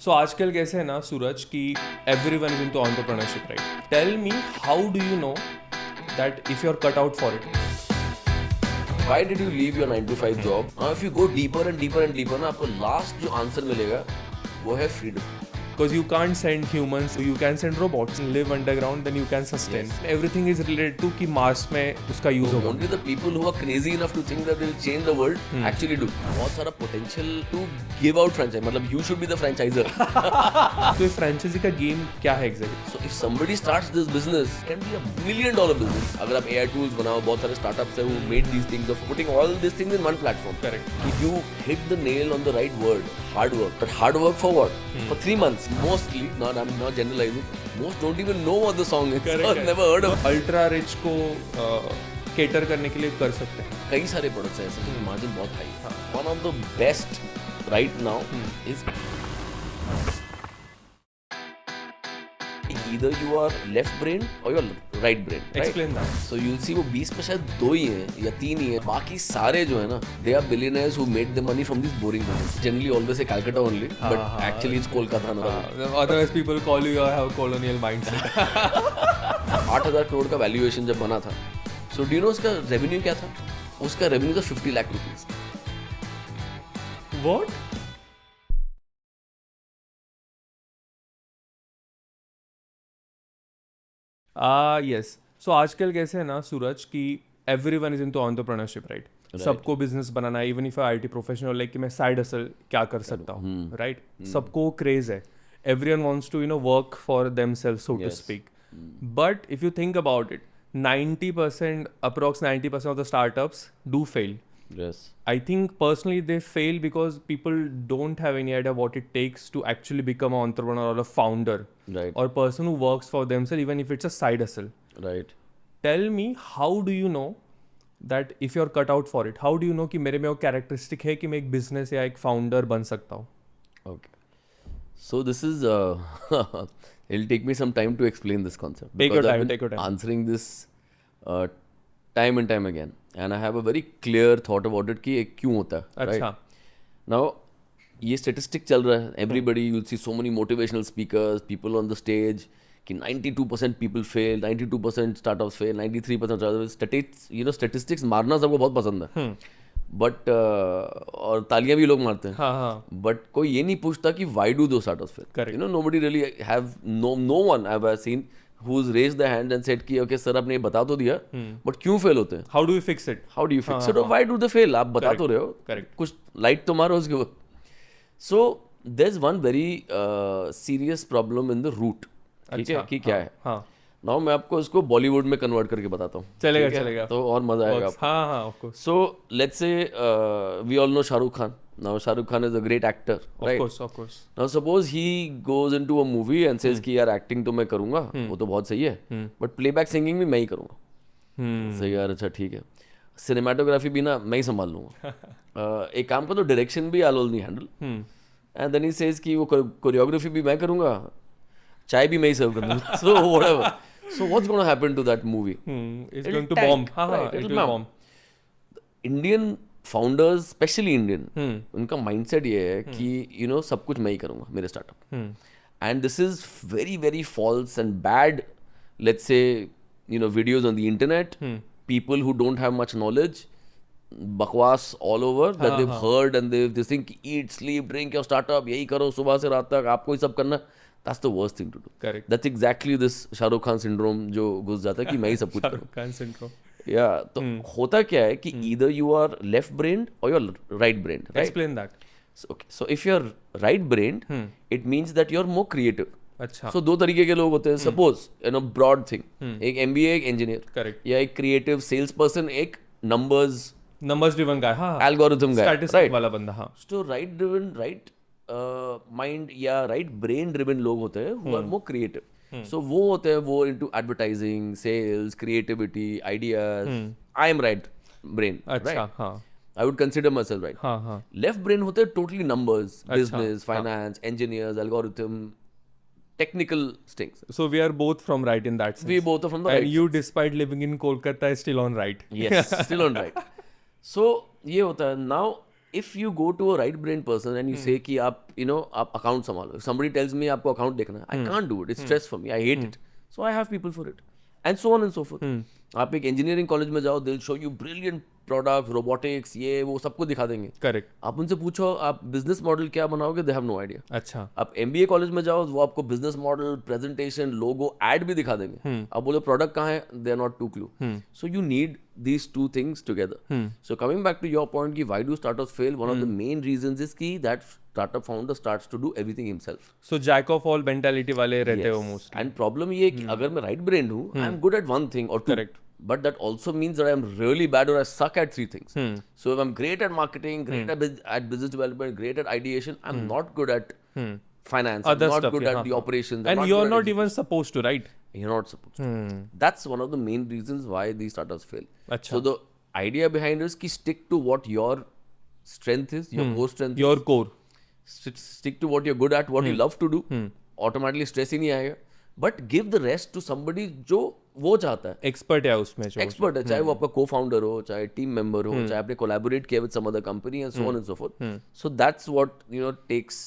सो आजकल कैसे है ना सूरज कि everyone is into entrepreneurship right. Tell me how do you know that if you're cut out for it. Why did you leave your 9 to 5 job? Now if you go deeper and deeper and deeper ना आपको last जो answer मिलेगा वो है freedom. Because you can't send humans, you can send robots and live underground, then you can sustain. Yes. Everything is related to कि Mars में उसका use होगा. Only the people who are crazy enough to think that they'll change the world actually do. बहुत सारा potential to give out franchise. मतलब you should be the franchiser. तो इस franchisee का game क्या है exactly? So if somebody starts this business, it can be a $1 million business. अगर आप AI tools बनाओ, बहुत सारे startups हैं who made these things of putting all these things in one platform. Correct. If you hit the nail on the right word, hard work. But hard work for what? For 3 months. Mostly, I'm not generalizing. Most don't even know what the song is. Correct, Or never heard of. Ultra rich को cater करने के लिए कर सकते हैं. कई सारे products हैं ऐसे जिनकी मार्जिन बहुत हाई है. One of the best right now is either you are left brain or you are right brain. Right? Explain that. So you'll see वो 20 में शायद 2 ही हैं या 3 ही हैं. बाकी सारे जो है ना, they are billionaires who made the money from these boring business. Generally always say Calcutta only, but actually it's Kolkata ना. Otherwise people call you have a colonial mindset. 8,000 crore का वैल्यूएशन जब बना था, so do you know उसका revenue क्या था? उसका revenue था 50 lakh rupees. What? Yes. So आजकल कैसे है ना सूरज कि everyone is into entrepreneurship right? सबको बिजनेस बनाना है. Even if I IT professional like कि मैं साइड हसल क्या कर सकता हूँ राइट. सबको क्रेज है. Everyone wants to work for themselves so to speak. But if you think about it 90% approx 90% of the startups do fail. Yes. I think personally they fail because people don't have any idea what it takes to actually become an entrepreneur or a founder. Right. Or a person who works for themselves even if it's a side hustle. Right. Tell me how do you know that if you're cut out for it? How do you know कि मेरे में वो characteristic है कि मैं एक business या एक founder बन सकता हूँ? Okay. So this is it'll take me some time to explain this concept. Take your because time, I've been take your time. Answering this time and time again, and I have a very clear thought about it कि ये क्यों होता है. अच्छा. Right? Now ये statistic चल रहा है. Everybody you'll see so many motivational speakers, people on the stage कि 92% people fail, 92% startups fail, 93% statistics मारना सबको बहुत पसंद है. बट और तालियां भी लोग मारते हैं. हाँ. बट कोई ये नहीं पूछता कि why do those startups fail. Correct. You know nobody really have no one I have seen who's raised the hand and said कि okay सर आपने ये बता तो दिया बट क्यों फेल होते हैं. How do you fix it? How do you fix it और व्हाई डू दे फेल. आप बता तो रहे हो. Correct. कुछ लाइट तो मारो उसके ऊपर. So there is one very serious problem in the root. ठीक है कि क्या है. हाँ. नाउ मैं आपको इसको बॉलीवुड में कन्वर्ट करके बताता हूँ. चलेगा ठीक है? चलेगा. तो और मजा आएगा. हाँ of course. So let's say we all know Shah Rukh Khan. Now Shah Rukh Khan is a great actor, right? Of course. Now suppose he goes into a movie and says कि यार acting तो मैं करूँगा, वो तो बहुत सही है, but playback singing भी मैं ही करूँगा. सही यार अच्छा ठीक है. Cinematography भी ना मैं ही संभाल लूँगा. एक काम का तो direction भी I'll only handle. And then he says कि वो choreography भी मैं करूँगा, चाय भी मैं ही serve करूँगा. So whatever. So what's going to happen to that movie? It's It'll going to tank, bomb. हाँ right, it it'll will bomb. Indian founders, especially Indian, उनका mindset ये है कि you know सब कुछ मैं ही करूँगा मेरे startup. And this is very very false and bad. Let's say you know videos on the internet, people who don't have much knowledge, बकवास all over that they've heard and they think eat sleep drink your startup यही करो सुबह से रात तक आपको ही सब करना. That's the worst thing to do. Correct. That's exactly this Shah Rukh Khan syndrome जो घुस जाता है कि मैं ही सब कुछ करूँ. Khan syndrome. Yeah, तो होता क्या है कि either you are left brained or you're right brained, right? Explain that. So if you're right brained, it means that you're more creative. अच्छा. So दो तरीके के लोग होते हैं. Suppose you know broad thing, एक MBA एक engineer, Correct. या एक creative salesperson एक numbers driven guy. हाँ. algorithm guy, Statistic right? वाला बंदा. हाँ. So right driven right mind या right brain driven लोग होते हैं who are more creative. So वो होते हैं वो into advertising, sales, creativity, ideas. I am right brain. अच्छा. Right? हाँ. I would consider myself right. हाँ. Left brain होते हैं totally numbers, business, finance, engineers, algorithm, technical things. So we are both from right in that sense. We both are from the And right. you, despite living in Kolkata, is still on right. Yes, still on right. So ये होता है. Now if you go to a right brain person and you say कि आप आप account संभालो, somebody tells me आपको account देखना है, I can't do it, it's stress for me, I hate it, so I have people for it, and so on and so forth. आप एक engineering college में जाओ, they'll show you brilliant product, robotics, ये वो सबको दिखा देंगे. Correct. आप उनसे पूछो आप बिजनेस मॉडल क्या बनाओगे, दे हैव नो आइडिया. अच्छा. आप MBA कॉलेज में जाओ, वो आपको business model, presentation, logo, ad भी दिखा देंगे. आप बोलो प्रोडक्ट कहाँ है, they are not to clue. So you need these two things together. So coming back to your point कि why do startups fail, one of the main reasons is कि that startup founder starts to do everything himself. So jack of all mentality वाले रहते हो mostly. And problem ये है कि अगर मैं right brained हूँ, I am good at one thing or two. Correct. But that also means that I am really bad or I suck at three things. So if I'm great at marketing, great at business development, great at ideation, I'm not good at finance. Other I'm not stuff, good at the operations. And you're not even supposed to, right? You're not supposed to. That's one of the main reasons why these startups fail. Achha. So the idea behind is ki stick to what your strength is, your core strength your is. core. Stick to what you're good at, what you love to do. Automatically stress ही नहीं आएगा. But give the rest to somebody जो वो चाहता है. Expert है उसमें जो. Expert है, चाहे वो आपका co-founder हो, चाहे team member हो, चाहे आपने collaborate किया with some other company and so on and so forth. So that's what takes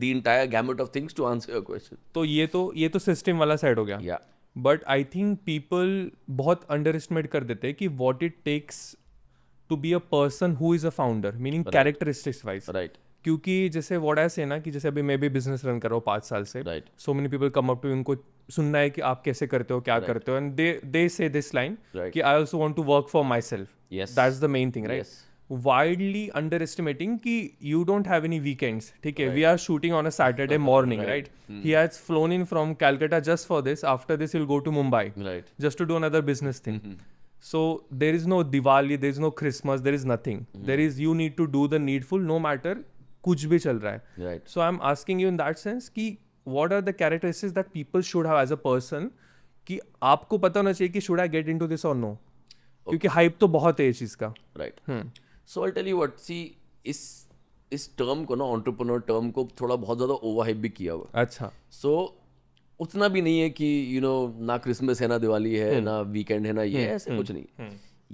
the entire gamut of things to answer your question. तो ये तो सिस्टम वाला साइड हो गया. Yeah. But I think people बहुत underestimate कर देते हैं कि what it takes to be a person who is a founder, meaning characteristics wise. Right. क्योंकि जैसे व्हाट आई से ना कि जैसे अभी मैं भी बिजनेस रन कर रहा हूँ 5 साल से. Right. So many people come up to, उनको सुनना है कि आप कैसे करते हो, क्या करते हो, एंड दे से दिस लाइन कि I also want to work for my self. That's the main thing, right? Widely underestimating कि you don't have any weekends. ठीक है, we are shooting on a Saturday morning, right? He has flown in from Calcutta just for this. After this will go to Mumbai just to do another business thing. So there is no Diwali, there is no Christmas, there is nothing. There is, you need to do the needful no matter कुछ भी चल रहा है. Right. So I'm asking you in that sense कि what are the characteristics that people should have as a person, कि आपको पता होना चाहिए कि should I get into this or no? क्योंकि hype तो बहुत है इस चीज़ का. Right. So I'll tell you what, see इस term को ना, entrepreneur term को थोड़ा बहुत ज़्यादा overhype भी किया हुआ. अच्छा. So उतना भी नहीं है कि ना क्रिसमस है, ना दिवाली है, ना वीकेंड है, ना ये ऐसे कुछ नहीं.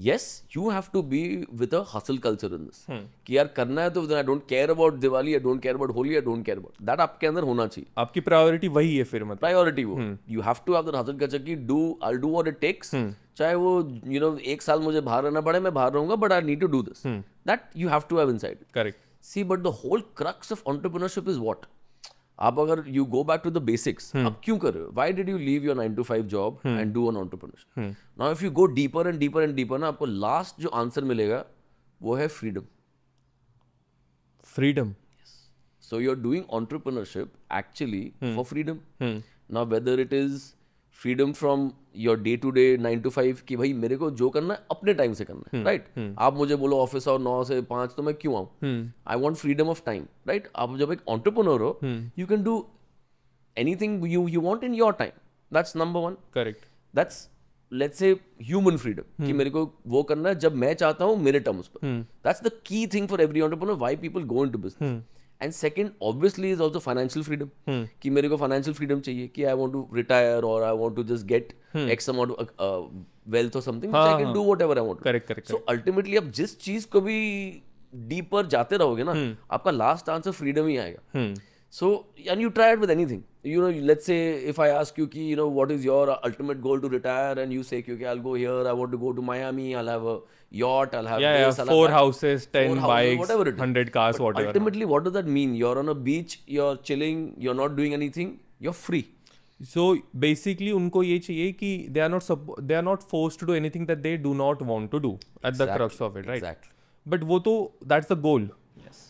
Yes, you have to be with a hustle culture in this. कि यार करना है तो I don't care about Diwali, I don't care about Holi, I don't care about that. आपके अंदर होना चाहिए. आपकी प्रायोरिटी वही है फिर, मतलब प्रायोरिटी वो. You have to have the hustle culture कि I'll do what it takes. चाहे वो 1 साल मुझे बाहर रहना पड़े, मैं बाहर रहूंगा, but I need to do this. That you have to have inside. Correct. See, but the whole crux of entrepreneurship is what? आप अगर you go back to the basics, आप क्यों कर रहे हो? Why did you leave your 9 to 5 job and do an entrepreneurship? Now if you go deeper and deeper and deeper ना, आपको last जो answer मिलेगा वो है freedom. Freedom. Yes. So you're doing entrepreneurship actually for freedom. Now whether it is freedom from your day to day 9 to 5 कि भाई मेरे को जो करना है अपने टाइम से करना है, राइट? आप मुझे बोलो ऑफिस आओ 9 से 5 तो मैं क्यों आऊँ? I want freedom of time, right? आप जब एक एंटरप्रेन्योर हो, you can do anything you want in your time. That's number one. Correct. That's let's say human freedom कि मेरे को वो करना है जब मैं चाहता हूँ मेरे टर्म्स पर. That's the key thing for every entrepreneur, why people go into business. And second, obviously, is also financial freedom. कि मेरे को financial freedom चाहिए कि I want to retire or I want to just get X amount of wealth or something, which I can do whatever I want. Correct. So ultimately, आप जिस चीज को भी deeper जाते रहोगे ना, आपका last answer freedom ही आएगा. So and you try it with anything. Let's say if I ask you कि what is your ultimate goal to retire, and you say कि I'll go here, I want to go to Miami, I'll have a yacht, I'll have this, I'll 4 have houses, 10 bikes, whatever it is. 100 cars, But whatever. ultimately, what does that mean? You're on a beach, you're chilling, you're not doing anything, you're free. So basically उनको ये चाहिए कि they are not forced to do anything that they do not want to do at the crux of it, right? Exactly. But वो तो that's the goal. Yes.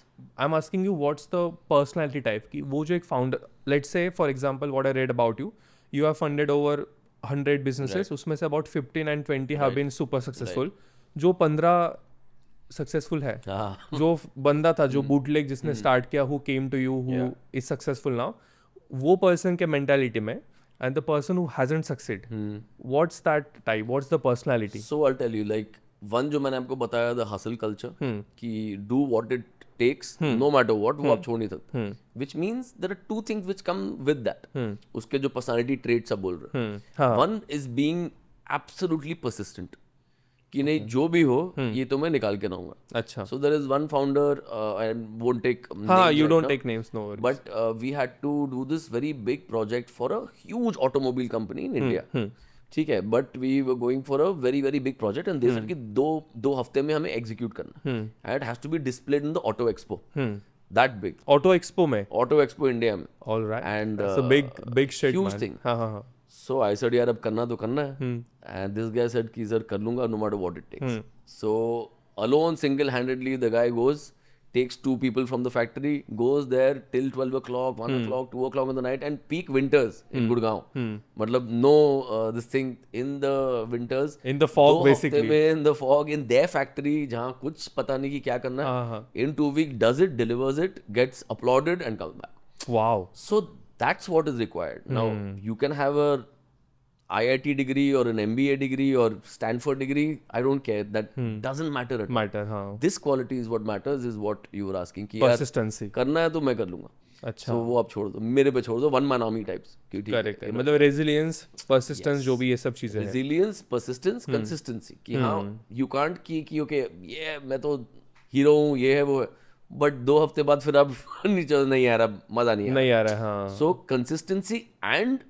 I'm asking you what's the personality type कि वो जो एक founder, let's say for example what I read about you, you have funded over 100 businesses, उसमें से about 15 and 20 have been super successful. जो 15 successful है, जो बंदा था जो बूटलेग जिसने स्टार्ट किया, who came to you, who is successful now, वो पर्सन के मेंटालिटी में and the person who hasn't succeed, what's that type, what's the personality? So I'll tell you, like one जो मैंने आपको बताया, the hustle culture, कि do what it takes no matter what, वो आप छोड़ नहीं सकते. Which means there are 2 things which come with that. उसके जो personality traits आप बोल रहे हैं. One is being absolutely persistent. कि नहीं जो भी हो ये तो मैं निकाल के रहूंगा. अच्छा. So there is one founder, I won't take हाँ, names you right don't now, take names, no worries. but we had to do this very big project for a huge automobile company in India. ठीक है, but we were going for a very very big project and they said कि दो हफ्ते में हमें execute करना and it has to be displayed in the Auto Expo. That big. Auto Expo में. Auto Expo India में. All right. And That's a big shit, huge man. thing. हाँ हाँ हाँ. So I said यार अब करना तो करना है. And this guy said कि सर कर लूंगा no matter what it takes. So alone single-handedly the guy goes, takes 2 people from the factory, goes there till 12 o'clock, 1 o'clock, 2 o'clock in the night and peak winters in Gurgaon. मतलब no this thing in the winters. In the fog 2 basically. हफ्ते में in the fog in their factory जहाँ कुछ पता नहीं कि क्या करना है. In 2 weeks does it, delivers it, gets applauded and comes back. Wow. So that's what is required. Now you can have a IIT degree or an MBA degree or Stanford degree. I don't care. That doesn't matter at all. Matter, हाँ. This quality is what matters, is what you were asking. कि यार Persistency. करना है तो मैं कर लूंगा. अच्छा. So वो आप छोड़ दो, मेरे पे छोड़ दो. One man army types. Correct. मतलब resilience, persistence जो भी ये सब चीजें हैं. Resilience, persistence, consistency. कि हाँ you can't कि okay ये मैं तो हीरो हूँ, ये है वो है. But 2 हफ्ते बाद फिर अब नीचे नहीं आ रहा, मजा नहीं आ रहा. हाँ. So consistency and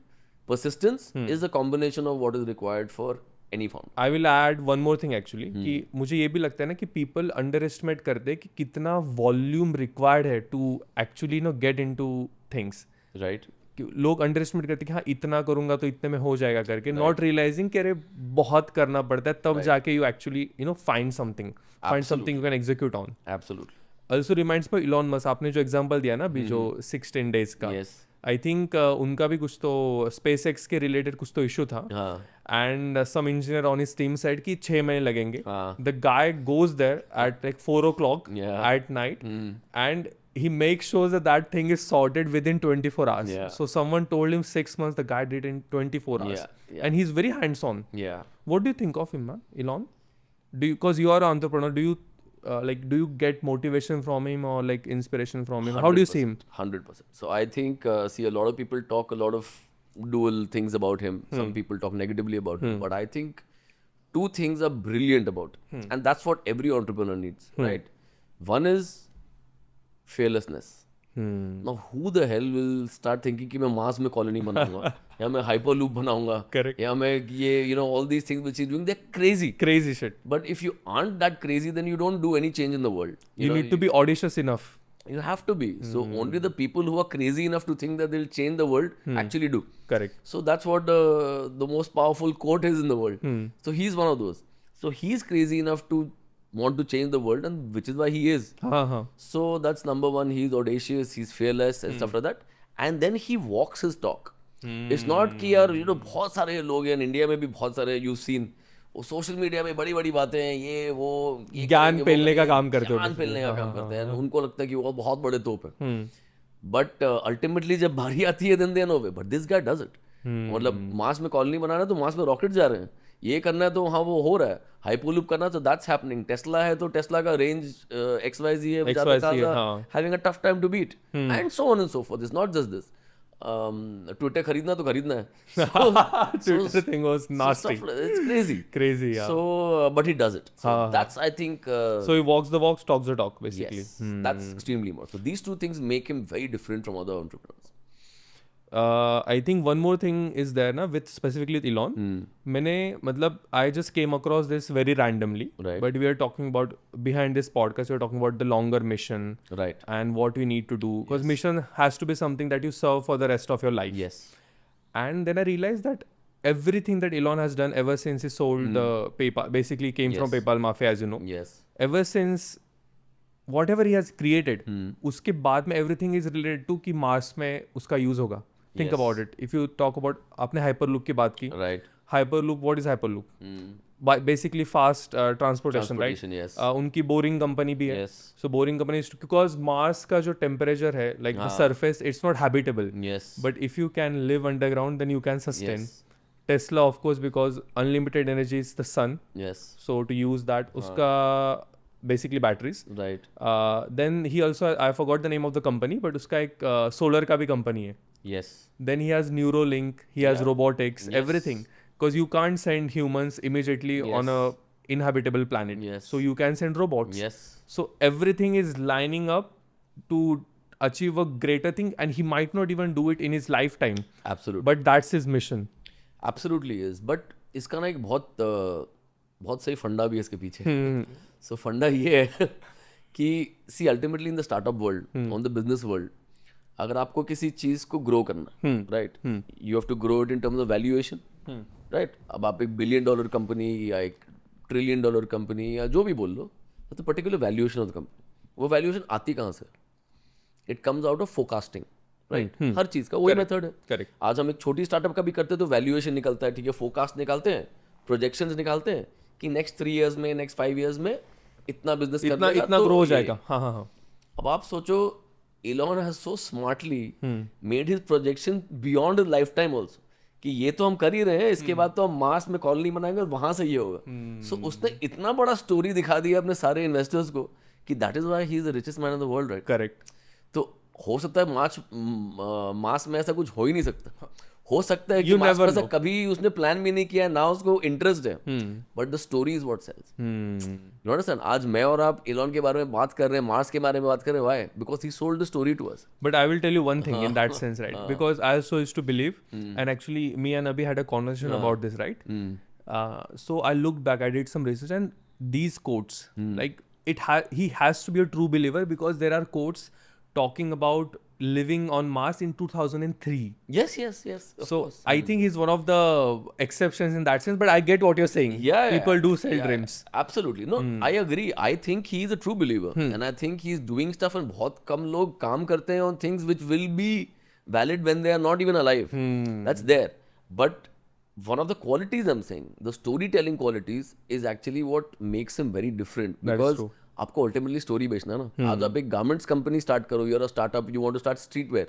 persistence is a combination of what is required for any founder. I will add one more thing actually कि मुझे ये भी लगता है ना कि people underestimate करते हैं कि कितना volume required है to actually get into things. Right. लोग अंडरएस्टिमेट करते हैं कि हाँ इतना करूंगा तो इतने में हो जाएगा करके, नॉट रियलाइजिंग कि अरे बहुत करना पड़ता है तब जाके you actually find something you can execute on. Absolutely. Also reminds me Elon Musk. आपने जो एग्जांपल दिया ना अभी जो 6-10 days का, आई थिंक उनका भी कुछ तो स्पेस एक्स के रिलेटेड कुछ तो इशू था and some engineer on his team said कि 6 महीने लगेंगे. The guy goes there at like 4 o'clock at night and he makes sure that thing is sorted within 24 hours. So someone told him 6 months, the guy did in 24 hours. And he's very hands on. What do you think of him, man? Elon? Because you are an entrepreneur, do you do you get motivation from him or like inspiration from him? How do you see him? 100%. So I think see, a lot of people talk a lot of dual things about him. Some people talk negatively about him, but I think 2 things are brilliant about him. And that's what every entrepreneur needs, right? One is fearlessness. Now who the hell will start thinking कि मैं Mars में colony बनाऊंगा या मैं hyperloop बनाऊंगा या मैं ये all these things which he's doing, they're crazy shit. But if you aren't that crazy, then you don't do any change in the world. You need to be audacious enough. You have to be. So only the people who are crazy enough to think that they'll change the world actually do. Correct. So that's what the most powerful quote is in the world. So he's one of those. So he's crazy enough to want to change the world, and which is why he is. So that's number one. He's audacious, he's fearless and stuff like that. And then he walks his talk. It's not कि यार बहुत सारे लोग हैं India में भी, बहुत सारे you've seen वो सोशल मीडिया में बड़ी बड़ी बातें हैं, ये वो ज्ञान फैलने का काम करते हैं, ज्ञान फैलने का काम करते हैं. उनको लगता है कि वो बहुत बड़े तोप है. बट अल्टीमेटली जब बारी आती है then they no way. But this guy does it. मतलब मार्स में कॉलोनी बनाना है तो मार्स में रॉकेट जा रहे हैं. ये करना है तो हाँ वो हो रहा है. हाइपरलूप करना तो दैट्स हैपनिंग. टेस्ला है तो टेस्ला का रेंज XYZ है, having a tough time to beat, and so on and so forth. It's not just this. Twitter खरीदना तो खरीदना है. Twitter thing was nasty. It's crazy. Yeah. So but he does it. So that's, I think, so he walks the walk, talks the talk basically. Yes, that's extremely more. So these 2 things make him very different from other entrepreneurs. I think one more thing is there na with specifically with Elon. मैंने मतलब I just came across this very randomly. Right. But we are talking about behind this podcast. We are talking about the longer mission. Right. And what we need to do, because mission has to be something that you serve for the rest of your life. Yes. And then I realized that everything that Elon has done ever since he sold PayPal, basically came from PayPal Mafia, as you know. Yes. Ever since whatever he has created, उसके बाद में everything is related to कि Mars में उसका use होगा. Think about it. If you talk about, आपने Hyperloop की बात की. Right. Hyperloop, what is Hyperloop? Basically fast transportation, right? Yes. उनकी बोरिंग कंपनी भी है. Yes. So boring company is because Mars का जो temperature है, like the surface, it's not habitable. Yes. But if you can live underground, then you can sustain. Yes. Tesla, of course, because unlimited energy is the sun. Yes. So to use that, उसका basically batteries. Right. Then he also, I forgot the name of the company, but उसका एक solar का भी company है. Yes. Then he has Neuralink, he has robotics, everything. Because you can't send humans immediately on a inhabitable planet. Yes. So you can send robots. Yes. So everything is lining up to achieve a greater thing, and he might not even do it in his lifetime, Absolutely. but that's his mission. Absolutely is. But इसका ना एक बहुत सही फंडा भी है इसके पीछे. So फंडा ये है कि see ultimately in the startup world, on the business world, अगर आपको किसी चीज को ग्रो करना, right, you have to grow it in terms of valuation, right. अब आप एक $1 बिलियन कंपनी या एक $1 ट्रिलियन कंपनी या जो भी बोल लो, तो particular valuation of the company, वो वैल्यूएशन आती कहाँ से? It comes out of forecasting, right. हर चीज का वही मेथड है. Correct. आज हम एक छोटी स्टार्टअप का भी करते हैं तो वैल्यूएशन निकलता है, ठीक है, फोरकास्ट निकालते हैं, प्रोजेक्शंस निकालते हैं कि नेक्स्ट 3 years में, नेक्स्ट 5 years में इतना बिजनेस इतना ग्रो हो जाएगा. हाँ. अब आप सोचो, Elon has so smartly made his projection beyond his lifetime also, कि ये तो हम कर ही रहे हैं, इसके बाद तो हम मार्स में कॉलोनी बनाएंगे और वहां से ये होगा. सो उसने इतना बड़ा स्टोरी दिखा दिया अपने सारे इन्वेस्टर्स को कि that is why he is the richest man in the world, right. Correct. तो हो सकता है मार्स में ऐसा कुछ हो ही नहीं सकता. हो सकता है कि You मार्स never पर ऐसा know. कभी उसने प्लान भी नहीं किया, ना उसको इंटरेस्ट है, but the story is what sells. You understand? आज मैं और आप एलॉन के बारे में बात कर रहे हैं, मार्स के बारे में बात कर रहे हैं, why? Because he sold the story to us. But I will tell you one thing in that sense, right? Because I also used to believe, and actually me and Abhi had a conversation about this, right? So I looked back, I did some research, and these quotes, like he has to be a true believer because there are quotes talking about living on Mars in 2003. Yes. Of So course. I think he's one of the exceptions in that sense, but I get what you're saying. Yeah, People do sell dreams. Absolutely. No, I agree. I think he is a true believer, and I think he's doing stuff, and बहुत कम लोग काम करते हैं on things which will be valid when they are not even alive. That's there. But one of the qualities I'm saying, the storytelling qualities, is actually what makes him very different. That is Because true. आपको ultimately story बेचना है ना. आज आप एक garments company start करो, you're a startup, you want to start streetwear.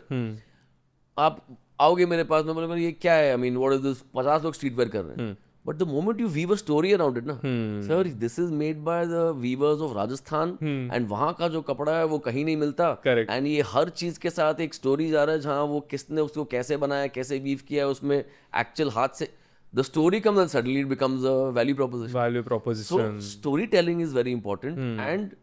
आप आओगे मेरे पास में, बोले ये क्या है, I mean what is this, 50 लोग स्ट्रीट वेयर कर रहे हैं. But the moment you weave a story around it ना, sir this is made by the weavers of Rajasthan, and वहां का जो कपड़ा है वो कहीं नहीं मिलता. Correct. एंड ये हर चीज के साथ एक स्टोरी जा रहा है, जहाँ वो किसने उसको कैसे बनाया, कैसे वीव किया है, उसमें एक्चुअल हाथ से the story comes and suddenly it becomes a value proposition. Value So proposition. storytelling is very important. And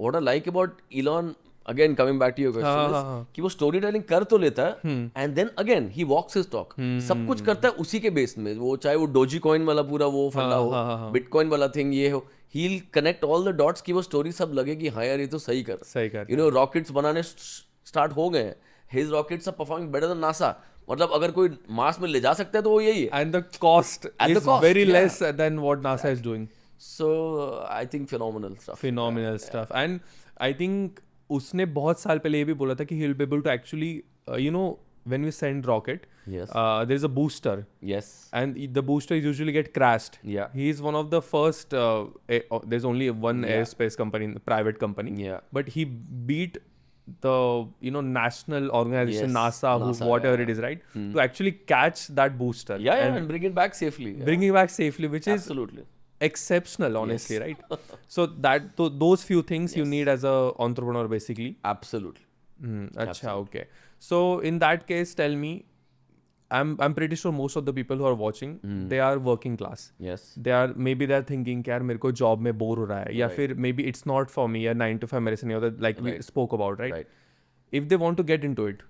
what I like about Elon, again coming back to your question, is कि वो storytelling कर तो लेता है, and then again he walks his talk. सब कुछ करता है उसी के बेस में, वो चाहे वो डोजी कॉइन वाला पूरा वो फंडा हो, बिटकॉइन वाला थिंग ये हो, he'll connect all the dots कि वो story सब लगे कि हाँ यार ये तो सही कर. सही कर. You know, rockets बनाने start हो गए हैं. His rockets are performing better than NASA. मतलब अगर कोई मार्स में ले जा सकता है तो वो यही है. And the cost And the is cost, very yeah. less than what NASA is doing. So I think phenomenal stuff. Phenomenal stuff. And I think उसने बहुत साल पहले ये भी बोला था कि he'll be able to actually, when we send rocket, Yes. there's a booster. Yes. And the boosters usually get crashed. Yeah. He is one of the first, there's only one aerospace company, private company. Yeah. But he beat the national organization, Yes, NASA, NASA, whatever yeah. it is, right, to actually catch that booster Yeah, and bring it back safely. Yeah. bring it back safely, which is Absolutely. exceptional, honestly. Right? So those few things you need as a entrepreneur, basically. Absolutely. Acha, okay. So in that case, tell me, I'm pretty sure most of the people who are watching, they are working class. Yes. maybe they're thinking कि यार मेरे को job में bore हो रहा है, या फिर maybe it's not for me, या 9 to 5 मेरे से नहीं होता, like we spoke about, right? If they want to get into it,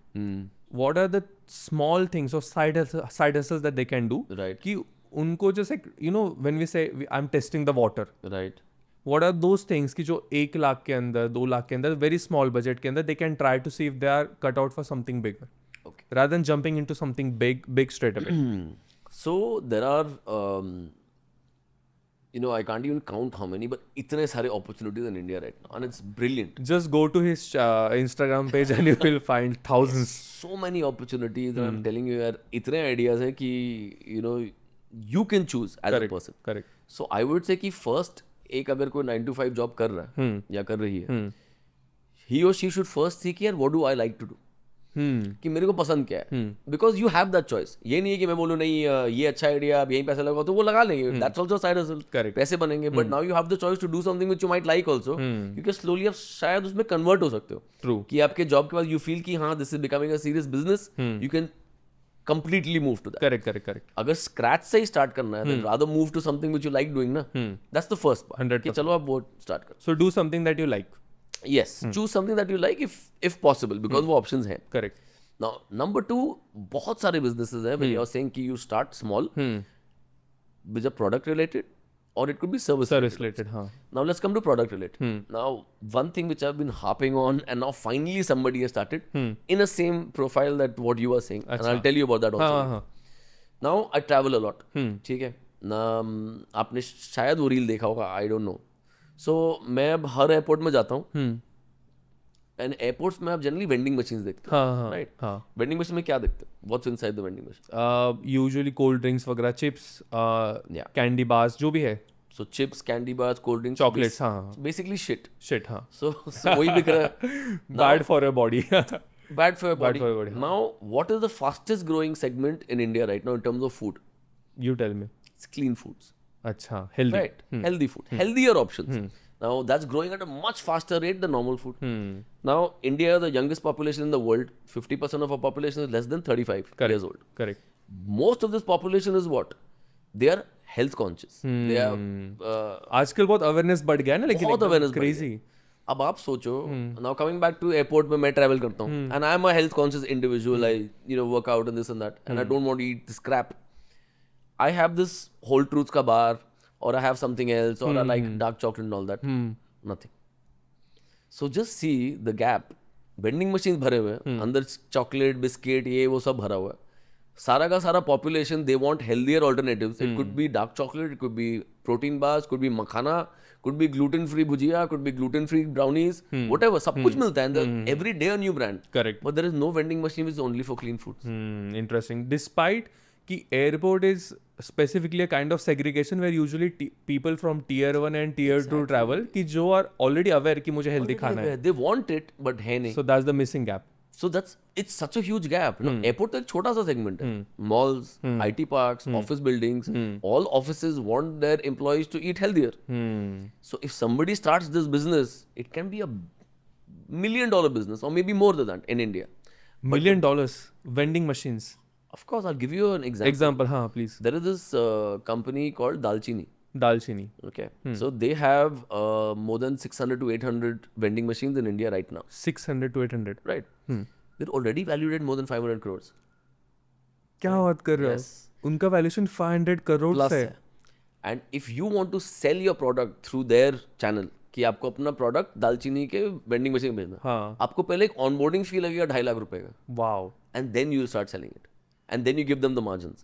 what are the small things or side hustles that they can do? Right. कि उनको just like, when we say I'm testing the water, Right. what are those things कि जो 1 लाख के अंदर, 2 लाख के अंदर, very small budget के अंदर, they can try to see if they are cut out for something bigger. Okay. Rather than jumping into something big straight away. So there are, I can't even count how many, but इतने सारे opportunities in India right now, and it's brilliant. Just go to his Instagram page and you will find thousands. So many opportunities, and I'm telling you, यार इतने ideas हैं कि you can choose as a person. Correct. So I would say कि first एक अगर कोई 9 to 5 job कर रहा है या कर रही है, he or she should first see कि यार what do I like to do. कि मेरे को पसंद क्या है, because you have that choice. ये नहीं है कि मैं बोलूँ नहीं ये अच्छा आइडिया, आप यहीं पैसा लगाओ, तो वो लगा लेंगे, दैट्स आल्सो साइड हसल, पैसे बनेंगे. But now you have the choice to do something which you might like also, क्योंकि स्लोली आप शायद उसमें कन्वर्ट हो सकते हो. ट्रू. कि आपके जॉब के बाद यू फील कि हाँ this is becoming a serious business, you can completely move to that. Correct. अगर scratch से ही start करना है, then rather move to something which you like doing ना. That's the first part. 100%. कि चलो आप वो start करो. So do something that you like. Yes, choose something that you like if possible, because वो options हैं. Correct. Now, number 2, बहुत सारे businesses हैं. When you're saying कि you start small, which are product related, or it could be service related. हाँ. Now let's come to product related. Now, one thing which I've been harping on, and now finally somebody has started in a same profile that what you were saying, and I'll tell you about that also. हाँ. Now I travel a lot. ठीक है ना, आपने शायद वो reel देखा होगा, I don't know. So मैं अब हर एयरपोर्ट में जाता हूँ, एंड एयरपोर्ट्स में आप जनरली वेंडिंग मशीन्स देखते हैं, राइट? वेंडिंग मशीन में क्या देखते हैं? What's inside the vending machine? Usually cold drinks वगैरह, चिप्स, कैंडी बार्स, जो भी है. So chips, candy bars, cold drinks, chocolates. हाँ. Basically shit. हाँ. सो वही बिक रहा है. Bad for your body. Bad for your body. for your body. Now, what is the fastest growing segment in India right now in terms of food? You tell me. It's clean foods. अच्छा, healthy. Right, healthy food, healthier options. Now that's growing at a much faster rate than normal food. Now India, the youngest population in the world, 50% of our population is less than 35 years old. Correct. Most of this population is what? They are health conscious. They are. आजकल बहुत awareness बढ़ गया है ना, लेकिन बहुत awareness crazy. अब आप सोचो, now coming back to airport में मैं travel करता हूँ, and I am a health conscious individual. I work out and this and that, and I don't want to eat this crap. I have this whole truths का bar, or I have something else, or I like dark chocolate and all that. Nothing. So just see the gap. Vending machines भरे हुए हैं, अंदर chocolate, biscuit, ये वो सब भरा हुआ है. सारा का सारा population, they want healthier alternatives. It could be dark chocolate, it could be protein bars, could be makhana, could be gluten-free bhujia, could be gluten-free brownies, whatever. सब कुछ मिलता है. Every day a new brand. Correct. But there is no vending machine which is only for clean foods. Interesting. Despite कि airport is specifically a kind of segregation where usually people from tier 1 and tier 2 travel, कि जो are already aware कि मुझे healthy खाना है. They want it, but है नहीं. So that's the missing gap. So it's such a huge gap. Airport तो एक छोटा सा segment है. Malls, IT parks, office buildings, all offices want their employees to eat healthier. So if somebody starts this business, it can be a $1 million business, or maybe more than that in India. $1 million vending machines. Of course, I'll give you an example. हाँ, please. There is this company called Dalchini. Okay. So they have more than 600 to 800 vending machines in India right now. 600 to 800. Right. They're already valued at more than 500 crores. क्या बात कर रहे हो? उनका valuation 500 crores plus है. And if you want to sell your product through their channel, कि आपको अपना प्रोडक्ट दालचीनी के वेंडिंग मशीन में भेजना, आपको पहले एक ऑनबोर्डिंग फी लगेगा 2.5 लाख रुपए का. Wow. And then you start selling it. And then you give them the margins.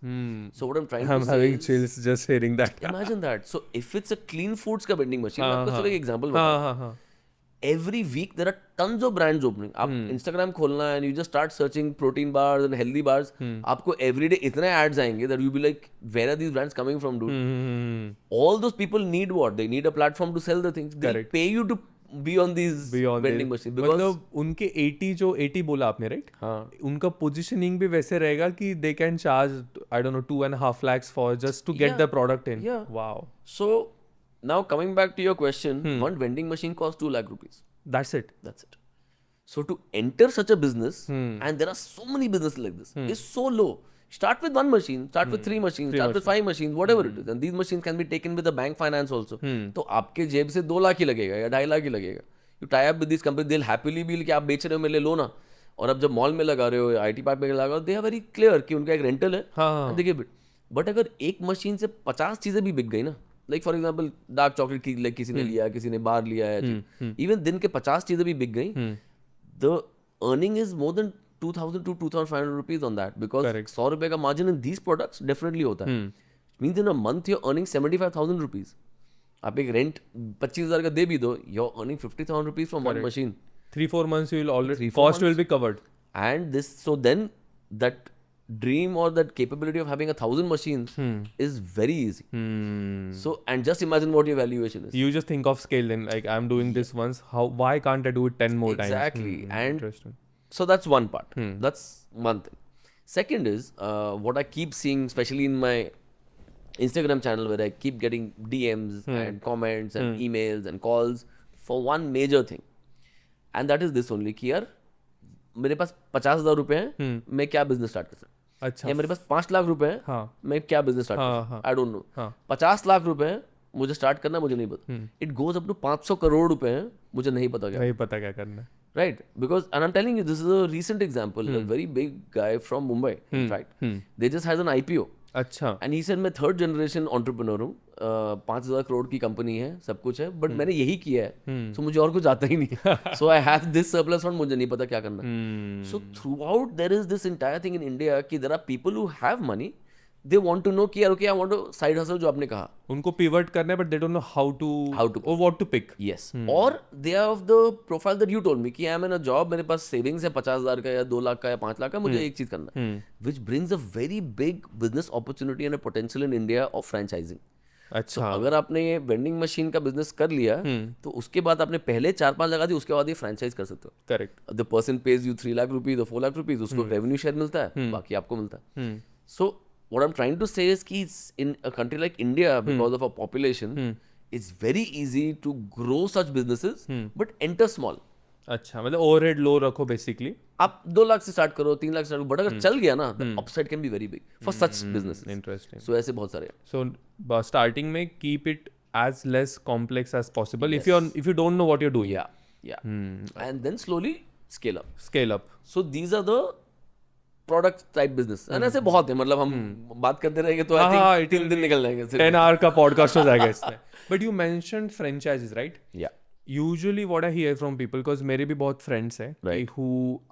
So what I'm trying to say is... I'm having chills just hearing that. Imagine that. So if it's a clean foods का vending machine, मैं आपको सिर्फ एक example बताऊँ. Every week there are tons of brands opening. आप Instagram खोलना and you just start searching protein bars and healthy bars. आपको everyday इतने ads आएंगे that you'll be like, where are these brands coming from, dude? All those people need what? They need a platform to sell the things. They pay you to be on these vending machines. मतलब उनके 80 बोला आपने, right? हाँ. उनका positioning भी वैसे रहेगा कि they can charge, I don't know, 2.5 lakhs for just to get the product in. Yeah. Wow. So now coming back to your question, one vending machine costs 2 lakh rupees. That's it. So to enter such a business, and there are so many businesses like this, is so low. Start with one machine, start with 3 machines, start with 5 machines, whatever it is. And these machines can be taken with the bank finance also. तो आपके जेब से 2 लाख ही लगेगा या 2.5 लाख ही लगेगा. You tie up with this company, they'll happily be कि आप बेच रहे हो, मेरे लो ना. और अब जब मॉल में लगा रहे हो, IT पार्क में लगा रहे हो, they are very clear कि उनका एक रेंटल है. And they give it. But अगर एक मशीन से 50 चीजें भी बिक गई ना, like for example dark chocolate की किसी ने लिया, किसी ने बार लिया है, even दिन के 50 चीजें भी बिक गई, the earning is more than 2,000 to 2,500 rupees on that, because 100 रुपए का margin in these products definitely होता है. Means in a month you're earning 75,000 rupees. आप एक रेंट 25,000 का दे भी दो, you're earning 50,000 rupees from one machine. 3-4 months you will already cost will be covered. And this, so then that dream or that capability of having 1,000 machines is very easy. So, and just imagine what your valuation is. You just think of scale then, like I'm doing this once, why can't I do it 10 more times? Exactly. And interesting. So that's one part. That's one thing. Second is what I keep seeing, especially in my Instagram channel, where I keep getting DMs and comments and emails and calls for one major thing. And that is this only, कि यार मेरे पास 50,000 रुपए हैं, मैं क्या business start कर सकता हूँ. अच्छा या मेरे पास 5 लाख रुपए है, हाँ मैं क्या बिजनेस स्टार्ट हाँ, करूं, हाँ। I don't know. हाँ 50 लाख रुपए है, मुझे स्टार्ट करना है, मुझे नहीं पता. It goes up to 500 crore रुपए है, मुझे नहीं पता क्या. नहीं पता क्या करना है. Right, because and I'm telling you, this is a recent example. A very big guy from Mumbai, in fact, they just had an IPO, अच्छा and he said मैं थर्ड जनरेशन entrepreneur हूँ, 5,000 करोड़ की कंपनी है, सब कुछ है, but मैंने यही किया है, so मुझे और कुछ आता ही नहीं. So I have this surplus fund, मुझे नहीं पता क्या करना है. So throughout there is this entire thing in India कि there are people who have money, they want to know कि यार okay, I want to side hustle, जो आपने कहा. उनको पिवट करना है but they don't know how to और what to pick. Yes. Or they are of the profile that you told me कि I am in a job, मेरे पास savings है 50,000 का या 2 लाख का या 5 लाख का, मुझे एक चीज करना है, which brings a very big business opportunity and a potential in India of franchising. अच्छा अगर आपने ये वेंडिंग मशीन का बिजनेस कर लिया, तो उसके बाद आपने पहले 4-5 लगा दी, उसके बाद ये फ्रेंचाइज कर सकते हो. Correct. The person page you 3 lakh rupees और 4 लाख रुपीज, उसको रेवेन्यू शेयर मिलता है, बाकी आपको मिलता है. सो what I'm trying to say is कि in a country like India, because of our population, it's very easy to grow such businesses, but enter small. अच्छा मतलब ओवरहेड लो रखो बेसिकली. आप 2 लाख से स्टार्ट करो, 3 लाख से स्टार्ट करो, बट अगर चल गया ना, the upside can be very big for such businesses. Interesting. So ऐसे बहुत सारे हैं. सो स्टार्टिंग में keep it as less complex as possible. If you don't know what you're doing, Yeah. And then slowly scale up. scale up. So these are the product type business. And ऐसे बहुत है, मतलब हम बात करते रहेंगे तो I think 3 दिन निकल जाएंगे सिर्फ. 10 hour का podcast हो जाएगा इसमें. But you mentioned franchises, right? Yeah. Usually what I hear from people, because मेरे भी बहुत friends हैं Right. who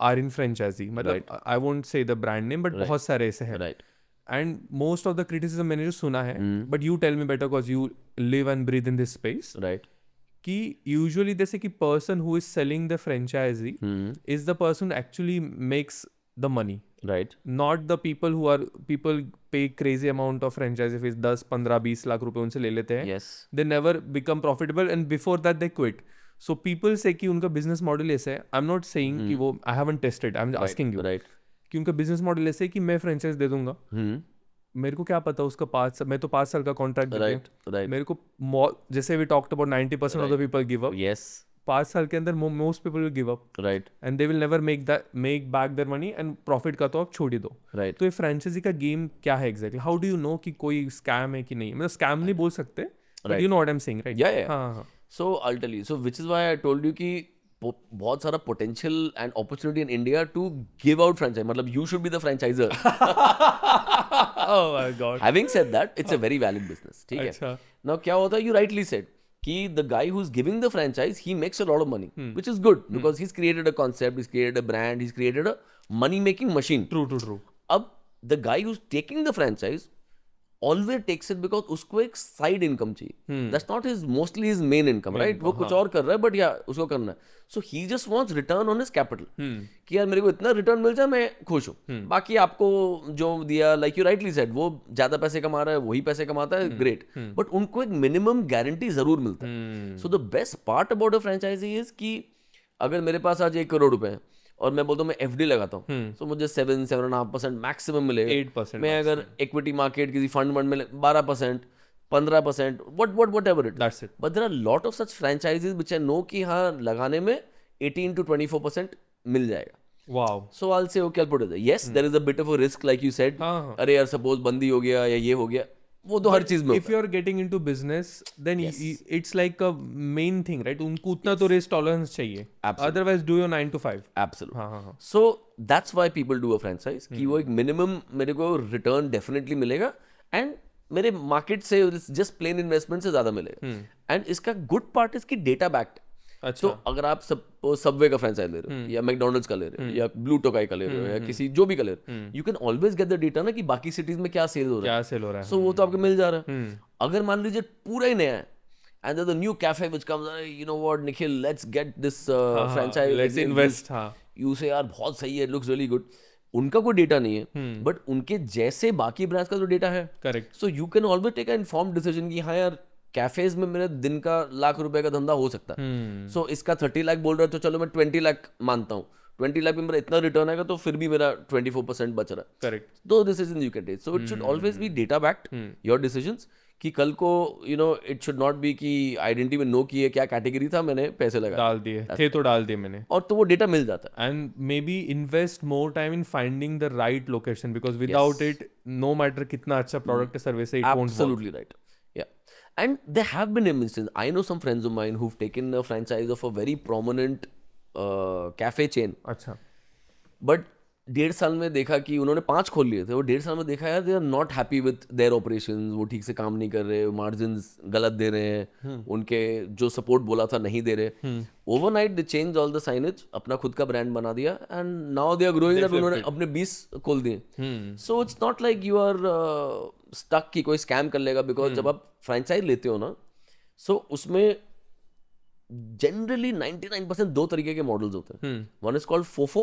are in franchisee, मतलब I won't say the brand name, but बहुत सारे ऐसे हैं. Right. And most of the criticism मैंने जो सुना है, but you tell me better because you live and breathe in this space, Right. कि usually जैसे कि person who is selling the franchisee is the person who actually makes the money. Right. Not the people who are people pay crazy amount of franchise fees, 10 15 20 lakh रुपए उनसे ले लेते हैं. Yes. They never become profitable and before that they quit. So people say कि उनका business model ऐसा है. I'm not saying कि वो I haven't tested. I'm asking you. Right. कि उनका business model ऐसा है कि मैं franchise दे दूंगा. मेरे को क्या पता उसका 5 मैं तो 5 साल का कॉन्ट्रैक्ट देता हूँ. Right. मेरे को जैसे we talked about 90% of the people give up. Yes. 5 साल के अंदर most people will give up. Right. And they will never make back their money and profit का तो आप छोड़ ही दो. Right. तो ये फ्रेंचाइजी का गेम क्या है exactly? How do you no कि कोई स्कैम है कि नहीं? मतलब स्कैम नहीं बोल सकते, but you know what I am saying, right? Yeah. हाँ. So I'll tell you. So which is why I told you कि बहुत सारा potential and opportunity in India to give out franchise. मतलब you should be the franchisor. Oh my god. Having said that, it's a very valid business. ठीक है. अच्छा. Now क्या होता है? You rightly said कि the guy who's giving the franchise, he makes a lot of money, which is good because he's created a concept, he's created a brand, he's created a money making machine. True. अब the guy who's taking the franchise always takes it because उसको एक side income चाहिए. That's not mostly his main income, right? वो कुछ और कर रहा है, but yeah, उसको करना है. So he just wants return on his capital. कि यार मेरे को इतना रिटर्न मिल जाए, मैं खुश हूँ. बाकी आपको जो दिया, like you rightly said, वो ज्यादा पैसे कमा रहा है, वही पैसे कमाता है, great. But उनको एक minimum guarantee जरूर मिलता है. So the best part about a franchisee is कि अगर मेरे पास आज 1 करोड़ रुपए है और मैं बोलता हूँ मैं FD लगाता हूँ, तो मुझे 7.5% मैक्सिमम मिलेगा. 8%. मैं अगर इक्विटी मार्केट किसी फंड में 12%, 15%, whatever it is. That's it. But there are a lot of such franchises which I know कि हाँ लगाने में 18 to 24% मिल जाएगा. Wow. So I'll say okay, I'll put it there. Yes, there is a bit of a risk like you said. हाँ. अरे यार suppose बंदी हो गया या ये हो गया, वो तो हर चीज में If you are getting into business, then it's like a main thing, right? उनको उतना तो risk tolerance चाहिए. Otherwise do your 9 to 5. Absolutely. हाँ. So that's why people do a franchise कि वो एक minimum मेरे को return definitely मिलेगा and मेरे मार्केट से जस्ट प्लेन इन्वेस्टमेंट से ज्यादा मिलेगा. एंड इसका गुड पार्ट इज कि डेटा बैक्ड. अच्छा. तो अगर आप सबवे का फ्रेंचाइज ले रहे हो या मैकडोनल्ड्स का ले रहे हो या ब्लू टोकाई का ले रहे हो या किसी जो भी का ले रहे हो, you can always get the data ना कि बाकी सिटीज में क्या सेल हो रहा है. सो वो तो आपको मिल जा रहा है. अगर मान लीजिए पूरा ही नया है and there's a new cafe which comes, you know what Nikhil, let's get this franchise, let's invest. You say यार बहुत सही है, looks really good. उनका कोई डेटा नहीं है, बट उनके जैसे बाकी ब्रांड्स का तो डेटा है. Correct. So you can always take an informed decision कि हाँ यार कैफेज में मेरे दिन का लाख रुपए का धंधा हो सकता है. सो इसका 30 लाख बोल रहा है तो चलो मैं 20 लाख मानता हूँ. 20 लाख में मेरा इतना रिटर्न आएगा तो फिर भी मेरा 24% बच रहा है. करेक्ट. दो decision you can take. So it should always be data backed your decisions कि कल को इट शुड नॉट बी कि आइडेंटिटी में नो किए क्या कैटेगरी था, मैंने पैसे लगा डाल दिए थे तो डाल दिए मैंने, और तो वो डेटा मिल जाता है. and maybe invest more time in finding the right location, because without it no matter कितना अच्छा product है service है, it won't work. Absolutely right. Yeah. And there have been instances. I know some friends of mine who've taken a franchise of a very prominent cafe chain. अच्छा. But 1.5 साल में देखा कि उन्होंने 5 खोल लिए थे, वो 1.5 साल में देखा यार they are not happy with their operations, वो ठीक से काम नहीं कर रहे, मार्जिन्स गलत दे रहे हैं, उनके जो सपोर्ट बोला था नहीं दे रहे. Overnight they change all the signage, अपना खुद का ब्रांड बना दिया, and now they are growing that, उन्होंने अपने 20 खोल दिए. So it's not like you are stuck कि कोई स्कैम कर लेगा, बिकॉज जब आप फ्रेंचाइज लेते हो ना, सो उसमें जनरली 99% 2 तरीके के मॉडल्स होते हैं. One is called FOFO,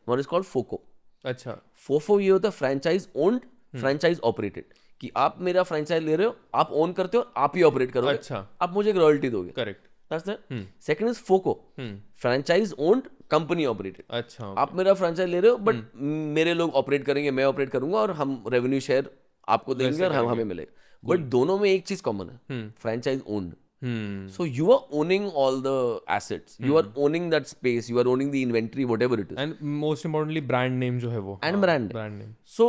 one is called FOCO. अच्छा. फोफो ये होता है फ्रेंचाइज ओन्ड, फ्रेंचाइज ऑपरेटेड, कि आप मेरा फ्रेंचाइज ले रहे हो, आप ओन करते हो, आप ही ऑपरेट करोगे. अच्छा. आप मुझे एक रॉयल्टी दोगे. Correct. Second is फोको, franchise owned, company operated. अच्छा. आप मेरा फ्रेंचाइज ले रहे हो, बट मेरे लोग ऑपरेट करेंगे, मैं ऑपरेट करूंगा, और हम रेवेन्यू शेयर आपको देंगे और हमें मिलेगा. बट दोनों में एक चीज कॉमन है, franchise owned. So you are owning all the assets, you are owning that space, you are owning the inventory, whatever it is. And most importantly brand name जो है वो. And brand name. So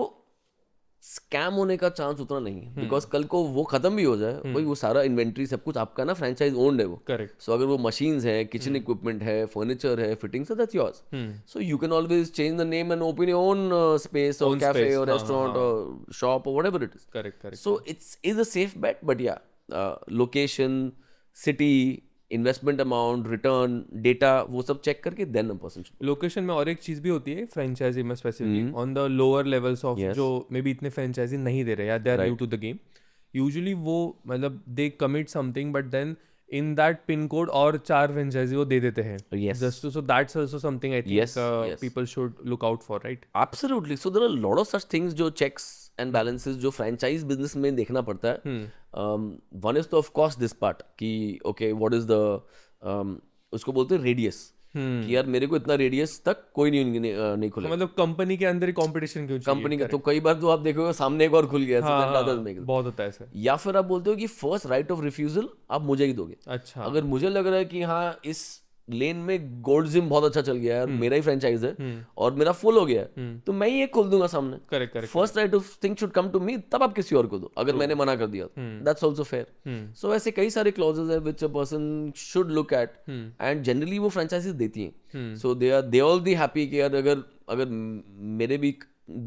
scam होने का chance उतना नहीं है, because कल को वो खत्म भी हो जाए, भाई वो सारा इन्वेंट्री सब कुछ आपका ना, फ्रेंचाइज ओन्ड है वो. करेक्ट. सो अगर वो मशीन्स है, किचन इक्विपमेंट है, फर्नीचर है, फिटिंग्स है, that's yours. So you can always change the name and open your own space और कैफे और रेस्टोरेंट और शॉप और whatever it is. Correct. So it's is a safe bet, but या location, city, investment amount, return, data, वो सब check करके then a person. Location में और एक चीज भी होती है फ्रेंचाइजी में, specifically on the lower levels of जो मे बी इतने फ्रेंचाइजी नहीं दे रहे या they are new to the game, usually वो मतलब they commit something, but then in that pin code और 4 franchise वो दे देते हैं. Yes. Just to, so that's also something I think yes. people should look out for, right? Absolutely. So there are a lot of such things जो checks and balances जो franchise business में देखना पड़ता है. One is to of course this part कि okay what is the उसको बोलते हैं radius. कि यार मेरे को इतना रेडियस तक कोई नहीं खुलेगा. मतलब कंपनी के अंदर ही कंपटीशन क्यों चाहिए? कंपनी का तो कई बार तो आप देखोगे सामने एक और खुल गया. बहुत होता है ऐसा. या फिर आप बोलते हो कि फर्स्ट राइट ऑफ रिफ्यूजल आप मुझे ही दोगे. अच्छा. अगर मुझे लग रहा है कि हाँ इस लेन में गोल्ड जिम बहुत अच्छा चल गया है, मेरा ही फ्रेंचाइज है और मेरा फुल हो गया है, तो मैं ही एक खोल दूंगा सामने. Correct. First right of thing should come to me, तब आप किसी और को दो अगर मैंने मना कर दिया. That's also fair. सो ऐसे कई सारे क्लॉजेस है which a person should look at, and generally वो फ्रेंचाइजीज देती हैं. सो दे ऑल बी हैप्पी कि यार अगर मेरे भी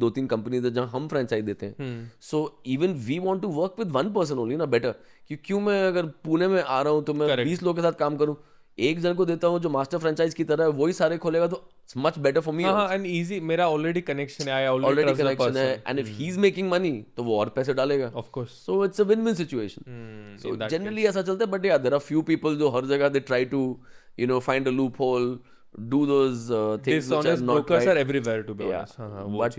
2-3 कंपनीज है जहाँ हम फ्रेंचाइज देते हैं, so even we want to work with one person only ना, बेटर. क्यों मैं अगर पुणे में आ रहा हूँ तो मैं 20 लोगों के साथ काम करूँ, एक जन को देता हूँ जो मास्टर फ्रेंचाइज की तरह है, वही सारे खोलेगा तो it's much better for me. And easy, मेरा ऑलरेडी कनेक्शन है, आई ऑलरेडी कनेक्शन है, and if he is making money तो वो और पैसे डालेगा. Of course. So it's a win win situation. So generally ऐसा चलता है, बट या देयर आर फ्यू पीपल जो हर जगह they try to find a loophole, do those things which are not brokers right. are everywhere, to be honest. But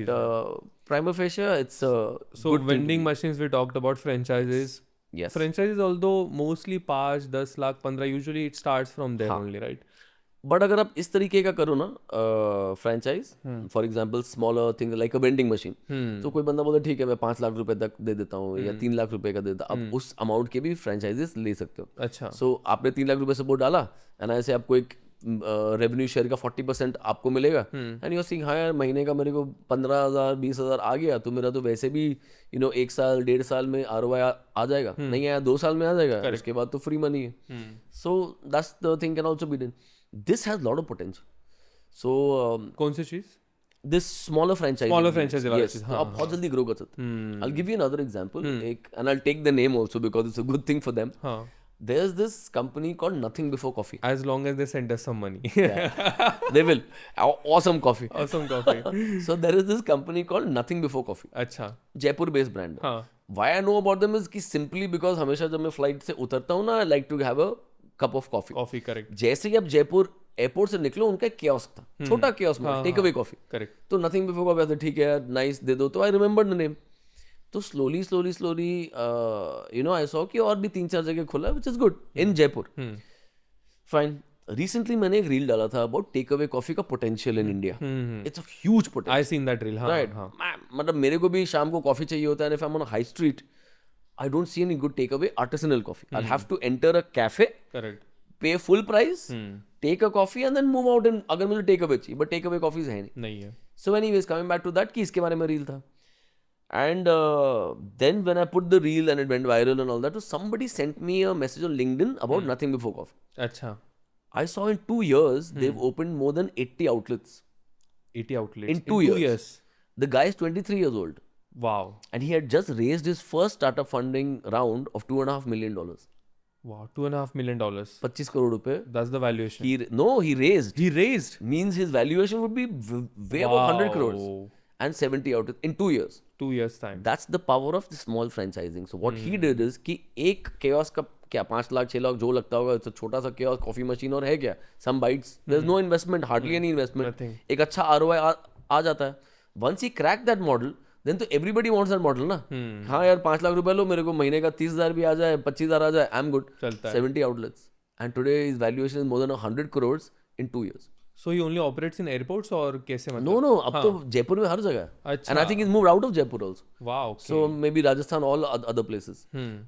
prima facie it's so vending machines we talked about, franchises. Yes. Franchises although mostly 5, 10 lakh, 15, usually it starts from there only, right? But अगर आप इस तरीके का करो ना franchise, for example smaller thing like a vending machine, तो कोई बंदा बोलता ठीक है मैं 5 लाख रुपए तक दे देता हूँ या 3 लाख रुपए का दे देता हूँ, आप उस अमाउंट के भी फ्रेंचाइजेस ले सकते हो. अच्छा. सो आपने 3 लाख रुपए सपोर्ट डाला एंड ऐसे आपको एक रेवेन्यू शेयर का 40% आपको मिलेगा, एंड यू आर सेइंग हाँ यार महीने का मेरे को 15,000 20,000 आ गया, तो मेरा तो वैसे भी 1 साल 1.5 साल में ROI आ जाएगा, नहीं आया 2 साल में आ जाएगा, उसके बाद तो फ्री मनी है. So that's the thing can also be done. This has a lot of potential. So कौन सी चीज? This smaller franchise. Yes. आप बहुत जल्दी ग्रो कर सकते हैं. I'll give you another example. And I'll take the name also because it's a good thing for them. There's this company called Nothing Before Coffee. As long as they send us some money. They will. Awesome coffee. Awesome coffee. So there is this company called Nothing Before Coffee. अच्छा. Jaipur based brand. Why I know about them is कि simply because हमेशा जब मैं flight से उतरता हूँ ना, I like to have a cup of coffee. Coffee, correct. जैसे ही आप जयपुर एयरपोर्ट से निकलो उनका कियोस्क था, छोटा कियोस्क में टेक अवे कॉफी. करेक्ट. तो नथिंग बिफोर कॉफी ऐसे ठीक है यार नाइस दे दो, तो आई रिमेंबर द नेम. तो स्लोली आई सॉ कि और भी 3-4 जगह खुला, which is good in Jaipur. Fine. Recently मैंने एक रील डाला था अबाउट टेक अवे कॉफी का potential in India. It's a huge potential. I seen that reel. Right. मतलब मेरे को भी शाम को कॉफी चाहिए होता है, if I am on high street I don't see any good takeaway artisanal coffee. I'll have to enter a cafe, correct pay full price, take a coffee and then move out. And अगर मुझे take away चाहिए, but take away coffees है नहीं. नहीं है. So anyways, coming back to that, कि इसके बारे में reel था. And then when I put the reel and it went viral and all that, so somebody sent me a message on LinkedIn about Nothing Before Coffee. अच्छा. I saw in 2 years, they've opened more than 80 outlets. 80 outlets In 2 years. The guy is 23 years old. Wow. And he had just raised his first startup funding round of $2.5 million. Wow. $2.5 million. 25 crore रुपए. That's the valuation. He raised. He raised. Means his valuation would be way above 100 crores. And 70 out in 2 years. 2 years time. That's the power of the small franchising. So what he did is कि एक chaos का क्या 5 लाख 6 लाख जो लगता होगा तो छोटा सा chaos कॉफी मशीन और है क्या some bites there's no investment hardly any investment. Nothing. एक अच्छा ROI आ जाता है. Once he cracked that model then तो everybody wants that model ना. हाँ यार 5 लाख रुपए लो मेरे को महीने का 30,000 भी आ जाए 25,000 आ जाए I'm good. चलता है. 70 outlets and today his valuation is more than 100 crores in 2 years. So he only operates in airports और कैसे मतलब? No, अब तो जयपुर में हर जगह है. अच्छा. And I think he's moved out of Jaipur also. Wow. Okay. So maybe Rajasthan, all other places.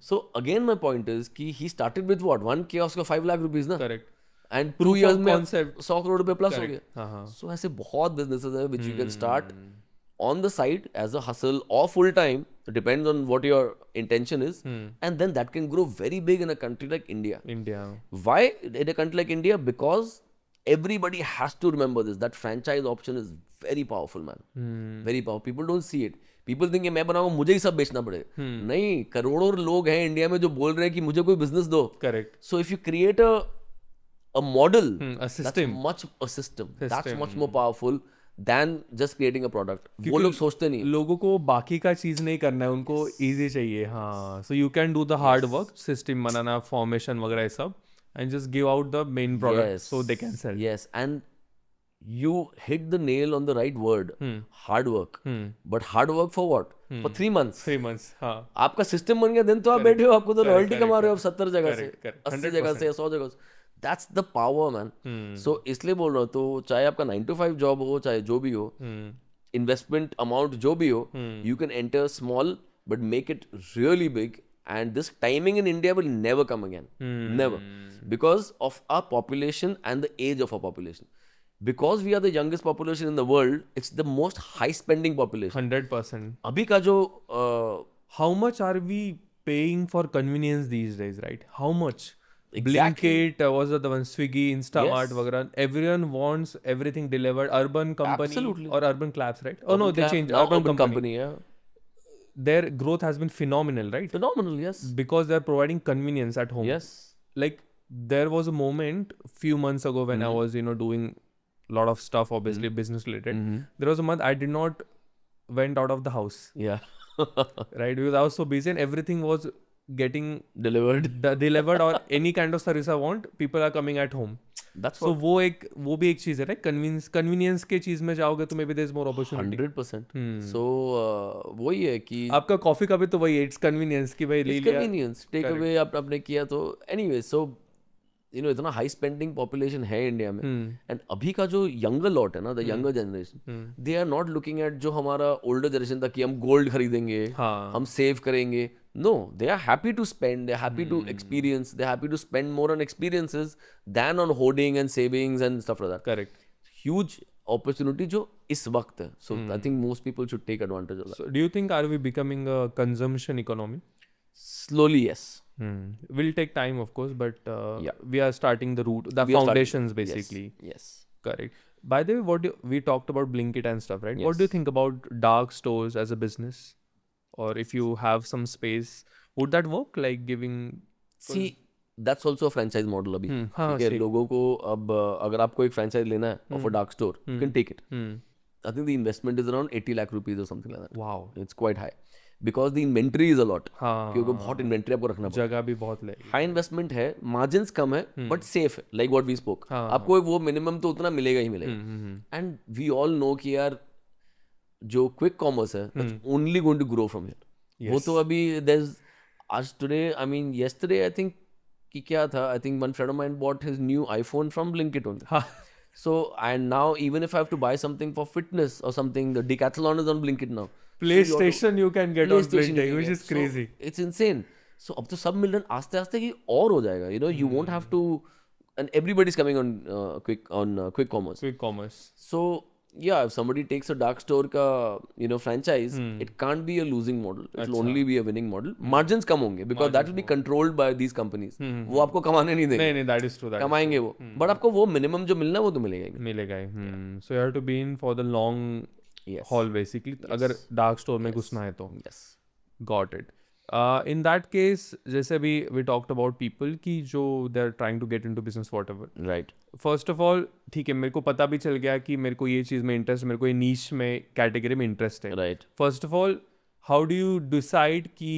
So again, my point is कि he started with what? One kiosk का 5 lakh rupees ना? Correct. And Proof 2 years of में concept. 100 crore रुपए plus हो गया. हाँ हाँ. So ऐसे बहुत businesses हैं which you can start on the side as a hustle or full time. It depends on what your intention is. And then that can grow very big in a country like India. India. Why in a country like India? Because everybody has to remember this. That franchise option is very powerful, man. Very powerful. People don't see it. People think मैं बनाऊंगा मुझे ही सब बेचना पड़ेगा. नहीं, करोड़ों लोग हैं इंडिया में जो बोल रहे हैं कि मुझे कोई बिजनेस दो. Correct. So if you create a model, A system. That's much more powerful than just creating a product. वो लोग सोचते नहीं. लोगों को बाकी का चीज नहीं करना है उनको इजी चाहिए. हाँ. So you can do the hard work, system banana, formation वगैरह सब. And just give out the main product so they can sell. Yes, and you hit the nail on the right word. Hard work. But hard work for what? For 3 months. 3 months. हाँ. आपका system बन गया दिन तो आप बैठे हो आपको तो रॉयल्टी कमा रहे हो आप 70 जगह से 80 जगह से 100 जगह से. That's the power, man. So इसलिए बोल रहा हूँ तो चाहे आपका 9 to 5 जॉब हो चाहे जो भी हो इन्वेस्टमेंट अमाउंट जो भी हो you can enter small but make it really big. And this timing in India will never come again. Never. Because of our population and the age of our population. Because we are the youngest population in the world, it's the most high spending population. 100%. अभी का जो how much are we paying for convenience these days, right? How much? Exactly. Blinkit, was the one Swiggy, Instamart, वगैरह. Everyone wants everything delivered. Urban company Absolutely. or Urban Claps, right? Oh no, they changed. now Urban company. Yeah. Their growth has been phenomenal, right? Phenomenal, yes. Because they're providing convenience at home. Yes. Like there was a moment few months ago when I was doing a lot of stuff, obviously business related. There was a month I did not went out of the house. Yeah. Right, because I was so busy and everything was getting delivered or any kind of service I want, people are coming at home. That's so वो भी एक चीज है, right? Convenience के चीज में जाओगे तो maybe there's more opportunity. 100%. So वही है कि आपका कॉफी का भी तो वही है, it's convenience कि भाई ले लिया. Convenience. Take away आपने किया तो anyway. So इतना हाई स्पेंडिंग पॉपुलेशन है इंडिया में एंड अभी का जो यंगर लॉट है ना the younger generation they are not looking at जो हमारा ओल्डर जनरेशन था कि हम गोल्ड खरीदेंगे हम सेव करेंगे. No, they are happy to spend, they're happy to experience, they're happy to spend more on experiences than on hoarding and savings and stuff like that. Correct. Huge opportunity जो इस वक्त है. So I think most people should take advantage of that. So do you think are we becoming a consumption economy? Slowly, yes. Will take time, of course, but yeah, we are starting the root, the foundations basically. Yes. Correct. By the way, we talked about Blinkit and stuff, right? Yes. What do you think about dark stores as a business? Or if you have some space, would that work? Like giving. See, that's also a franchise model अभी. ठीक है, लोगों को अब अगर आपको एक franchise लेना है of a dark store, you can take it. I think the investment is around 80 lakh rupees or something like that. Wow. It's quite high. Because the inventory is a lot. क्योंकि बहुत inventory आपको रखना पड़ता है. जगह भी बहुत लगेगी. High investment है, margins कम है, but safe है. Like what we spoke. आपको वो minimum तो उतना मिलेगा ही मिलेगा. And we all know कि यार जो क्विक कॉमर्स है that's only going to grow from here. वो तो अभी there's as today I mean yesterday I think कि क्या था I think one friend of mine bought his new iPhone from Blinkit only. So and now even if I have to buy something for fitness or something, the Decathlon is on Blinkit now. PlayStation you can get on PlayStation printing, which is crazy. It's insane. So अब तो सब मिल रहे हैं, आस्ते आस्ते कि और हो जाएगा, you know, you won't have to, and everybody's coming on quick commerce. Quick commerce. So yeah, if somebody takes a dark store का you know franchise, it can't be a losing model. It will only be a winning model. Margins कम होंगे because that will be controlled by these companies. वो आपको कमाने नहीं देंगे. नहीं, that is true. कमाएंगे वो, but आपको वो minimum जो मिलना है वो तो मिलेगा ही. मिलेगा ही. So you have to be in for the long haul basically. अगर dark store में घुसना है तो. Yes. Got it. In that case, जैसे अभी we talked about people की जो they're trying to get into business whatever. Right. First of all, ठीक है, मेरे को पता भी चल गया कि मेरे को ये चीज़ में इंटरेस्ट, मेरे को ये नीश में कैटेगरी में इंटरेस्ट है. Right. First of all, how do you decide कि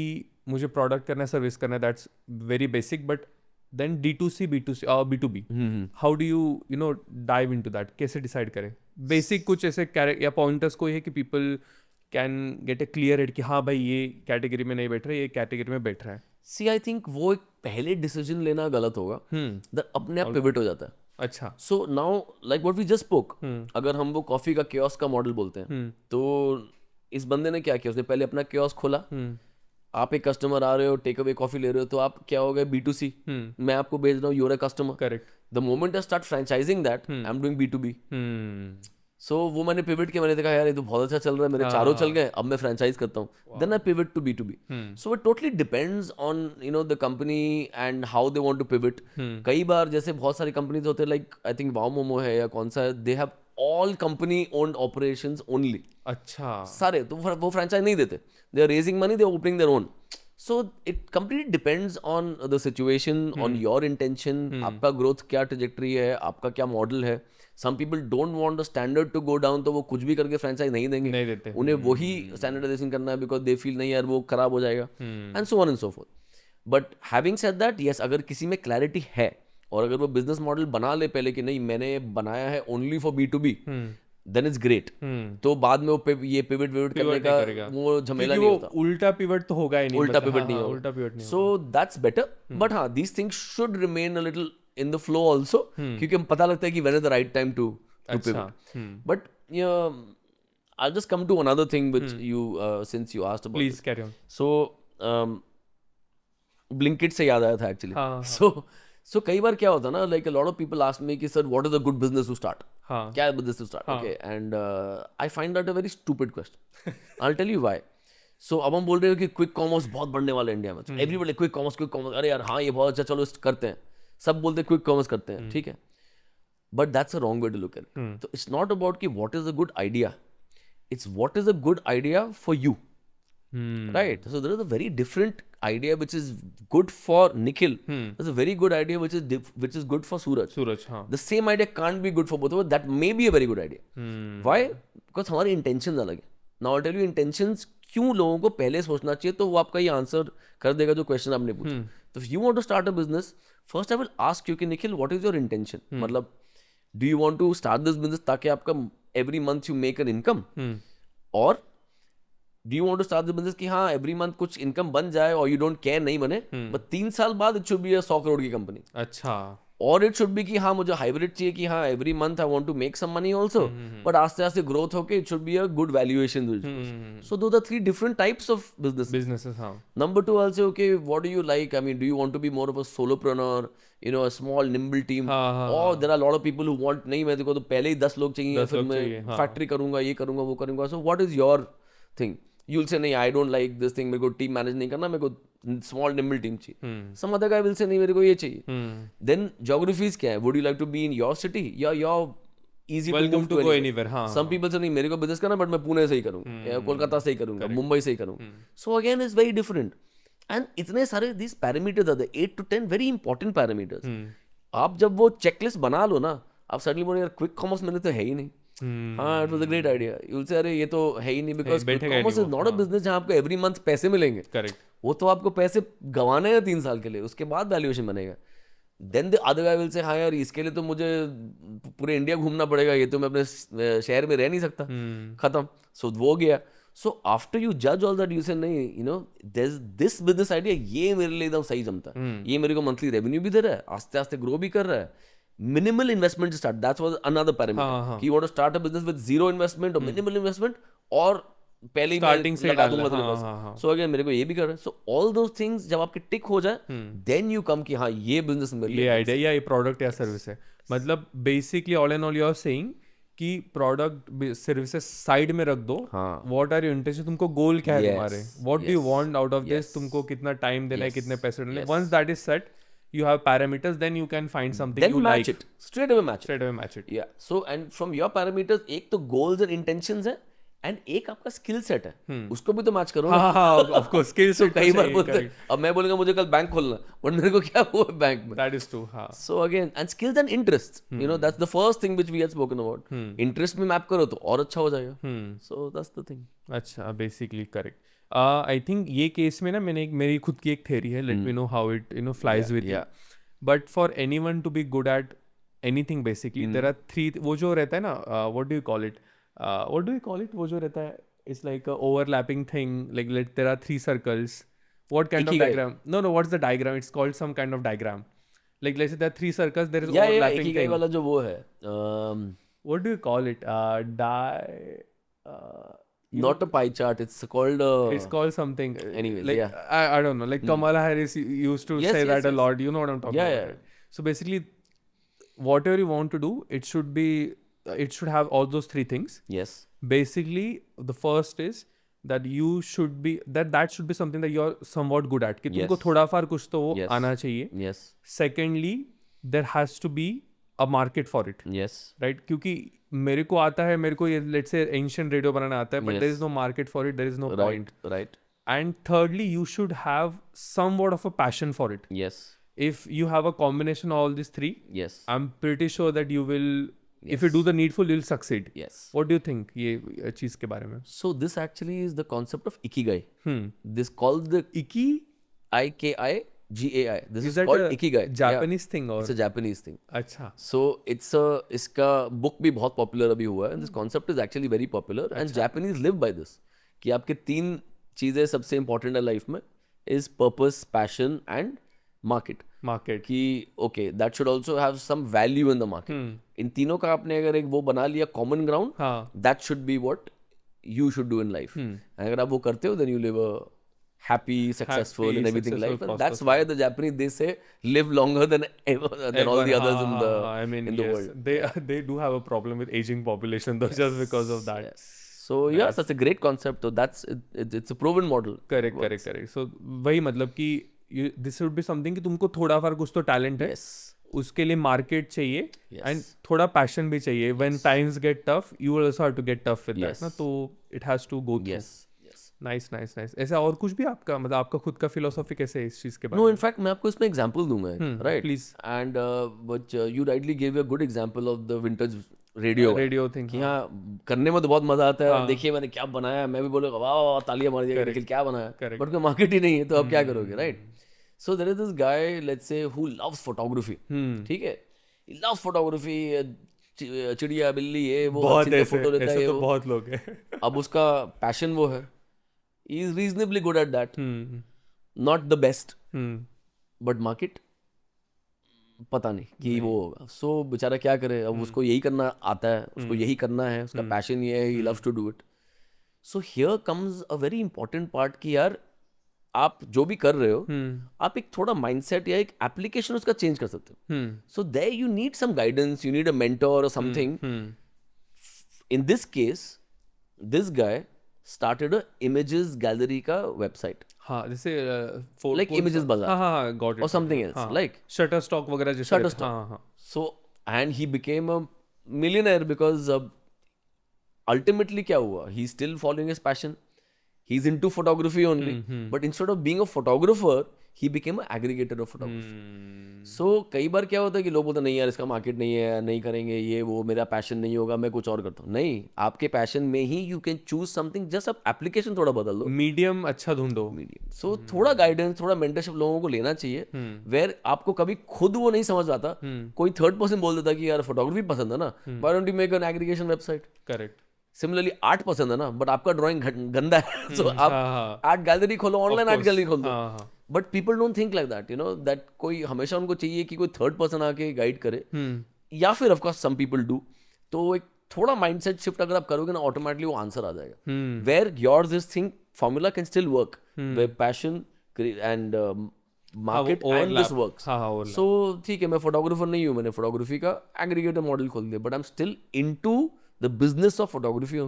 मुझे प्रोडक्ट करना है, सर्विस करना है? That's very basic, but then D2C, B2C और B2B. How do you know dive into that? कैसे डिसाइड करें? बेसिक कुछ ऐसे या पॉइंटर्स कोई है कि people can get A clear head कि हाँ भाई ये कैटेगरी में नहीं बैठ रहा है, ये कैटेगरी में बैठ रहा है. See, I think वो एक पहले डिसीजन लेना गलत होगा. That अपने आप पिवट हो जाता है. अच्छा. So now, like what we just spoke, अगर हम वो कॉफी का कियोस्क का मॉडल बोलते हैं, तो इस बंदे ने क्या किया, उसने पहले अपना कियोस्क खोला. आप एक कस्टमर आ रहे हो, टेक अवे कॉफी ले रहे हो, तो आप क्या हो गए B2C. मैं आपको भेज रहा हूँ, you're a customer. Correct. The moment I start franchising that, I am doing B2B. सो वो मैंने पिवट किया, मैंने देखा यार ये तो बहुत अच्छा चल रहा है, मेरे चारों चल गए, अब मैं फ्रेंचाइज करता हूँ. Then I pivot to B2B. So it totally depends on you know the company and how they want to pivot. कई बार जैसे बहुत सारी कंपनीज होते हैं, like I think Wow Momo है या कौन सा है, they have all company owned operations only. अच्छा. सारे तो वो फ्रेंचाइज नहीं देते, they are raising money, they are opening their own. So it completely depends on the situation, on your intention. आपका growth क्या trajectory है, आपका क्या model है. Some people don't want the standard to go down, तो वो कुछ भी करके franchise नहीं देंगे. नहीं देते. उन्हें वही standardization करना है because they feel नहीं यार वो खराब हो जाएगा. And so on and so forth. But having said that, yes, अगर किसी में clarity है और अगर वो business model बना ले पहले कि नहीं मैंने बनाया है only for B2B, then it's great. तो बाद में वो ये पिवट करने का वो झमेला नहीं होता. उल्टा पिवट तो होगा ही नहीं. उल्टा पिवट नहीं होगा. उल्टा पिवट नहीं. So that's better. But हाँ, these things should remain a little in the flow also, क्योंकि हम पता लगता है कि when is the right time to pivot. But yeah, I'll just come to another thing which you since you asked about. Please carry on. So Blinkit से याद आया था actually. So कई बार क्या होता है ना, like a lot of people ask me कि sir what is a good business to start? क्या है business to start? Okay, and I find that a very stupid question. I'll tell you why. So अब हम बोल रहे हो कि quick commerce बहुत बढ़ने वाला है इंडिया में. So everybody क्विक कॉमर्स, अरे यार हाँ ये बहुत अच्छा, चलो करते हैं. सब बोलते हैं क्विक कॉमर्स करते हैं, ठीक है. But that's a wrong way to look at it. So it's not about कि what is a good idea. It's what is a good idea for you. Right. So there is a very different idea which is good for Nikhil. There's a very good idea which is good for Suraj. हाँ. The same idea can't be good for both of us. That may be a very good idea. Why? Because हमारे intentions अलग है. Now I'll tell you intentions क्यों लोगों को पहले सोचना चाहिए, तो वो आपका ये आंसर कर देगा जो क्वेश्चन आपने पूछा. तो if you want to start a business, first I will ask you कि Nikhil what is your intention? मतलब do you want to start this business ताकि आपका every month you make an income? और do you want to start the business कि हाँ every month कुछ income बन जाए और you don't care नहीं बने, but 3 साल बाद it should be a 100 crore की कंपनी. अच्छा. और it should be कि हाँ मुझे hybrid चाहिए कि हाँ every month I want to make some money also, but आस्ते आस्ते growth होके it should be a good valuation. So those are 3 different types of businesses. हाँ. Number 2, I'll say okay, what do you like? I mean, do you want to be more of a solopreneur, you know, a small nimble team, or there are a lot of people who want नहीं मैं देखो तो पहले ही 10 लोग चाहिए, फिर मैं factory करूँगा, ये करूँगा, वो करूँगा. So what is your thing? You'll say नहीं I don't like this thing, मेरे को टीम मैनेज नहीं करना, मेरे को स्मॉल निम्बल टीम चाहिए. Some other guy will say नहीं मेरे को ये चाहिए. Then geographies क्या है? Would you like to be in your city या your easy to move to anywhere? हाँ. Some people say नहीं मेरे को बिजनेस करना, बट मैं पुणे से ही करूँगा या कोलकाता से ही करूँगा, मुंबई से ही करूँगा. So again it's very different. And इतने सारे these parameters are there, 8 to 10 very important parameters. आप जब वो चेकलिस्ट बना लो ना, आप सडनली बोलो यार क्विक कॉमर्स मैंने तो है ही नहीं. हाँ, it was a great idea. You will say अरे ये तो है ही नहीं, because commerce is not a business जहाँ आपको एवरी मंथ पैसे मिलेंगे. करेक्ट. वो तो आपको पैसे गंवाने हैं 3 साल के लिए, उसके बाद वैल्यूएशन बनेगा. Then the other guy will say हाँ यार इसके लिए तो मुझे पूरे इंडिया घूमना पड़ेगा, ये तो मैं अपने शहर में रह नहीं सकता. खत्म. सो वो गया. सो आफ्टर यू जज ऑल दैट यू से नहीं, you know there is this business idea, ये मेरे लिए एकदम सही जमता है, ये मेरे को मंथली रेवेन्यू भी दे रहा है, आस्ते आस्ते ग्रो भी कर रहा है. Minimal investment to start. That was another parameter. You want to start a business with zero investment or minimal investment, or पहले ही Starting से मैं लगा डाल दूंगा तेरे हाँ, पास. हाँ, हाँ. सो अगेन मेरे को ये भी कर रहा है. सो ऑल दोज थिंग्स जब आपके टिक हो जाए, देन यू कम कि हाँ ये बिजनेस मेरे ये लिए आइडिया या ये प्रोडक्ट या सर्विस है. मतलब basically all and all you are saying कि प्रोडक्ट सर्विसेज साइड में रख दो. हाँ. व्हाट आर योर इंटेंशन, तुमको गोल क्या है Yes, तुम्हारे, what do you yes, want out of this, yes, तुमको कितना टाइम देना है, yes, कितने पैसे देने. yes. Once that is set, you have parameters, then you can find something Then you match like. it. Straight away match it. Straight away match it. Yeah. So and from your parameters, एक तो goals and intentions है, and एक आपका skill set है. उसको भी तो match करो ना. हाँ हाँ, of course skills. So कई बार बोलते हैं, अब मैं बोलूँगा मुझे कल बैंक खोलना, और मेरे को क्या हुआ बैंक में. That is true. हाँ. So again, and skills and interests. You know, that's the first thing which we had spoken about. Interest में map करो तो और अच्छा हो जाएगा. So that's the thing. अच्छा, बेसिकली करेक्ट. आई थिंक ये केस में ना मेरी खुद की एक थ्योरी है. Let me know how it flies with you. But for anyone to be good at anything basically there are 3. वो जो रहता है ना, what do you call it, वो जो रहता है, it's like overlapping thing. Like there are 3 circles. What kind of diagram? No what's the diagram? It's called some kind of diagram. Like let's say there are 3 circles, there is overlapping Ikigai thing. वाला जो वो है. What do you call it? Not a pie chart. It's called. It's called something. Anyways, like, yeah. I don't know. Like Kamala Harris used to Yes, say yes, that a yes. lot. You know what I'm talking Yeah, about. yeah. Right? So basically, whatever you want to do, it should be. It should have all those 3 things. Yes. Basically, the first is that you should be that should be something that you're somewhat good at. कि तुमको Yes. थोड़ा फार कुछ तो वो Yes. आना चाहिए. Yes. Secondly, there has to be a market for it. Yes. Right क्योंकि मेरे को आता है, मेरे को ये लेट्स से एंशिएंट रेडियो बनाना आता है, but there is no market for it, there is no point. Right. And thirdly you should have somewhat of a passion for it. Yes. If you have a combination of all this 3, Yes. I am pretty sure that you will, if you do the needful, you will succeed. Yes. What do you think ये चीज के बारे में? So this actually is the concept of ikigai. This called the इकी IKIGAI. This is is that called ikigai. Japanese thing Yeah. और? It's a Japanese thing. अच्छा. So it's a इसका book भी बहुत popular अभी हुआ है. And this concept is actually very popular. And Japanese live by this. कि आपके 3 चीजें सबसे important है लाइफ में, is purpose, passion and market. Market. कि okay, that should also have some value in the market. इन तीनों का आपने अगर एक वो बना लिया common ground, हाँ. that should be what you should do in life. And अगर आप वो करते हो, then you live a happy, successful and everything successful, life. And that's why the Japanese, they say, live longer than all the others in the I mean, in the yes, world. they do have a problem with aging population though, just because of that. Yes. So yes, that's a great concept. So that's it's a proven model. Correct. So वही मतलब कि this should be something कि तुमको थोड़ा फार कुछ तो talent है, Yes. उसके लिए मार्केट चाहिए Yes. एंड थोड़ा पैशन भी चाहिए. When times get tough, you will also have to get tough with that Yes. ना, तो it has to go through. Yes. Yes. Nice. ऐसा और कुछ भी आपका मतलब आपका खुद का फिलोसॉफी कैसे है इस चीज के बारे No, में? in fact, मैं आपको इसमें example दूंगा, right? please. And but you rightly gave a good example of the vintage radio. Radio thing. कि हाँ, करने में तो बहुत मजा आता है. देखिए मैंने क्या बनाया, मैं भी बोलूँगा वाह वाह तालियां मार दिया, निखिल क्या बनाया. Correct. बट कोई मार्केट ही नहीं है, तो अब क्या करोगे, right? So there is this guy, let's say, who loves photography. ठीक है, ही लव्स फोटोग्राफी. चिड़िया बिल्ली ये वो बहुत अच्छी फोटो लेता ऐसे है तो वो. बहुत लोग हैं. अब उसका पैशन वो है, he is reasonably good at that. Not the best, but market पता नहीं कि वो होगा. सो बेचारा क्या करे, अब उसको यही करना आता है, उसको यही करना है, उसका पैशन ये है, he loves to do it. So here comes a very important part कि यार आप जो भी कर रहे हो, आप एक थोड़ा माइंडसेट या एक एप्लीकेशन उसका चेंज कर सकते हो. So there you need some guidance, you need a mentor और something. In this case this guy started a images gallery का website. हाँ, जैसे Like Images Bazaar. हाँ, got it. Or something else. हाँ. Like Shutterstock वगैरह जैसे. Shutterstock. हाँ. So and he became a millionaire because ultimately क्या हुआ? He's still following his passion. He's into photography only. But instead of being a photographer, he became an aggregator of photography. So कई बार क्या होता है कि लोग बोलते हैं नहीं यार इसका मार्केट नहीं है, नहीं करेंगे ये वो, मेरा पैशन नहीं होगा, मैं कुछ और करता हूँ. नहीं, आपके पैशन में ही you can choose something. Just आप एप्लीकेशन थोड़ा बदल दो, मीडियम अच्छा ढूंढो. सो थोड़ा गाइडेंस, थोड़ा मेंटरशिप लोगों को लेना चाहिए. वेयर आपको कभी खुद वो नहीं समझ आता, कोई थर्ड पर्सन बोल देता कि यार फोटोग्राफी पसंद है ना, why don't you make an aggregation website. Correct. Similarly art पसंद है ना, बट आपका ड्राइंग गंदा है, सो आप आर्ट गैलरी खोलो, ऑनलाइन आर्ट गैलरी खोल दो. But people don't think like that, you know, that कोई हमेशा उनको चाहिए कि कोई थर्ड पर्सन आके गाइड करे. या फिर of course some people do. तो एक थोड़ा माइंडसेट शिफ्ट अगर आप करोगे ना, ऑटोमेटिकली वो आंसर आ जाएगा. Where your this thing formula can still work, where passion and market and this works. So ठीक है, मैं फोटोग्राफर नहीं हूँ, मैंने फोटोग्राफी का एग्रीगेटर मॉडल खोल दिया, but I am still into the business of photography.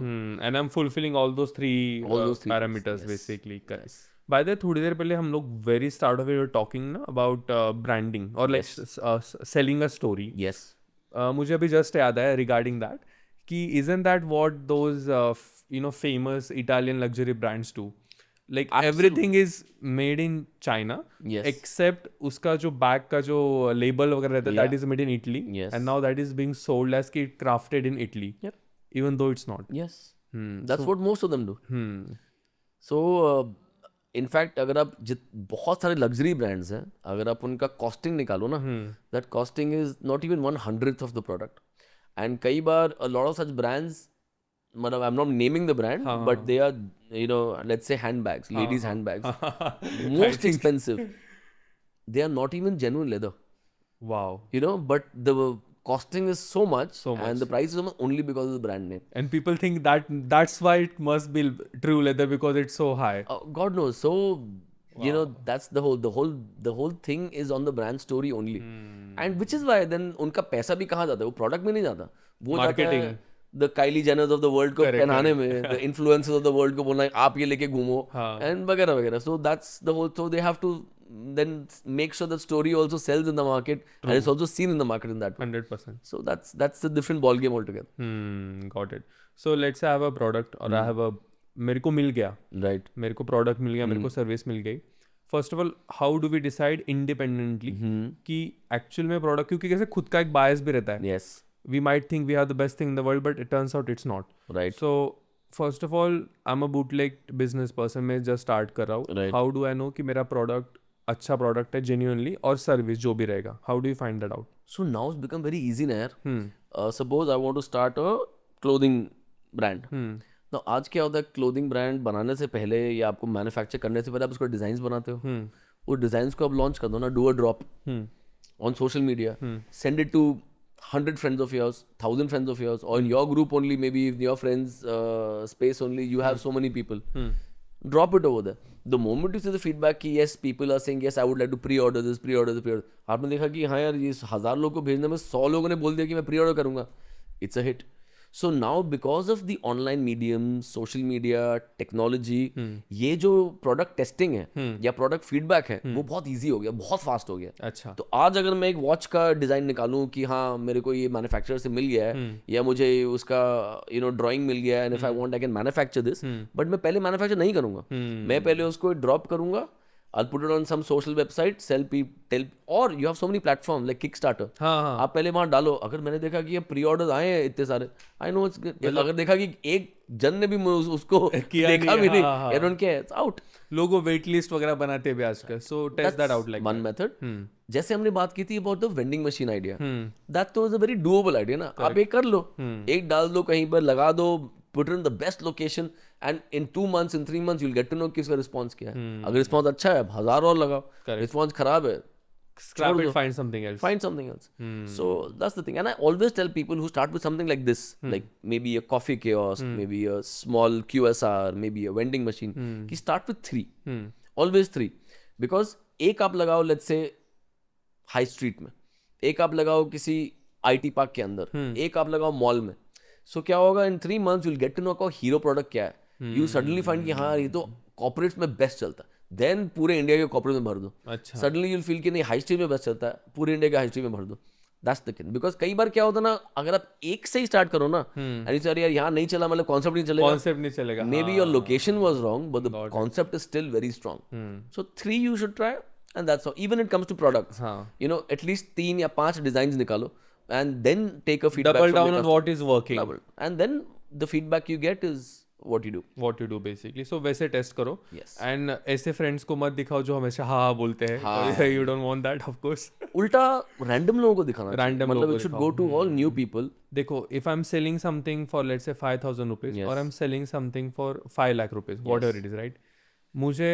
And I'm fulfilling all those three parameters basically. Correct. By the way, थोड़ी देर पहले हम लोग very start of it were talking ना about branding or like selling a story. Yes. मुझे अभी just याद आया regarding that कि isn't that what those famous Italian luxury brands do? Like everything is made in China, except उसका जो bag का जो label वगैरह रहता है, that is made in Italy, and now that is being sold as कि crafted in Italy, even though it's not. Yes, that's what most of them do. So in fact अगर आप बहुत सारे luxury brands हैं, अगर आप उनका costing निकालो ना, that costing is not even 1/100th of the product. And कई बार a lot of such brands, I'm not naming the brand, but they are, let's say handbags, ladies handbags, most expensive. They are not even genuine leather. Wow. But the costing is so much, and the price is so much only because of the brand name. And people think that's why it must be true leather because it's so high. God knows. So that's the whole thing is on the brand story only. And which is why then उनका पैसा भी कहाँ जाता है? वो product में नहीं जाता. वो Marketing. जाता है the Kylie Jenners of the world को पहनाने में, the influencers of the world को बोलना आप ये लेके घूमो, and वगैरह वगैरह. So that's the whole. So they have to then make sure that story also sells in the market. True. And it's also seen in the market in that way. 100%. So that's a different ball game altogether. Got it. So let's say I have a product or I have a मेरे को मिल गया, right? मेरे को product मिल गया, मेरे को service मिल गई. First of all, how do we decide independently कि actual में product, क्योंकि कैसे खुद का एक bias भी रहता है. Yes. We might think we have the best thing in the world, but it turns out it's not. Right. So first of all, I'm a bootleg business person. मैं just start कर रहा हूँ. Right. How do I know कि मेरा product अच्छा product है genuinely और service जो भी रहेगा? How do you find that out? So now it's become very easy ना यार. Suppose I want to start a clothing brand. तो आज क्या होता है, क्लोथिंग ब्रांड बनाने से पहले या आपको मैन्युफैक्चर करने से पहले आप उसको डिजाइन्स बनाते हो. वो डिजाइन्स को आप लॉन्च कर दो ना, do a drop on social media, send it to 100 friends of yours, 1000 friends of yours, or in your group only, maybe in your friends space only, you have so many people. Drop it over there. The moment you see the feedback कि yes, people are saying yes, I would like to pre-order this, pre-order. आपने देखा कि हाँ यार ये 1000 लोगों को भेजने में 100 लोगों ने बोल दिया कि मैं pre-order करूँगा. It's a hit. So now because of the online medium, social media, technology, ये जो product testing है या product feedback है वो बहुत easy हो गया, बहुत fast हो गया. अच्छा. तो आज अगर मैं एक watch का design निकालूं कि हाँ मेरे को ये manufacturer से मिल गया है या मुझे उसका drawing मिल गया है, and if I want I can manufacture this, but मैं पहले manufacture नहीं करूँगा. मैं पहले उसको drop करूँगा, I'll put it on some social website, tell, or you have so many platforms like Kickstarter. हाँ. आप पहले वहाँ डालो. अगर मैंने देखा कि ये pre-orders आए हैं इतने सारे, I know it's good. अगर देखा कि एक जन ने भी उसको देखा भी नहीं, I don't care, it's out. लोगों वेट लिस्ट वगैरह बनाते हैं भी आजकल. So test that out like one method. जैसे हमने बात की थी about the vending machine idea. That was a very doable idea ना. आप एक कर लो, एक डाल दो कहीं पर, लगा दो, put it in the best location, and in 2 months, in 3 months, you'll get to know किसका रिस्पॉन्स क्या है. अगर रिस्पॉन्स अच्छा है 1000 और लगाओ, रिस्पॉन्स खराब है, scrap it, find something else. Find something else. So that's the thing. And I always tell people who start with something like this, like maybe a coffee kiosk, maybe a small QSR, maybe a vending machine, कि start with 3. Always 3. Because एक आप लगाओ let's say high street में, एक आप लगाओ किसी IT park के अंदर, एक आप लगाओ mall में. So क्या होगा, in 3 months you'll get to know का हीरो प्रोडक्ट क्या है. You suddenly find कि हाँ ये तो कॉर्पोरेट्स में बेस्ट चलता है. Then पूरे इंडिया के कॉर्पोरेट में भर दो. अच्छा. Suddenly you'll feel कि नहीं हाई स्ट्रीट में बेस्ट चलता है, पूरे इंडिया के हाई स्ट्रीट में भर दो. That's the thing. Because कई बार क्या होता है ना, अगर आप एक से ही स्टार्ट करो ना, and यार यहाँ नहीं चला, मतलब कॉन्सेप्ट नहीं चलेगा. Maybe your location was wrong, but the concept is still very strong. So 3 you should try, and that's all. Even it comes to products, at least 3 या 5 designs निकालो, and then take a feedback. Double down on what is working. And then the feedback you get is what you do basically. So वैसे test करो. Yes. And ऐसे friends को मत दिखाओ जो हमेशा हाँ बोलते हैं. You don't want that, of course. उल्टा रैंडम लोगों को दिखाना. रैंडम मतलब it should go to all new people. देखो, if I'm selling something for let's say 5,000 rupees, or I'm selling something for 5 lakh rupees, whatever it is, right? मुझे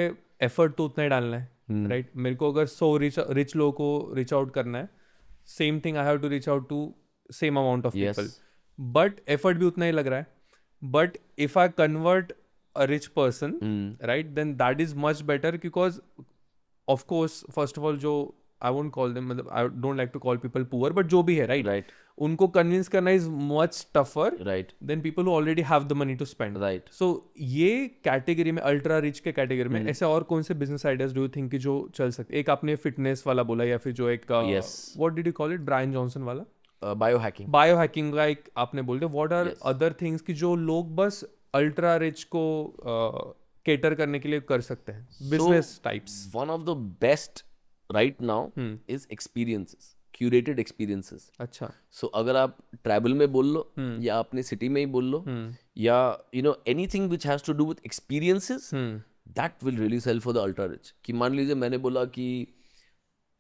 effort तो उतना ही डालना है, right? मेरे को अगर 100 rich लोगों को reach out करना है, same thing I have to reach out to same amount of people. But effort भी उतना ही लग रहा है. But if I convert a rich person, right, then that is much better because of course first of all जो I won't call them, मतलब I don't like to call people poor, but जो भी है, right, उनको convince करना is much tougher than people who already have the money to spend, so ये category में ultra rich के category में ऐसे और कौन से business ideas do you think कि जो चल सकते? एक आपने fitness वाला बोला या फिर जो एक what did you call it, Brian Johnson वाला बायोहैकिंग का एक आपने बोल दिया. what are other things कि जो लोग बस अल्ट्रा रिच को केटर करने के लिए कर सकते हैं, business types? One of the best right now is experiences, curated experiences. अच्छा. सो अगर आप ट्रैवल में बोल लो या अपने सिटी में ही बोल लो या you know anything which has to do with experiences, that will really sell for the ultra rich. कि मान लीजिए मैंने बोला कि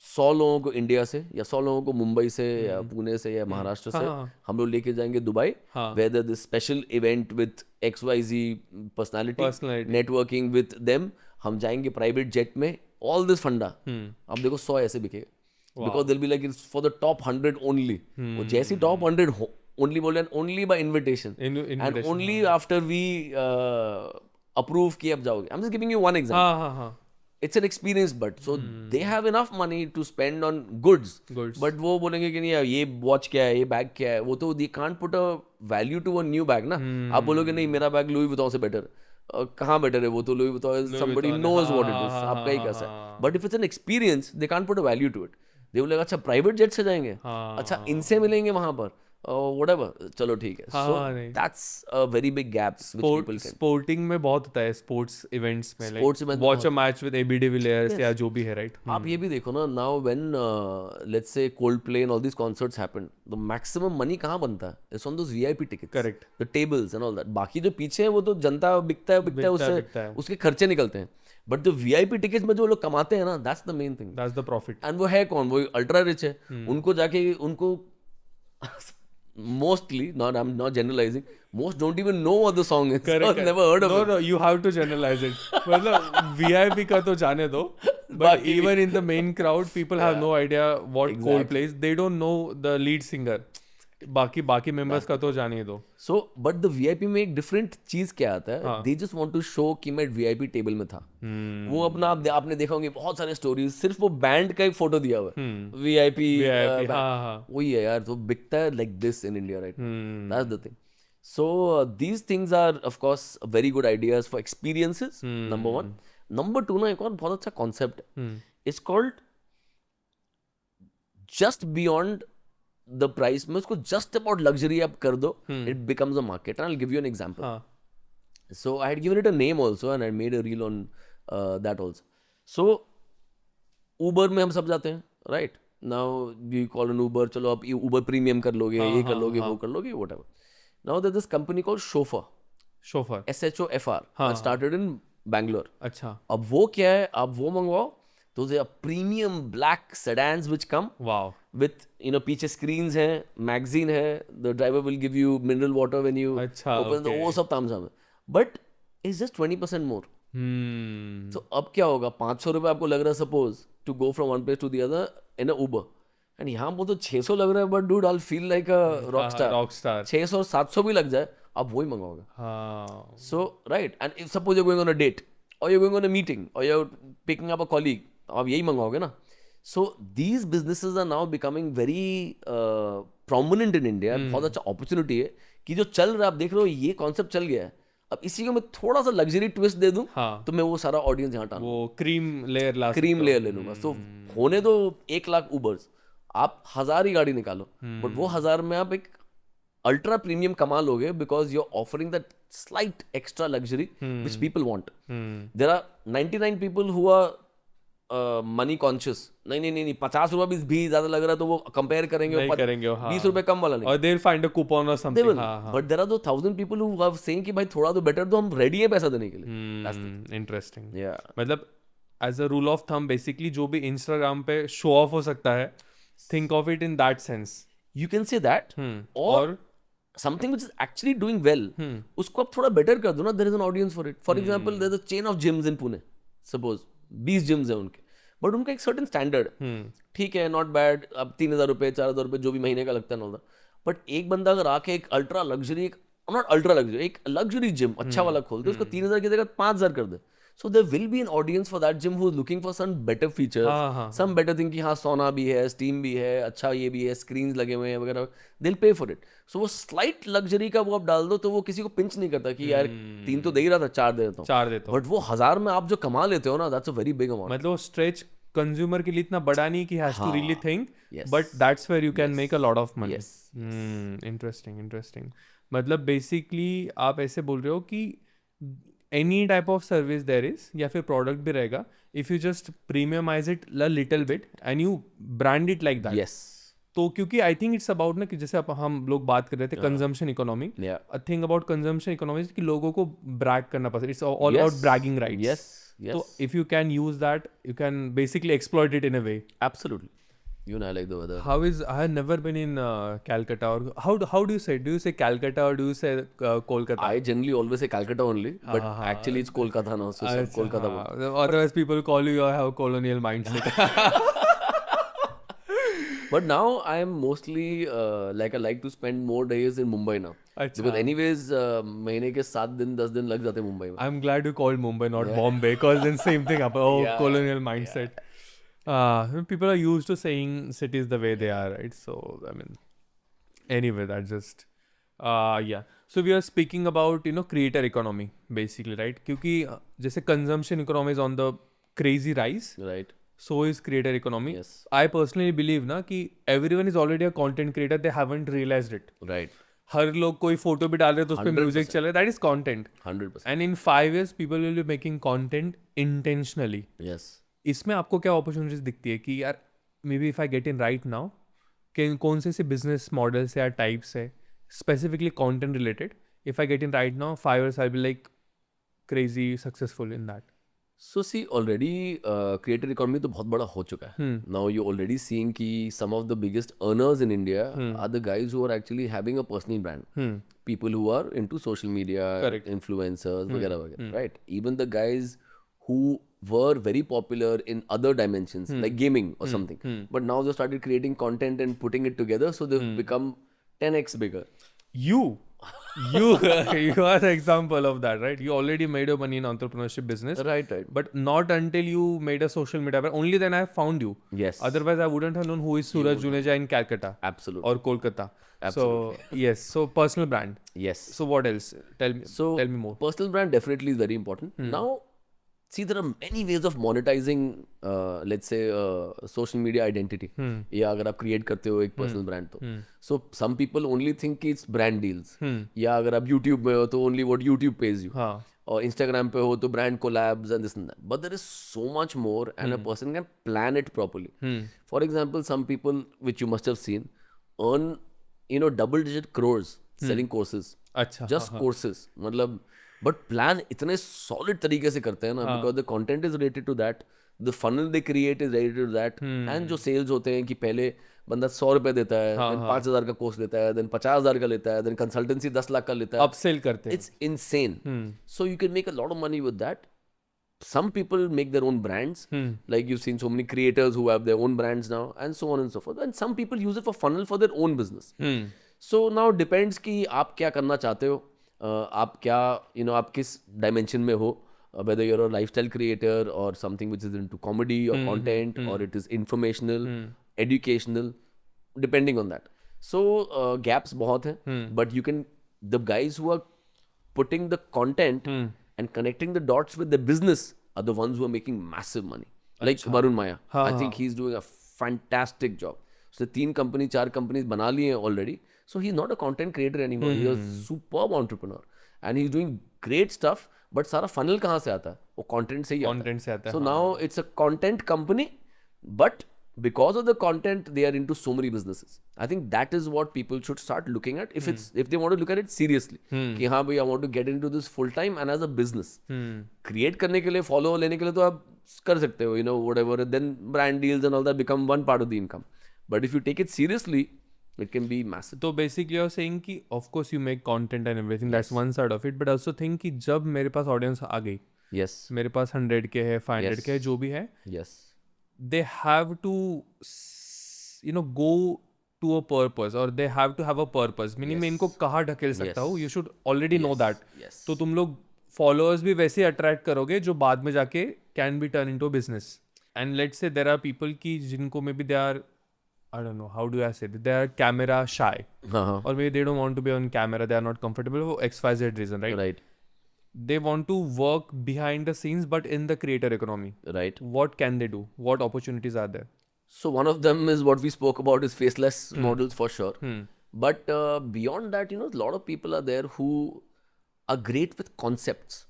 100 लोगों को इंडिया से या 100 लोगों को मुंबई से या पुणे से या महाराष्ट्र से हम लोग लेके जाएंगे Dubai, whether this special event with XYZ personality, networking with them, हम जाएंगे प्राइवेट जेट में, ऑल दिस फंडा. अब देखो 100 ऐसे बिकेगा because they'll be like it's for the top 100 only. वो जैसी टॉप 100 ओनली बोल रहे हैं, only by invitation and only after we approve कि अब जाओगे. I am just giving you one example. It's an experience, but so they have enough money to spend on goods. But वो बोलेंगे कि नहीं ये वॉच क्या है, ये बैग क्या है, वो तो they can't put a value to a new bag ना. आप बोलोगे नहीं मेरा बैग लुई वुइटन से बेटर, कहाँ बेटर है? वो तो Louis Vuitton, somebody knows what it is, आपका ही कैसा है. But if it's an experience, they can't put a value to it. they बोलेगा अच्छा प्राइवेट जेट से जाएंगे, अच्छा इनसे मिलेंगे वहां पर, whatever, चलो ठीक है. So that's a very big gap which people can. Sporting में बहुत होता है, sports events में, like watch a match with AB de Villiers या जो भी है, right? आप ये भी देखो ना, now when let's say Coldplay and all these concerts happen, the maximum money कहाँ बनता है? It's on those VIP tickets. Correct. The tables and all that. बाकी जो पीछे है वो तो जनता बिकता है उससे उसके खर्चे निकलते हैं. बट द VIP टिकट्स में जो लोग कमाते हैं ना, that's the main thing, that's the profit. And वो है कौन? वो अल्ट्रा रिच है. उनको जाके उनको mostly, I'm not generalizing, most don't even know what the song is. Correct. Never heard of it. No, you have to generalize it. मतलब VIP का तो जाने दो, but even in the main crowd, people have no idea what Coldplay is. They don't know the lead singer. बाकी members का तो जाने ही दो. So, but the VIP में एक different चीज क्या आता है? They just want to show कि मैं VIP टेबल में था. वो अपना आपने देखा होंगे बहुत सारे स्टोरीज, सिर्फ वो बैंड का एक फोटो दिया हुआ है, VIP. वही है यार, तो बिकता है like this in India, right? That's the thing. So these things are of course very good ideas for experiences. Number one. Number two ना एक और बहुत अच्छा concept है. It's called just beyond the price. में उसको just about luxury आप कर दो, it becomes a market. And I'll give you an example. So I had given it a name also and I made a reel on that also. So Uber में हम सब जाते हैं, right? Now we call an Uber, चलो आप Uber premium कर लोगे, ये कर लोगे, वो कर लोगे, whatever. Now there's this company called Shofar. SHOFR. Started in Bangalore. अच्छा. अब वो क्या है? आप वो मंगवाओ तो they are premium black sedans which come. Wow. With पीछे screens हैं, magazine है, the driver will give you mineral water when you open the, वो सब तामझाम है. But it's just 20% more. So अब क्या होगा? 500 रुपये आपको लग रहा है suppose to go from one place to the other in a Uber. And यहाँ वो तो 600 लग रहा है, but dude I'll feel like a rockstar. 600 और 700 भी लग जाए, आप वही मंगाओगे. So right, and if suppose you're going on a date or you're going on a meeting or you're picking up a colleague, आप यही मंगाओगे ना. So these businesses are now becoming very prominent in India. बहुत अच्छा opportunity है कि जो चल रहा है, आप देख रहे हो ये concept चल गया है. अब इसी को मैं थोड़ा सा luxury twist दे दूं, तो मैं वो सारा audience यहाँ टानूं, वो cream layer ले लूंगा. So होने दो 1 लाख Ubers, आप 1000 ही गाड़ी निकालो, but वो 1000 में आप एक ultra premium कमा लोगे because you're offering that slight extra luxury which people want. There are 99 people who are money conscious. नहीं 50 रुपए भी ज्यादा लग रहा है तो वो कंपेयर करेंगे 20 रुपए कम वाला नहीं. और they'll find a coupon or something. But there are those 1000 people who are saying कि भाई थोड़ा तो बेटर दो, हम रेडी है पैसा देने के लिए. इंटरेस्टिंग. मतलब as a rule of thumb basically जो भी इंस्टाग्राम पे शो ऑफ हो सकता है, think of it in that sense. You can say that. और something which is actually doing well, उसको आप थोड़ा बेटर कर दो ना, there is an audience for it. For example, there is a chain of gyms in Pune. Suppose 20 gyms है उनके, but उनका एक सर्टेन स्टैंडर्ड, ठीक है, नॉट बैड. अब 3000 रुपये 4000 रुपये जो भी महीने का लगता है ना, बट एक बंदा अगर आके एक ultra luxury, not ultra luxury, एक लग्जरी जिम अच्छा वाला खोल दे, उसको 3,000 की जगह 5,000 कर दे. So there will be an audience for that gym who is looking for some better features, some better thing कि हाँ sauna भी है, steam भी है, अच्छा ये भी है, screens लगे हुए हैं वगैरह. They'll pay for it. So वो slight luxury का वो आप डाल दो तो वो किसी को पिंच नहीं करता कि यार 3 तो दे ही रहा था, 4 दे देता हूँ. 4 देता हूँ. बट वो 1000 में आप जो कमा लेते हो ना, that's a very big amount. मतलब स्ट्रेच कंज्यूमर के लिए इतना बड़ा नहीं कि has to really think, Yes. But that's where you can make a lot of money. Yes. Interesting. मतलब बेसिकली आप ऐसे बोल रहे हो कि any type of service there is, या फिर प्रोडक्ट भी रहेगा, if you just premiumize it a little bit and you brand it like that. Yes. तो क्योंकि आई थिंक इट्स अबाउट ना कि जैसे हम लोग बात कर रहे थे consumption economy, Yeah. A thing about consumption economy कि लोगों को ब्रैग करना पसंद. It's all Yes. About bragging rights. Yes. Yes. So if you can use that, you can basically exploit it in a way. Absolutely. You and I like the weather. I have never been in Calcutta, or how do you say? Do you say Calcutta or do you say Kolkata? I generally always say Calcutta only, but actually it's Kolkata now, so सब Kolkata बोलते हैं. Otherwise people call you have colonial mindset. But now I am mostly like I like to spend more days in Mumbai now. अच्छा. Because anyways महीने के 7 दिन 10 दिन लग जाते हैं मुंबई में. I'm glad you called Mumbai, not Bombay, because then same thing happened. Oh, Yeah. colonial mindset. People are used to saying cities the way they are, right? So I mean, anyway, that's just yeah. So we are speaking about creator economy basically, right? क्योंकि जैसे consumption economy is on the crazy rise. Right. So is creator economy. Yes. I personally believe ना कि everyone is already a content creator. They haven't realized it. Right. हर लोग कोई photo भी डाल रहे तो उस पर 100%. म्यूजिक चल रहा है. That is content. 100%. And in 5 years, people will be making content intentionally. Yes. इसमें आपको क्या अपॉर्चुनिटीज दिखती है कि यार may be if I get in right now, कौन से बिजनेस मॉडल्स या टाइप्स है specifically content related, if I get in right now 5 years I be like crazy successful in that. So see, already creator economy तो बहुत बड़ा हो चुका है. Now you're already seeing कि some of the biggest earners in India are the guys who are actually having a personal brand. People who are into social media, Correct. influencers, वगैरह वगैरह, right? Even the guys who were very popular in other dimensions, like gaming or something, but now they started creating content and putting it together, so they've become 10x bigger. You are the example of that, right? You already made your money in entrepreneurship business, Right. but not until you made a social media brand. Only then I have found you. Yes. Otherwise I wouldn't have known who is Suraj Juneja in Calcutta Absolutely. or Kolkata. Absolutely. So yes, so personal brand. Yes. So what else? Tell me more. Personal brand definitely is very important. Now, see, there are many ways of monetizing, let's say, social media identity. या अगर आप create करते हो एक personal brand तो. So some people only think कि it's brand deals. या अगर आप YouTube में हो तो only what YouTube pays you. हाँ. और Instagram पे हो तो brand collabs and this and that. But there is so much more, and a person can plan it properly. For example, some people, which you must have seen, earn double-digit crores selling courses. अच्छा. Just courses. मतलब but plan इतने solid तरीके से करते हैं ना, because the content is related to that, the funnel they create is related to that, and जो sales होते हैं कि पहले बंदा 100 रुपए देता है, देन 5,000 का कोर्स लेता है, देन 50,000 का लेता है, देन कंसल्टेंसी 10 लाख का लेता है, अपसेल करते हैं. It's insane. So you can make a lot of money with that. Some people make their own brands, like you've seen so many creators who have their own brands now, and so on and so forth. And some people use it for funnel for their own business. So now depends कि आप क्या करना चाहते हो, आप क्या आप किस डायमेंशन में हो, whether you're a lifestyle creator or something which is into comedy or content, or it is informational, educational, depending on that. So gaps बहुत हैं, but you can, the guys who are putting the content and connecting the dots with the business are the ones who are making massive money. Like Varun Maya, I think he's doing a fantastic job. So 3 companies 4 companies बना लिए हैं already. So he's not a content creator anymore. He's a superb entrepreneur, and he's doing great stuff. But सारा funnel कहाँ से आता है? वो content से ही आता है. So now it's a content company, but because of the content, they are into so many businesses. I think that is what people should start looking at if they want to look at it seriously. कि हाँ भाई, I want to get into this full time and as a business. Create करने के लिए, follow लेने के लिए तो आप कर सकते हो, whatever. Then brand deals and all that become one part of the income. But if you take it seriously, it can be massive. तो basically you're saying कि of course you make content and everything, that's one side of it, but also think कि जब मेरे पास audience आ गई, Yes. मेरे पास 100K है, 500K है, जो भी है, Yes. they have to go to a purpose or they have to have a purpose, meaning मैं इनको कहाँ ढकेल सकता हूँ, you should already know that. Yes. तो तुम लोग followers भी वैसे अट्रैक्ट करोगे जो बाद में जाके can be turned into a business. And let's say there are people की जिनको maybe they are, I don't know, how do I say it? They are camera shy. Or maybe they don't want to be on camera, they are not comfortable for XYZ reason, right? Right. They want to work behind the scenes but in the creator economy. Right. What can they do? What opportunities are there? So one of them is what we spoke about is faceless models for sure. But beyond that, a lot of people are there who are great with concepts.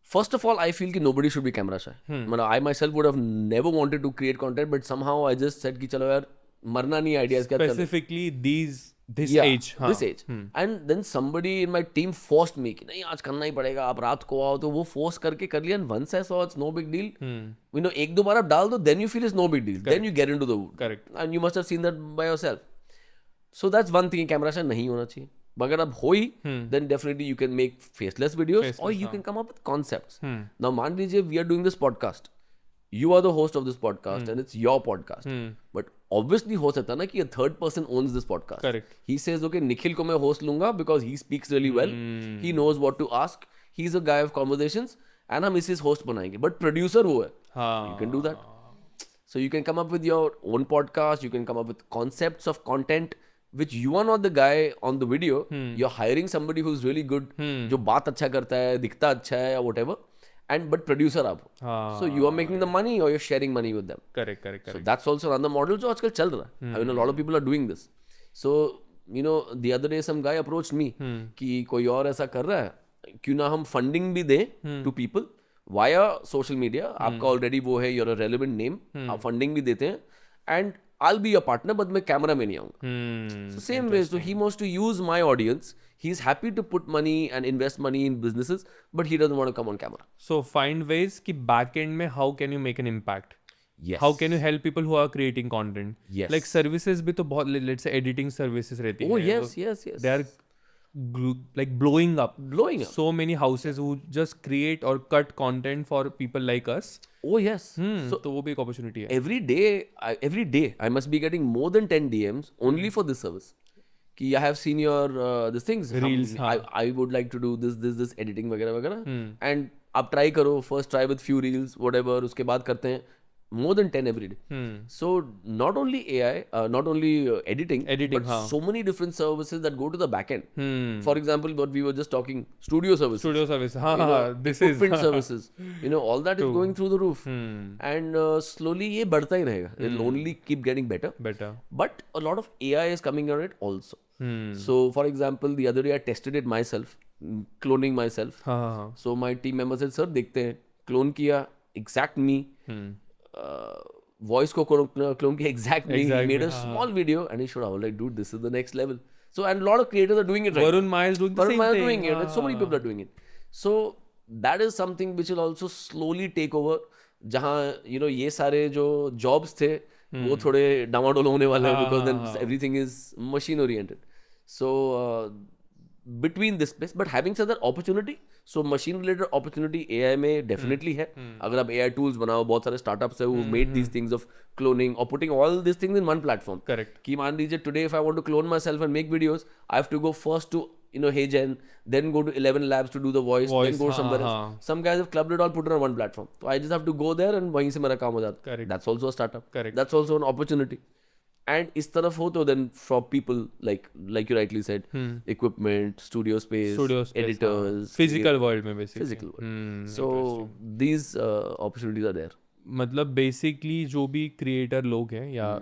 First of all, I feel that nobody should be camera shy. I myself would have never wanted to create content, but somehow I just said कि चलो यार मरना नहीं ideas क्या चलो. Specifically this age. This age. And then somebody in my team forced me कि नहीं आज करना ही पड़ेगा, आप रात को आओ, तो वो force करके कर लिया. And once I saw it's no big deal. एक दो बार आप डाल दो, then you feel it's no big deal. Then you get into the wood. Correct. And you must have seen that by yourself. So that's one thing, camera shy नहीं होना चाहिए. अगर अब हो ही, then definitely you can make faceless videos or you can come up with concepts. Now मान लीजिए we are doing this podcast. You are the host of this podcast and it's your podcast. But obviously हो सकता है ना कि a third person owns this podcast. Correct. He says, okay, Nikhil को मैं host लूंगा because he speaks really well. He knows what to ask. He's a guy of conversations. And हम इसे host बनाएंगे. But producer वो है. You can do that. So you can come up with your own podcast. You can come up with concepts of content which you are not the guy on the video. You're hiring somebody who's really good. जो बात अच्छा करता है, दिखता अच्छा है or whatever. But producer आप हो. So you are making the money or you're sharing money with them. Correct. So that's also another model जो आजकल चल रहा है. I mean, a lot of people are doing this. So, the other day some guy approached me कि कोई और ऐसा कर रहा है, क्यों ना हम funding भी दें to people via social media. आपका already वो है, you're a relevant name. आप funding भी देते हैं. And I'll be your partner, but मैं camera में नहीं आऊँगा. So same way, so he wants to use my audience. He's happy to put money and invest money in businesses, but he doesn't want to come on camera. So find ways कि back end में how can you make an impact? Yes. How can you help people who are creating content? Yes. Like services भी तो बहुत, let's say editing services रहती हैं. Oh yes. They are like blowing up. So many houses who just create or cut content for people like us. Oh yes. So तो वो भी एक opportunity है. Every day I must be getting more than 10 DMs only for this service. कि I have seen your these things. Reels. I would like to do this editing वगैरह. And आप try करो, first try with few reels, whatever, उसके बाद करते हैं. More than 10 every day. So not only AI, not only editing, but so many different services that go to the back end. For example, what we were just talking, studio services. This is equipment services. All that is going through the roof. And slowly ये बढ़ता ही रहेगा. It'll only keep getting better. But a lot of AI is coming on it also. So for example, the other day I tested it myself, cloning myself. So my team member said, sir, देखते हैं. Clone किया, exact me. Voice को clone किया, exact me. He made a small video and he showed, I was like, dude, this is the next level. So, and a lot of creators are doing it right. Varun Mayal is doing the same thing. Doing it. And so many people are doing it. So that is something which will also slowly take over. जहाँ ये सारे जो jobs थे वो थोड़े डामाडोल होने वाले हैं because then everything is machine oriented. So between this space, but having said that, opportunity, so machine related opportunity AI में definitely है. अगर आप AI tools बनाओ, बहुत सारे startups है who made these things of cloning or putting all these things in one platform. Correct. कि मान लीजिए today if I want to clone myself and make videos, I have to go first to HeyGen, then go to 11 Labs to do the voice, then go somewhere else. Some guys have clubbed it all, put it on one platform. So I just have to go there and वहीं से मेरा काम हो जाता. Correct. That's also a startup. Correct. That's also an opportunity. And इस तरफ हो तो then for people like you rightly said, equipment, studio space, editors, physical world में basically. Physical world. So these opportunities are there. मतलब basically जो भी creator लोग हैं या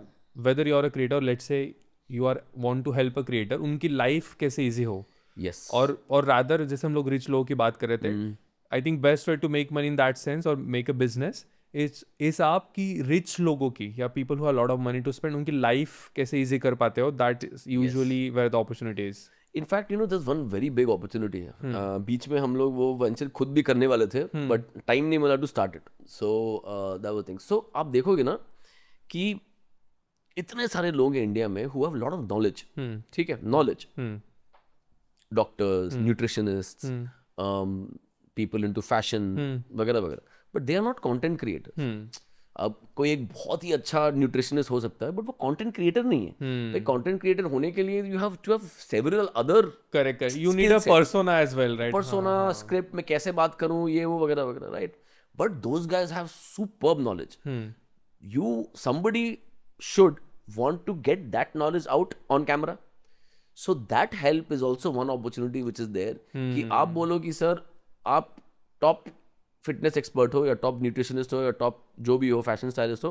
whether you are a creator, let's say you are want to help a creator, उनकी life कैसे easy हो. Yes. और rather जैसे हम लोग rich लोगों की बात कर रहे थे, I think best way to make money in that sense or make a business is आपकी rich लोगों की या people who have a lot of money to spend, उनकी life कैसे easy कर पाते हो, that is usually where the opportunity is. In fact, there's one very big opportunity है. बीच में हम लोग वो venture खुद भी करने वाले थे, but time नहीं मिला to start it. So that was the thing. So आप देखोगे ना कि इतने सारे लोग हैं इंडिया में who have a lot of knowledge. ठीक है, knowledge. Doctors, nutritionists, people into fashion, वगैरह वगैरह. But they are not content creators. अब कोई एक बहुत ही अच्छा न्यूट्रिशनिस्ट हो सकता है बट वो कंटेंट क्रिएटर नहीं है. भाई कंटेंट क्रिएटर होने के लिए you have to have several other correct, you need a persona as well, right? Persona, script में कैसे बात करूं, ये वो वगैरह वगैरह, right? But those guys have superb knowledge. You somebody should want to get that knowledge out on camera. So that help is also one opportunity which is there. कि आप बोलो कि सर आप टॉप फिटनेस एक्सपर्ट हो या top nutritionist हो या top जो भी हो, फैशन स्टाइलिस्ट हो,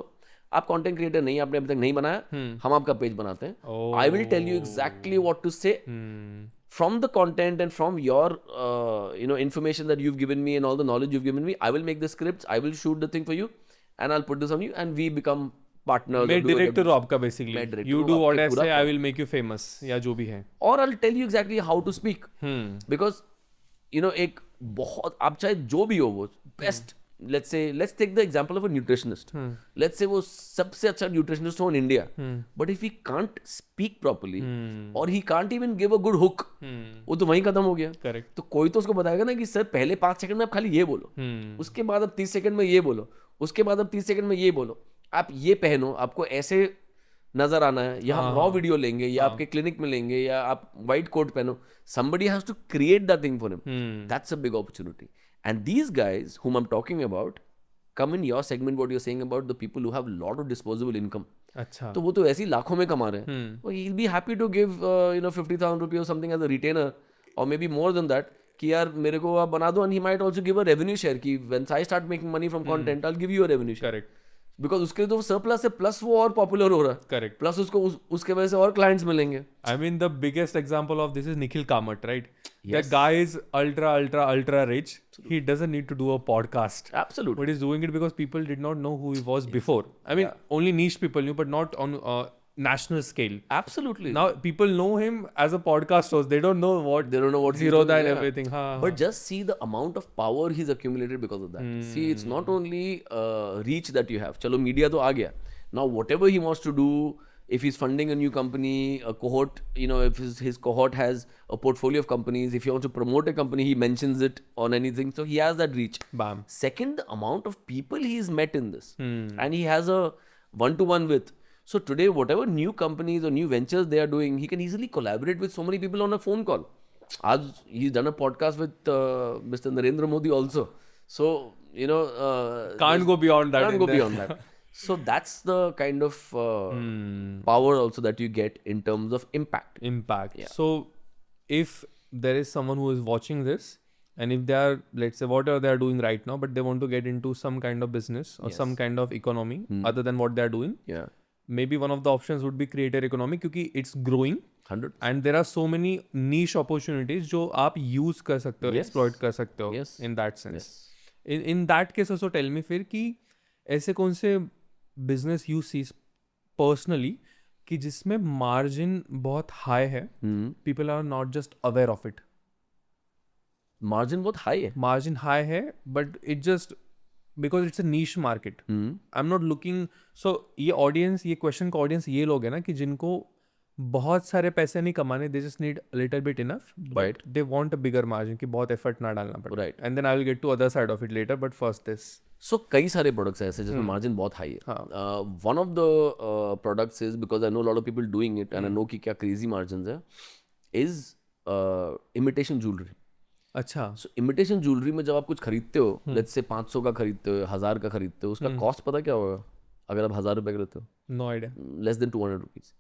आप कंटेंट क्रिएटर नहीं, आपने अभी तक नहीं बनाया, हम आपका पेज बनाते हैं. I will tell you exactly what to say from the content and from your information that you've given me and all the knowledge you've given me. I will make the scripts, I will shoot the thing for you and I'll put this on you and we become partners. मैं director हूँ आपका basically. You do what I say, I will make you famous या जो भी है. Or I'll tell you exactly how to speak. Because एक बहुत आप चाहे जो भी हो वो best, let's take the example of a nutritionist. Let's say वो सबसे अच्छा nutritionist हो in India, but if he can't speak properly or he can't even give a good hook, वो तो वहीं खत्म हो गया. Correct. तो कोई तो उसको बताएगा ना कि सर पहले 5 सेकंड में आप खाली ये बोलो, उसके बाद अब 30 सेकंड में ये बोलो, उसके बाद अब 30 सेकंड में ये बोलो, आप ये पहनो, आपको ऐसे नजर आना है, या हम रॉ वीडियो लेंगे या आपके क्लिनिक में लेंगे या आप व्हाइट कोट पहनो. Somebody has to create that thing for him. That's a big opportunity. And these guys whom I'm talking about come in your segment, what you're saying about the people who have a lot of disposable income. अच्छा. तो वो तो ऐसे ही लाखों में कमा रहे हैं. He'll be happy to give 50,000 rupees or something as a retainer or maybe more than that. कि यार मेरे को आप बना दो, and he might also give a revenue share कि when I start making money from content, I'll give you a revenue share. Correct. Because उसके लिए तो सरप्लस है, प्लस वो और पॉपुलर हो रहा है. करेक्ट. प्लस उसको उसके वजह से और क्लाइंट्स मिलेंगे. I mean the biggest example of this is Nikhil Kamat, right? That guy is ultra rich. He doesn't need to do a podcast. Absolutely. But he's doing it because people did not know who he was before. I mean, only niche people knew, but not on national scale. Absolutely. Now people know him as a podcast host. They don't know what Zerodha and everything. But just see the amount of power he's accumulated because of that. See, it's not only reach that you have. Chalo, media to aa gaya. Now, whatever he wants to do, if he's funding a new company, a cohort, if his cohort has a portfolio of companies, if he wants to promote a company, he mentions it on anything. So he has that reach. Bam. Second, the amount of people he's met in this. And he has a one-to-one with. So today, whatever new companies or new ventures they are doing, he can easily collaborate with so many people on a phone call. He's done a podcast with Mr. Narendra Modi also. So, can't go beyond that. Can't go beyond that. So that's the kind of power also that you get in terms of impact. Yeah. So if there is someone who is watching this, and if they are, let's say, whatever they are doing right now, but they want to get into some kind of business or some kind of economy other than what they are doing, maybe one of the options would be creator economy, because it's growing 100%. and there are so many niche opportunities जो आप use कर सकते हो, exploit कर सकते हो, in that sense. In that case also tell me फिर कि ऐसे कौन से business you see personally कि जिसमें margin बहुत high है, people are not just aware of it. Margin बहुत high है. Margin high है, but it just because it's a niche market. I'm not looking. So ये audience, ये question का audience ये लोग हैं ना कि जिनको बहुत सारे पैसे नहीं कमाने, they just need a little bit enough, but they want a bigger margin कि बहुत effort ना डालना पड़े. Right. And then I will get to other side of it later, but first this. So कई सारे products हैं ऐसे जिसमें margin बहुत high है. One of the products is, because I know a lot of people doing it and I know कि क्या crazy margins है, is imitation jewelry. अच्छा. So imitation jewelry में जब आप कुछ खरीदते हो, let's say 500 का खरीदते हो, 1000 का खरीदते हो, उसका cost पता क्या होगा अगर आप 1000 रुपए खरीदते हो? No idea. Less than 200 rupees.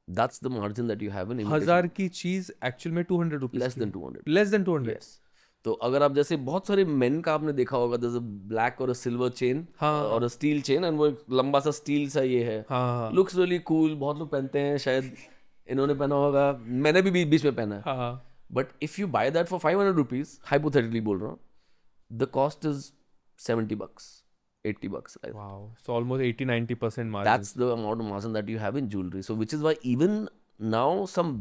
That's the margin that you have in imitation. 1000 की चीज actual में 200 rupees. Less than 200. Less than 200. Yes. तो अगर आप जैसे बहुत सारे मेन का आपने देखा होगा, there's a black और a silver chain और a steel chain, and वो एक लंबा सा स्टील सा ये है. Looks really cool. बहुत लोग पहनते हैं, शायद इन्होंने पहना होगा, मैंने भी बीच में पहना है. But if you buy that for 500 rupees, hypothetically बोल रहा हूँ, the cost is $70, $80. Right? Wow. So almost 80-90% margin. That's the amount of margin that you have in jewelry. So which is why even now some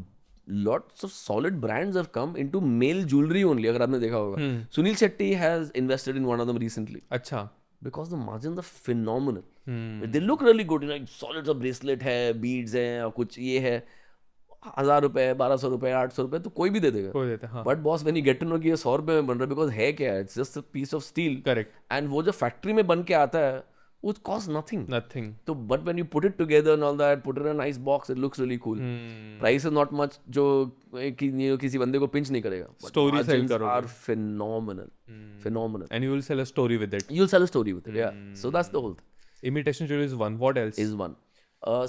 lots of solid brands have come into male jewelry only. अगर आपने देखा होगा, Sunil Shetty has invested in one of them recently. अच्छा. Because the margins are phenomenal. They look really good. Solid सा bracelet है, beads हैं और कुछ ये है. 1000 रुपए, 1200 रुपए, 800 रुपए तो कोई भी दे देगा. कोई देता है. But boss when you get to know कि ये 100 रुपए में बन रहा है, बिकॉज है क्या, it's just a piece of steel. Correct. And वो जो फैक्ट्री में बन के आता है वो costs nothing. Nothing. तो but when you put it together and all that, put it in a nice box, it looks really cool. Price is not much जो किसी बंदे को pinch नहीं करेगा. But Story sell margins करोगे. are phenomenal. Phenomenal. And you will sell a story with it. You'll sell a story with it. Yeah. So that's the whole thing. Imitation jewelry is one. What else? Is one.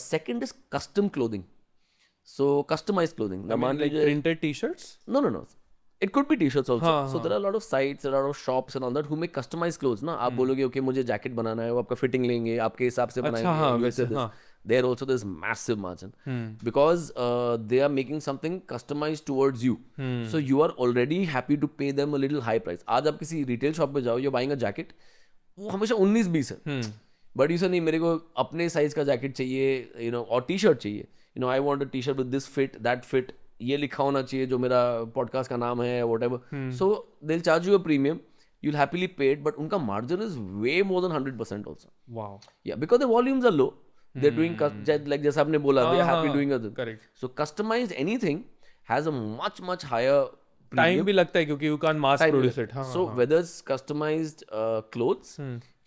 Second is custom clothing. So customized clothing. I mean, like printed t-shirts? No. It could be t-shirts also. हाँ, So there are a lot of sites, there are a lot of shops and all that who make customized clothes. ना आप बोलोगे okay मुझे jacket बनाना है, वो आपका fitting लेंगे, आपके हिसाब से बनाएंगे. अच्छा हाँ you वैसे say this. हाँ. There also there's massive margin because they are making something customized towards you. So you are already happy to pay them a little high price. आज आप किसी retail shop पे जाओ, you're buying a jacket, वो हमेशा 19-20 है. But you say नहीं मेरे को अपने size का jacket चाहिए, you know, और t-shirt चाहिए. You know, I want a t-shirt with this fit, that fit. ये लिखा होना चाहिए जो मेरा podcast का नाम है, whatever. So they'll charge you a premium. You'll happily pay it, but उनका margin is way more than 100% also. Wow. Yeah, because the volumes are low. They're doing like जैसा आपने बोला, they're happy doing it. Correct. So customized anything has a much higher Time भी लगता है क्योंकि you can't mass produce it. हाँ. So whether it's customized clothes,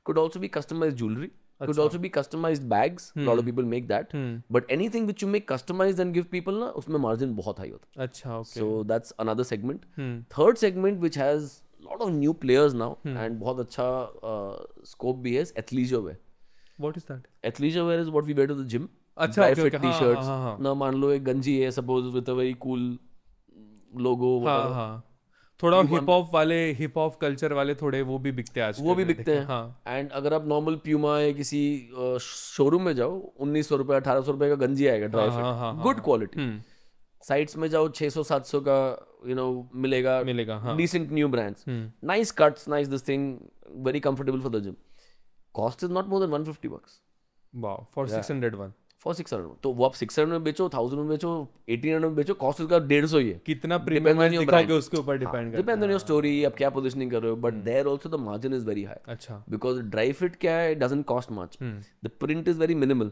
could also be customized jewelry. Could also be customized bags. A lot of people make that. But anything which you make customized and give people ना, उसमें margin बहुत high होता है. अच्छा okay. So that's another segment. Third segment which has a lot of new players now and बहुत अच्छा scope भी है athleisure wear. What is that? Athleisure wear is what we wear to the gym. अच्छा Dry okay, fit okay. t-shirts. हाँ. ना मान लो एक गंजी है suppose with a very cool logo. whatever. हाँ. थोड़ा हिप हॉप कल्चर वाले थोड़े वो भी बिकते हैं आजकल. वो भी बिकते हैं. एंड अगर आप नॉर्मल प्यूमा या किसी शोरूम में जाओ 1900 रुपए 1800 रुपए का गंजी आएगा dry fit good quality. Sites में जाओ 600-700 का मिलेगा decent new brands nice cuts nice this thing very comfortable for the gym. Cost is not more than $150. Wow for 601 for 600. तो वो आप 600 में बेचो 1000 में बेचो 1800 में बेचो कॉस्ट उसका 150 ही है. कितना प्रीमियम दिखाओगे उसके ऊपर डिपेंड करता है. डिपेंड ऑन योर स्टोरी आप क्या पोजीशनिंग कर रहे हो. But there also the margin is very high. अच्छा बिकॉज ड्राई फिट क्या है doesn't cost much. The print is very minimal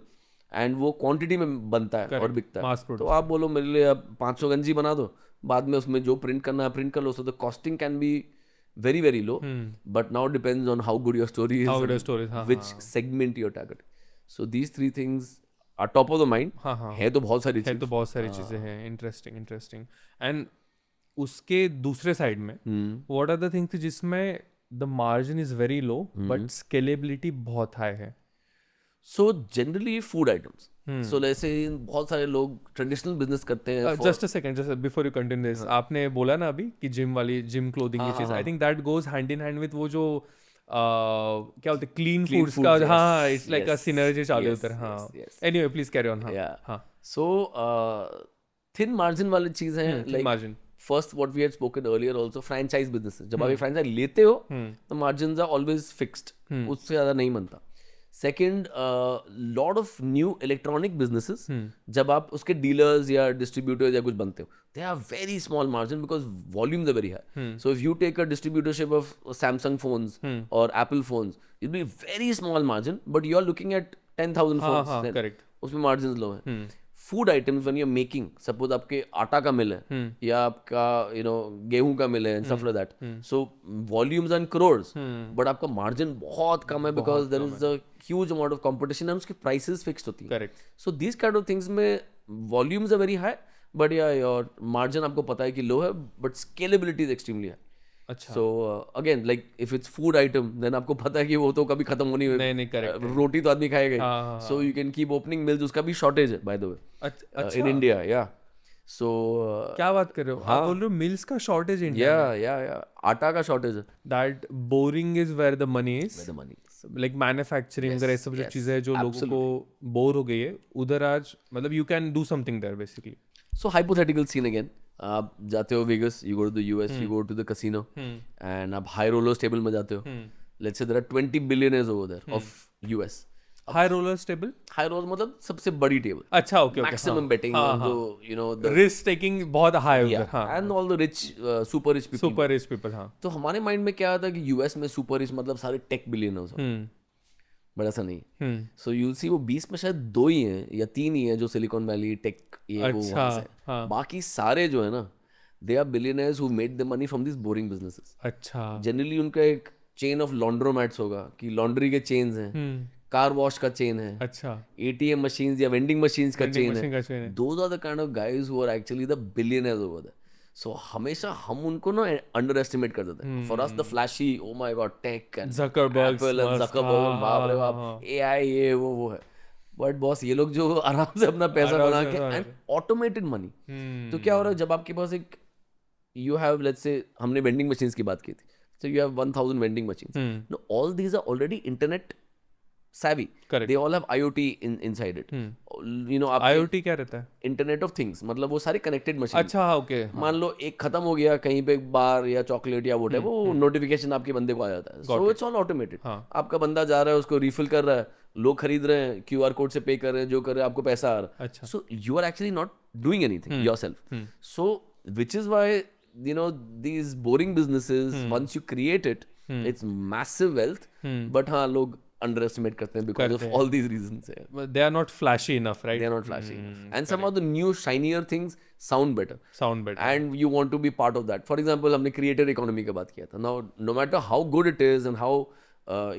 and वो क्वांटिटी में बनता है और बिकता है. तो आप बोलो मेरे लिए आप 500 गंजी बना दो बाद में उसमें जो प्रिंट करना है प्रिंट कर लो. So the costing can be very low. But now it depends on how good your story is. How good your story is. Which segment you're targeting. So these three things are top of the mind. है तो बहुत सारी चीजें हैं. Interesting and उसके दूसरे side में what are the things जिसमें the margin is very low but scalability बहुत हाई है. So generally food items. So ऐसे बहुत सारे लोग ट्रेडिशनल बिजनेस करते हैं. Just a second just before you continue this आपने बोला ना अभी कि जिम क्लोथिंग ये चीज I think that goes hand in hand with वो जो क्या बोलते हैं क्लीन फूड्स का. हाँ इट्स लाइक अ सिनर्जी चालू होता है. हाँ एनीवे प्लीज कैरी ऑन. हाँ सो थिन मार्जिन वाली चीज है like margin. First what we had spoken earlier also franchise business. जब आप एक फ्रैंचाइज लेते हो तो मार्जिन्स आर ऑलवेज फिक्स्ड. उससे ज्यादा नहीं बनता. Second lot of new electronic businesses जब आप उसके डीलर्स या डिस्ट्रीब्यूटर्स या कुछ बनते हो they are very small margin because volumes are very high. So if you take a distributorship of Samsung phones और Apple phones it be very small margin but you are looking at 10,000 phones. Correct. उसमें margin low है. Food items when you are making suppose आपके आटा का mill है या आपका गेहूं का मिल है stuff like that. So volumes and crores but आपका मार्जिन बहुत कम है because there is a huge amount of competition and उसकी प्राइसेस फिक्स्ड होती है. Correct. So these kind of things में volumes are very high but या योर मार्जिन आपको पता है कि लो है but scalability is extremely high. अच्छा. So again like if it's food item then आपको पता है कि वो तो कभी खत्म होनी है. नहीं करेक्ट. रोटी तो आदमी खाएगा. सो you can keep opening mills. उसका भी शॉर्टेज है by the way in India. या सो क्या बात कर रहे हो. आप बोल रहे हो मिल्स का शॉर्टेज इंडिया. या आटा का शॉर्टेज है. That boring is where the money is. Like manufacturing वगैरह सब जो चीजें जो लोगों को बोर हो गई है उधर आज मतलब you can do something there basically. So hypothetical scene again. आप जाते हो Vegas you go to the US you go to the casino and आप हाई रोलर्स टेबल में जाते हो. Let's say there are 20 billionaires over there of US. High rollers table. High roller मतलब सबसे बड़ी टेबल. अच्छा ओके. मैक्सिमम बेटिंग जो द रिस्क टेकिंग बहुत हाई उधर. And all the rich super rich people. हाँ. तो हमारे माइंड में क्या आता है कि यूएस में सुपर रिच मतलब सारे टेक बिलियनर्स हैं. बट ऐसा नहीं. सो यूल सी वो 20 में शायद 2 ही हैं या 3 ही हैं जो सिलिकॉन वैली टेक ये वो वहाँ से. बाकी सारे जो है ना they are billionaires who made the money from this boring businesses. अच्छा. जनरली उनका एक चेन ऑफ लॉन्ड्रोमैट्स होगा कि लॉन्ड्री के चेन्स हैं. कार वॉश का चेन है, अच्छा, ATM machines या vending machines का vending चेन machine है. का chain है. Those are the kind of guys who are actually the billionaires over there. So हमेशा हम उनको ना underestimate कर देते हैं. For us the flashy, oh my god, tech and Zuckerberg, Apple and Musk, Zuckerberg, हाँ, बाप रे हाँ, बाप, हाँ. AI ये वो है. But boss ये लोग जो आराम से अपना पैसा आराम बना से के बना and automated money. तो क्या हो रहा है जब आपके पास एक you have, let's say, हमने vending machines की बात की थी. So you have 1000 vending machines. No, all these are already internet savvy. Correct. They all have IoT inside it. You know, आपके IoT क्या रहता है? Internet of Things, मतलब वो सारे connected machines. अच्छा, ओके. मान लो एक खत्म हो गया कहीं पे बार या चॉकलेट या वोट है, वो नोटिफिकेशन आपके बंदे को आ जाता है. So it's all automated. आपका बंदा जा रहा है, उसको रिफिल कर रहा है, लोग खरीद रहे हैं, QR कोड से पे कर रहे हैं, जो कर रहे हैं, आपको पैसा आ रहा है. अच्छा. So you are actually not doing anything yourself. So which is why, you know, these boring businesses, once you create it, it's massive wealth. But हाँ, लोग underestimate करते हैं because of all these reasons. But they are not flashy enough, right? They are not flashy enough. And some of the new shinier things sound better. Sound better. And you want to be part of that. For example, हमने creator economy की बात किया था. Now, no matter how good it is and how,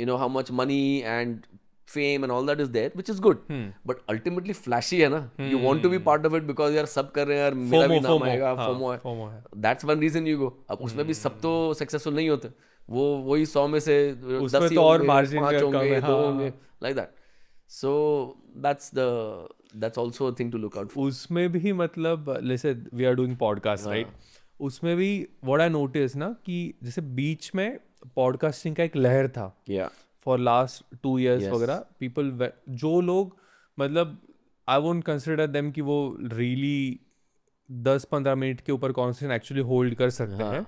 you know, how much money and fame and all that is there, which is good. But ultimately flashy है ना. You want to be part of it because यार सब कर रहे हैं यार, मेरा भी नाम आएगा, FOMO है. That's one reason you go. अब उसमें भी सब तो successful नहीं होते. वो वही 100 में से 10 ही और होंगे, margin 5 कम होंगे, है, 2 होंगे, like that. So that's also a thing to look out for. उसमें भी मतलब जैसे we are doing podcast, right? उसमें भी what I noticed ना कि जैसे बीच में podcasting का एक लहर था. Yeah. For last 2 years Yes. वगैरह people जो लोग मतलब I won't consider them कि वो really 10-15 मिनट के ऊपर conversation actually hold कर सकते हैं.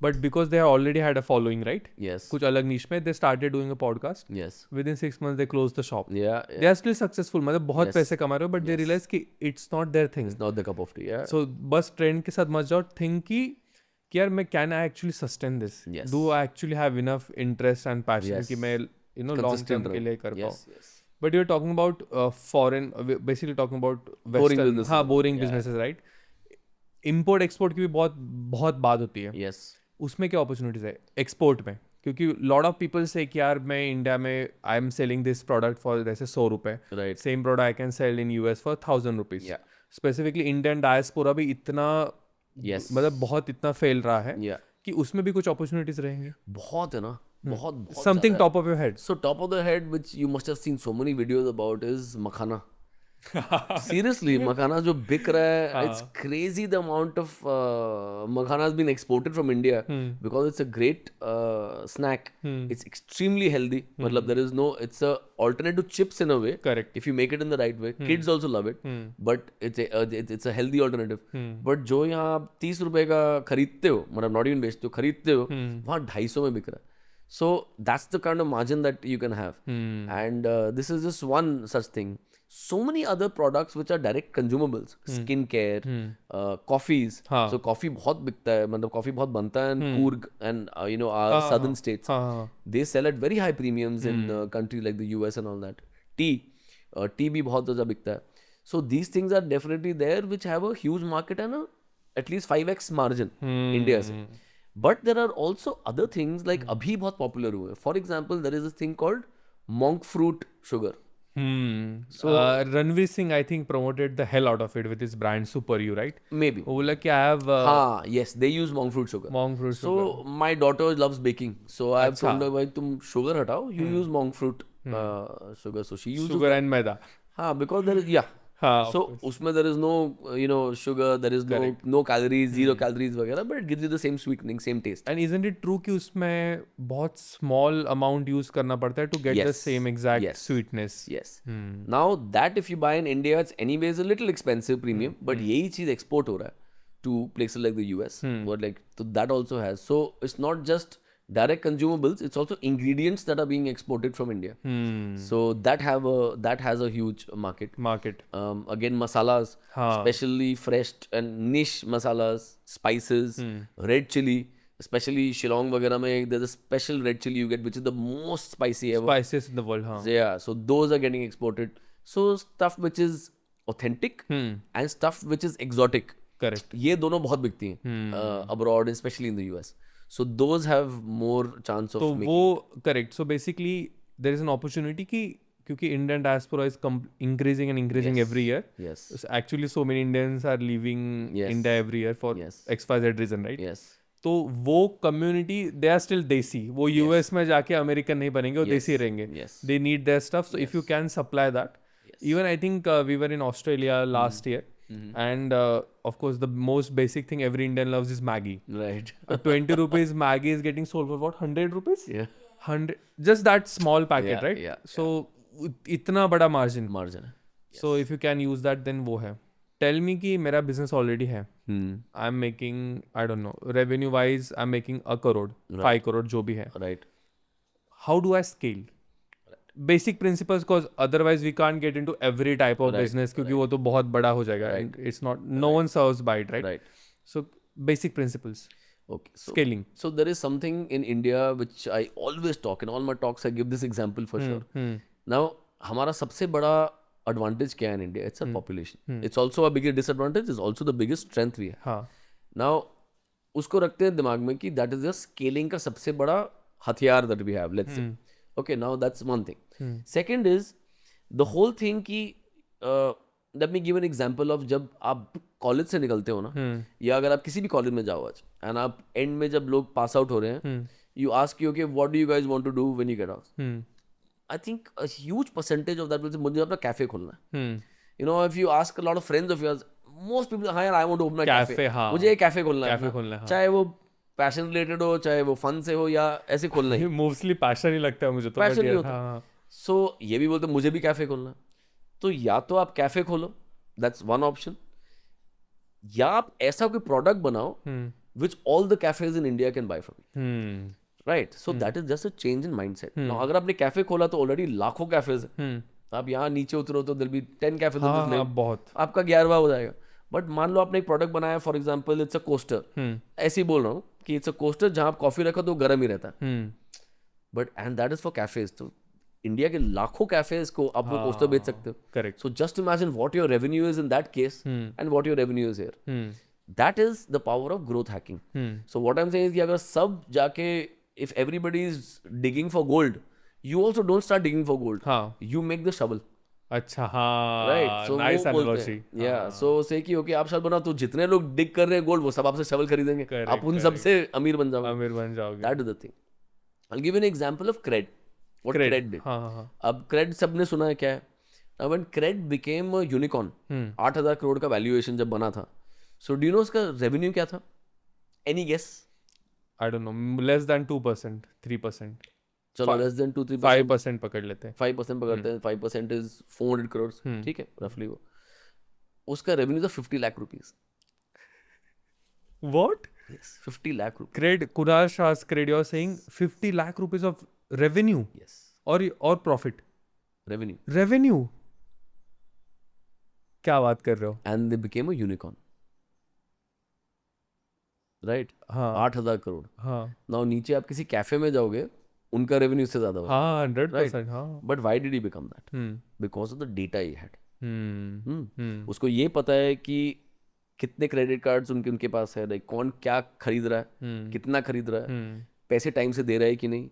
But because they already had a following, right? Yes. कुछ अलग niche में they started doing a podcast. Yes. Within 6 months they closed the shop. Yeah. They are still successful. मतलब बहुत Yes. पैसे कमा रहे हो, but they realize कि it's not their thing. It's not the cup of tea. Yeah. So बस trend के साथ मत जाओ. Think कि यार मैं can I actually sustain this? Yes. Do I actually have enough interest and passion Yes. कि मैं you know long Consistent term के लिए कर पाऊँ? Yes. Yes. But you're talking about foreign, basically talking about Boring Western, businesses. हाँ boring Yeah. businesses, right? Import export की भी बहुत बात होती है. Yes. उसमें क्या अपॉर्चुनिटीज है एक्सपोर्ट में? क्योंकि लॉट ऑफ पीपल से कि यार मैं इंडिया में I am selling this product for जैसे 100 रुपए, Right. Same product I can sell in US for 1000 rupees. Yeah. Specifically Indian diaspora भी इतना Yes. मतलब बहुत इतना फैल रहा है Yeah. कि उसमें भी कुछ अपॉर्चुनिटीज रहेंगे. बहुत है ना. बहुत something top of your head. So top of the head, which you must have seen so many videos about, is makhana. Seriously, makhana जो बिक रहा है, it's crazy the amount of makhana has been exported from India because it's a great snack. It's extremely healthy. मतलब there is no, it's a alternate to chips in a way. Correct. If you make it in the right way. Kids also love it. But it's a healthy alternative. But जो यहाँ आप 30 रुपए का खरीदते हो, मतलब not even बेचते हो, खरीदते हो, वहाँ 250 में बिक रहा है. So that's the kind of margin that you can have. And this is just one such thing. So many other products which are direct consumables, skincare, coffees. So coffee बहुत बिकता है, मतलब coffee बहुत बनता है in Coorg and you know our southern states. They sell at very high premiums in countries like the US and all that. Tea भी बहुत ज़्यादा बिकता है. So these things are definitely there which have a huge market and at least 5x margin India से. But there are also other things like अभी बहुत popular हुए. For example, there is this thing called monk fruit sugar. So Ranveer Singh, I think, promoted the hell out of it with his brand Super You, right? Maybe. वो बोला कि I have हाँ, yes, they use monk fruit sugar. monk fruit sugar. So my daughter loves baking. So I have told her, भाई तुम sugar हटाओ, you use monk fruit sugar. So she uses sugar and मैदा. हाँ, because there is हाँ, so उसमें there is no you know sugar, there is no calories, 0 calories वगैरह, but it gives you the same sweetening, same taste. And isn't it true कि उसमें बहुत small amount use करना पड़ता है to get the same exact sweetness? Yes. Now that if you buy in India, it's anyways a little expensive premium, but यही चीज export हो रहा है to places like the US. Or like so that also has. So it's not just direct consumables, it's also ingredients that are being exported from India. So that has a huge market. Again, masalas, especially fresh and niche masalas, spices, red chili, especially Shillong वगैरह में there's a special red chili you get which is the most spicy ever. Spices in the world, हाँ. So, yeah, so those are getting exported. So stuff which is authentic and stuff which is exotic. Correct. ये दोनों बहुत बिकती हैं abroad, especially in the US. So those have more chance of तो making. वो correct. So basically there is an opportunity कि क्योंकि Indian diaspora is increasing and increasing every year. Yes. Actually so many Indians are living Yes. India every year for Yes. XYZ reason, right? Yes. तो वो community they are still देसी. वो US में जाके American नहीं बनेंगे, वो देसी रहेंगे. Yes. They need their stuff. So if you can supply that. Yes. Even I think we were in Australia last year. And of course the most basic thing every Indian loves is Maggi. Right. A 20 rupees Maggi is getting sold for what? 100 rupees? Yeah. 100. Just that small packet, Yeah, right? yeah, So इतना बड़ा margin. Margin है. So if you can use that then वो है. Tell me कि मेरा business already है. I'm making, I don't know, revenue wise I'm making 1 crore, 5 crore जो भी है. Right. How do I scale? Basic principles, because otherwise we can't get into every type of business क्योंकि वो तो बहुत बड़ा हो जाएगा. And it's not, no one serves by it, right? Right. So basic principles. Okay. So, Scaling. So there is something in India which I always talk, in all my talks I give this example for sure. Now हमारा सबसे बड़ा advantage क्या है in India? It's our population. It's also our biggest disadvantage. It's also the biggest strength we have. हाँ. Now उसको रखते हैं दिमाग में कि that is the scaling का सबसे बड़ा हथियार that we have. Let's say. Okay, now that's one thing. Second is the whole thing कि let me give an example of जब आप कॉलेज से निकलते हो ना, या अगर आप किसी भी कॉलेज में जाओ आज, एंड आप एंड में जब लोग पास आउट हो रहे हैं, you ask you, okay what do you guys want to do when you get out? I think a huge percentage of that will say मुझे अपना कैफे खोलना है. You know, if you ask a lot of friends of yours, most people, हाँ यार, I want to open a cafe. हाँ. मुझे एक cafe खोलना है. कैफे खोलना है. चाहे वो पैशन रिलेटेड हो, चाहे वो फन से हो, या ऐसे खोलना है. मोस्टली पैशन ही लगता है मुझे तो. पैशन नहीं होता. हाँ. सो ये भी बोलते मुझे भी कैफे खोलना है. तो या तो आप कैफे खोलो, दैट्स वन ऑप्शन, या आप ऐसा कोई प्रोडक्ट बनाओ which all the cafes in India can buy from you. Right. So that is just a change in mindset. अगर आपने कैफे खोला तो ऑलरेडी लाखों कैफेज है. आप यहाँ नीचे उतरो तो दिल भी 10 कैफेज, बहुत, आपका 11वां हो जाएगा. बट मान लो आपने एक प्रोडक्ट बनाया, for example it's a coaster. ऐसे ही बोल रहा हूँ कि इट्स अ कोस्टर जहाँ आप कॉफी रखो तो गर्म ही रहता है. But and that is for cafes. तो इंडिया के लाखों कैफेज को आप वो कोस्टर बेच सकते हो. Correct. So just imagine what your revenue is in that case and what your revenue is here. That is the power of growth hacking. So what I am saying is कि अगर सब जाके, if everybody is digging for gold, you also don't start digging for gold. हाँ. You make the shovel. अच्छा. हाँ. Right. So nice वो बोलते analogy. हैं. Yeah. So say कि okay आप shovel बनाओ, तो जितने लोग dig कर रहे हैं गोल्ड, वो सब आपसे shovel खरीदेंगे. आप उन सब से अमीर बन जाओगे. अमीर बन जाओगे. That is the thing. I'll give you an example of Cred. What Cred did. हाँ. अब Cred सबने सुना है क्या है? Now when Cred became a unicorn, 8,000 crore का valuation जब बना था, so do you know उसका revenue क्या था? Any guess? I don't know, less than 2%, 3%. चलो less than 2-3%. 5% पकड़ लेते हैं. 5% पकड़ते हैं. 5% is 400 crores. ठीक है, रफली वो. उसका रेवेन्यू था 50 lakh rupees. What? Yes, 50 lakh rupees. Cred, Kunal Shah's Cred, you're saying 50 lakh rupees of revenue? Yes. और profit? Revenue. Revenue? क्या बात कर रहे हो? And they became a unicorn. Right. हाँ. 8,000 करोड़. हाँ. नाउ नीचे आप किसी कैफे में जाओगे, उनका रेवेन्यू इससे ज्यादा होगा. हाँ, 100%. हाँ. But why did he become that? Because of the data he had. उसको ये पता है कि कितने क्रेडिट कार्ड्स उनके पास है, लाइक कौन क्या खरीद रहा है, कितना खरीद रहा है, पैसे टाइम से दे रहा है कि नहीं,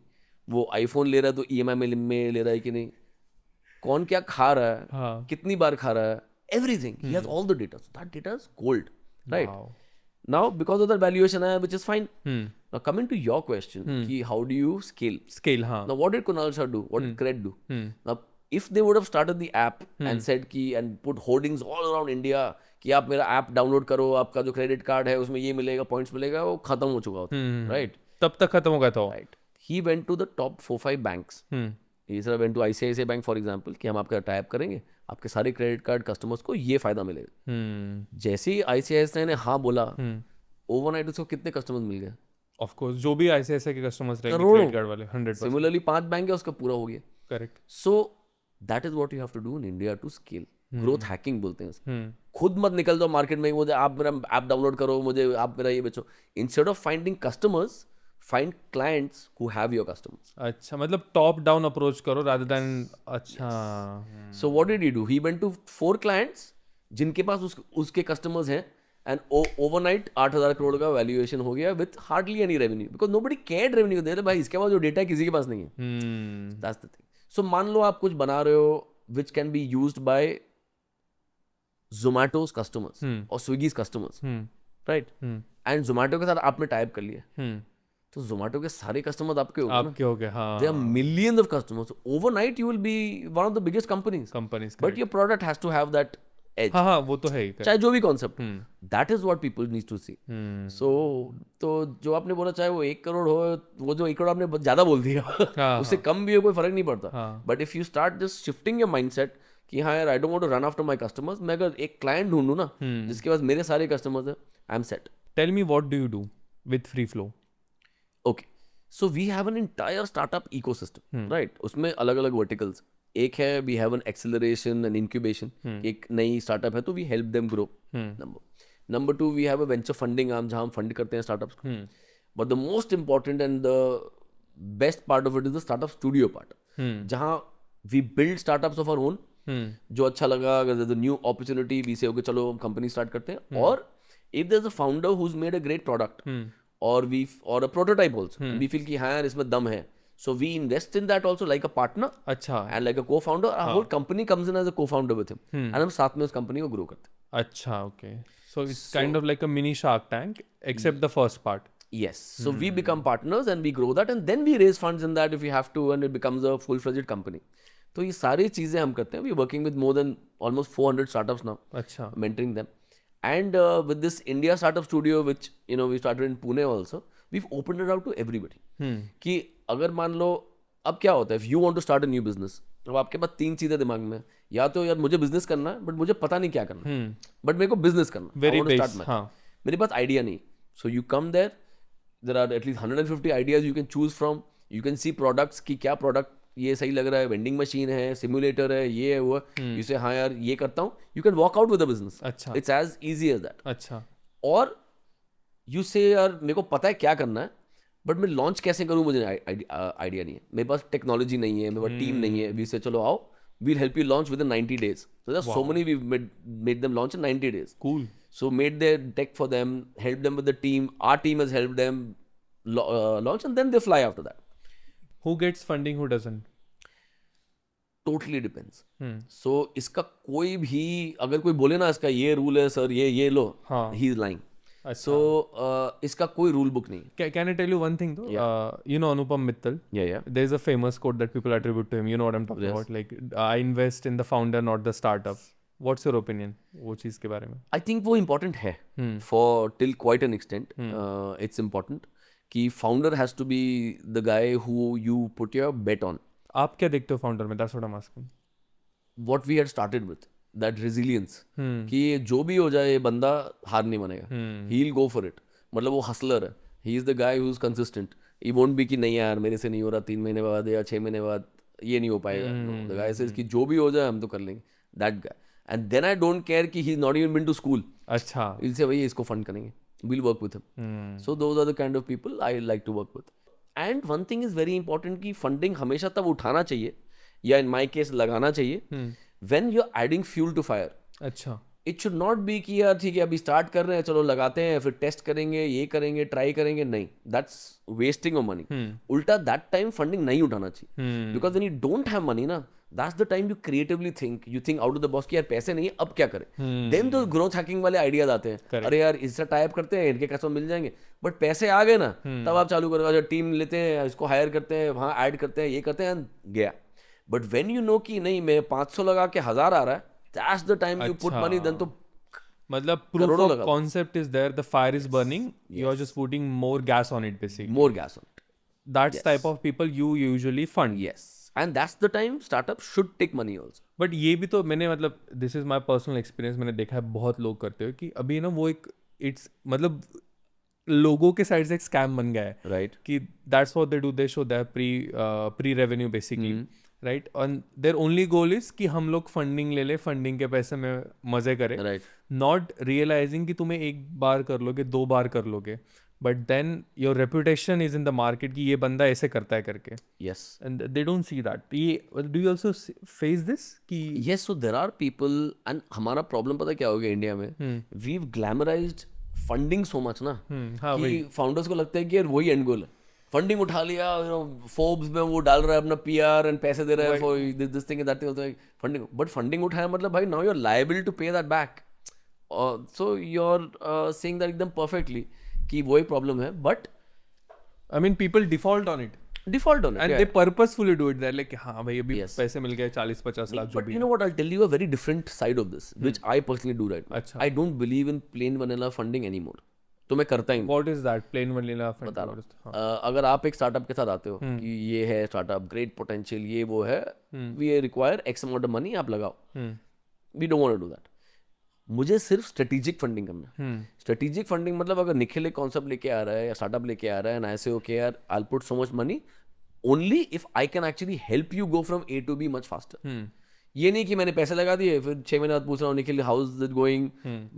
वो आईफोन ले रहा है तो EMI में ले रहा है कि नहीं, कौन क्या खा रहा है, हाँ. कितनी बार खा रहा है, everything. He has all the data. So that data is gold, right? Wow. Now, because of that valuation, which is fine. Now, coming to your question, ki how do you scale? Scale, हाँ. Now, what did Kunal Shah do? What did Cred do? Now, if they would have started the app and said ki and put hoardings all around India कि आप मेरा app download करो, आपका जो credit card है उसमें ये मिलेगा, पॉइंट्स मिलेगा, वो खत्म हो चुका होता, राइट? तब तक खत्म हो गया था. Right. He went to the top 4-5 banks. He sir went to ICICI bank for example कि हम आपका टाइप करेंगे, आपके सारे क्रेडिट कार्ड कस्टमर्स को ये फायदा मिलेगा. जैसे ही ICICI ने हाँ बोला, ओवरनाइट उसको कितने कस्टमर्स मिल गए? ऑफ कोर्स जो भी ICICI के कस्टमर्स रहेंगे क्रेडिट कार्ड वाले 100%. सिमिलरली 5 बैंक है, उसका पूरा हो गया. Correct. So that is what you have to do in India to scale. Growth hacking बोलते हैं इसको. खुद मत निकल जाओ मार्केट में, मुझे आप मेरा ऐप डाउनलोड करो, मुझे आप मेरा ये बेचो. Instead of finding customers, find clients who have your customers. अच्छा, मतलब टॉप डाउन अप्रोच करो रादर देन. अच्छा. So what did he do? He went to 4 clients जिनके पास उसके कस्टमर्स हैं, एंड ओवरनाइट 8,000 करोड़ का वैल्यूएशन हो गया with hardly any revenue, because nobody cared revenue. दे रहे भाई, इसके बाद जो डेटा है किसी के पास नहीं है. That's the thing. सो मान लो आप कुछ बना रहे हो which can be used by Zomato's customers और Swiggy's customers, right? And Zomato के साथ आपने टाइप कर लिया, तो Zomato के सारे कस्टमर्स आपके हो गए ना, आपके हो गए, हाँ. there are millions of customers. Overnight you will be one of the biggest companies, but your product has to have that edge. हाँ, वो तो है ही. चाहे जो भी concept, that is what people need to see. So तो जो आपने बोला चाहे वो 1 करोड़ हो, वो जो 1 करोड़ आपने ज्यादा बोल दिया, उससे कम भी हो कोई फर्क नहीं पड़ता. But if you start just shifting your mindset कि हाँ यार I don't want to run after my customers, मैं अगर एक क्लाइंट ढूंढूं ना जिसके पास मेरे सारे कस्टमर्स हैं, I am set. Tell me what do you do with free flow. Okay, so we have an entire startup ecosystem, right? उसमें अलग अलग वर्टिकल्स. एक है we have an acceleration and incubation, एक नई स्टार्टअप है तो we help them grow. Number 2 we have a venture funding arm जहाँ हम फंड करते हैं स्टार्टअप्स को. But the most important and the best part of it is the startup studio part, जहाँ we build startups of our own. जो अच्छा लगा, अगर the new opportunity we say okay चलो हम कंपनी स्टार्ट करते हैं. और if there is a founder who has made a great product और a prototype also, we feel कि हाँ यार इसमें दम है, so we invest in that also like a partner. अच्छा. And like a co-founder, our whole company comes in as a co-founder with him. And हम साथ में उस कंपनी को ग्रो करते हैं. अच्छा, okay. So it's kind of like a mini Shark Tank except the first part. Yes. So we become partners and we grow that and then we raise funds in that if we have to and it becomes a full-fledged company. तो ये सारी चीजें हम करते हैं. We are working with more than almost 400 startups now. अच्छा. Mentoring them. And with this India Startup Studio, which we started in Pune also, we've opened it out to everybody. कि अगर मान लो अब क्या होता है, if you want to start a new business, अब आपके पास 3 चीजें दिमाग में, या तो यार मुझे बिजनेस करना है बट मुझे पता नहीं क्या करना है, बट मेरे को बिजनेस करना है, very base, हाँ. मेरे पास आइडिया नहीं. So you come there are at least 150 ideas you can choose from. You can see products की क्या प्रोडक्ट ये सही लग रहा है, वेंडिंग मशीन है, सिमुलेटर है, ये है वो, यू से हाँ यार ये करता हूँ, you can walk out with a business. अच्छा. It's as easy as that. अच्छा. और यू से यार मेरे को पता है क्या करना है बट मैं लॉन्च कैसे करूँ मुझे आइडिया नहीं है, मेरे पास टेक्नोलॉजी नहीं है, मेरे पास टीम नहीं है. वी से चलो आओ, we'll help you launch within 90 days. So there's so many we've made them launch in 90 days. Cool. So made their tech for them, helped them with the team. Our team has helped them launch and then they fly after that. Who gets funding, who doesn't? Totally depends. So इसका कोई भी अगर कोई बोले ना इसका ये rule है सर, ये लो, he is lying. So इसका कोई rule book नहीं. Can I tell you one thing though? You know Anupam Mittal? Yeah. There's a famous quote that people attribute to him. You know what I'm talking about? Like, I invest in the founder, not the startup. What's your opinion? वो चीज़ के बारे में? I think वो important है. For till quite an extent. It's important कि founder has to be the guy who you put your bet on. आप क्या देखते हो founder में? That's what I'm asking. What we had started with. That resilience. कि जो भी हो जाए ये बंदा हार नहीं मानेगा. He'll go for it. मतलब वो hustler है. He is the guy who's consistent. He won't be कि नहीं यार मेरे से नहीं हो रहा, 3 महीने बाद या 6 महीने बाद ये नहीं हो पाएगा. The guy says कि जो भी हो जाए हम तो कर लेंगे. That guy. And then I don't care कि he's not even been to school. अच्छा. He'll say भाई इसको fund करेंगे. We'll work with him. So those are the kind of people I like to work with. And one thing is very important कि funding हमेशा तब उठाना चाहिए या in my case लगाना चाहिए when you're adding fuel to fire. अच्छा. It should not be कि यार ठीक है अभी स्टार्ट कर रहे हैं चलो लगाते हैं फिर टेस्ट करेंगे ये करेंगे ट्राई करेंगे. नहीं, that's wasting of money. उल्टा that time funding नहीं उठाना चाहिए. Because when you don't have money ना, that's the time you creatively think. You think out of the box कि यार पैसे नहीं है अब क्या करें. Then तो growth hacking वाले आइडियाज आते हैं. अरे यार इससे टाइप करते हैं इनके कस्टमर मिल जाएंगे. बट पैसे आ गए ना तब आप चालू करो. अच्छा टीम लेते हैं, इसको हायर करते हैं, वहाँ ऐड करते हैं, ये करते हैं, गया. बट वेन यू नो कि नहीं मैं 500 लगा के 1000 आ रहा है, that's the time you put money. then तो मतलब proof of concept is there, the fire is burning, you are just putting more gas on it basically. More gas on it. That's type of people you usually fund. Yes. And that's the time startup should take money also. But ये भी तो मैंने मतलब this is my personal experience, मैंने देखा है बहुत लोग करते हुए कि अभी ना वो एक it's मतलब लोगों के साइड से एक स्कैम बन गया है. Right. कि that's what they do, they show their pre revenue basically. Right. And their only goal is कि हम लोग फंडिंग ले ले, फंडिंग के पैसे में मजे करें. राइट. नॉट रियलाइजिंग कि तुम्हें एक बार कर लोगे, 2 बार कर लोगे, but then your reputation is in the market कि ये बंदा ऐसे करता है करके. Yes. And they don't see that. ये do you also face this कि yes. So there are people and हमारा प्रॉब्लम पता क्या हो गया इंडिया में, we have glamorized funding so much ना कि फाउंडर्स को लगता है कि यार वही एंड गोल है. फंडिंग उठा लिया, फोर्ब्स में वो डाल रहा है अपना PR एंड पैसे दे रहा है for this thing that thing, funding. But funding उठाया मतलब भाई now you are liable to pay that back. So you are saying that एकदम परफेक्टली कि वो ही प्रॉब्लम है. But I mean, people default on it. Default होना And they purposefully do it. They're like, हाँ भाई अभी Yes. पैसे मिल गए 40-50 लाख जो But भी you know what, I'll tell you a very different side of this, which I personally do right now. अच्छा. I don't believe in plain vanilla funding anymore. तो मैं करता ही नहीं. What is that? Plain vanilla fund. बता रहा हूँ. हाँ. अगर आप एक स्टार्टअप के साथ आते हो कि ये है स्टार्टअप, ग्रेट पोटेंशियल, ये वो है, we require X amount of money, आप लगाओ. We don't want to do that. मुझे सिर्फ स्ट्रेटेजिक फंडिंग करना है. स्ट्रेटेजिक फंडिंग मतलब अगर निखिल एक कॉन्सेप्ट लेके आ रहा है या स्टार्टअप लेके आ रहा है, एंड आई से ओके यार, I will put so much money only if I can actually help you go from A to B much faster. ये नहीं कि मैंने पैसे लगा दिए, फिर 6 महीने बाद पूछ रहा हूँ Nikhil how is it going,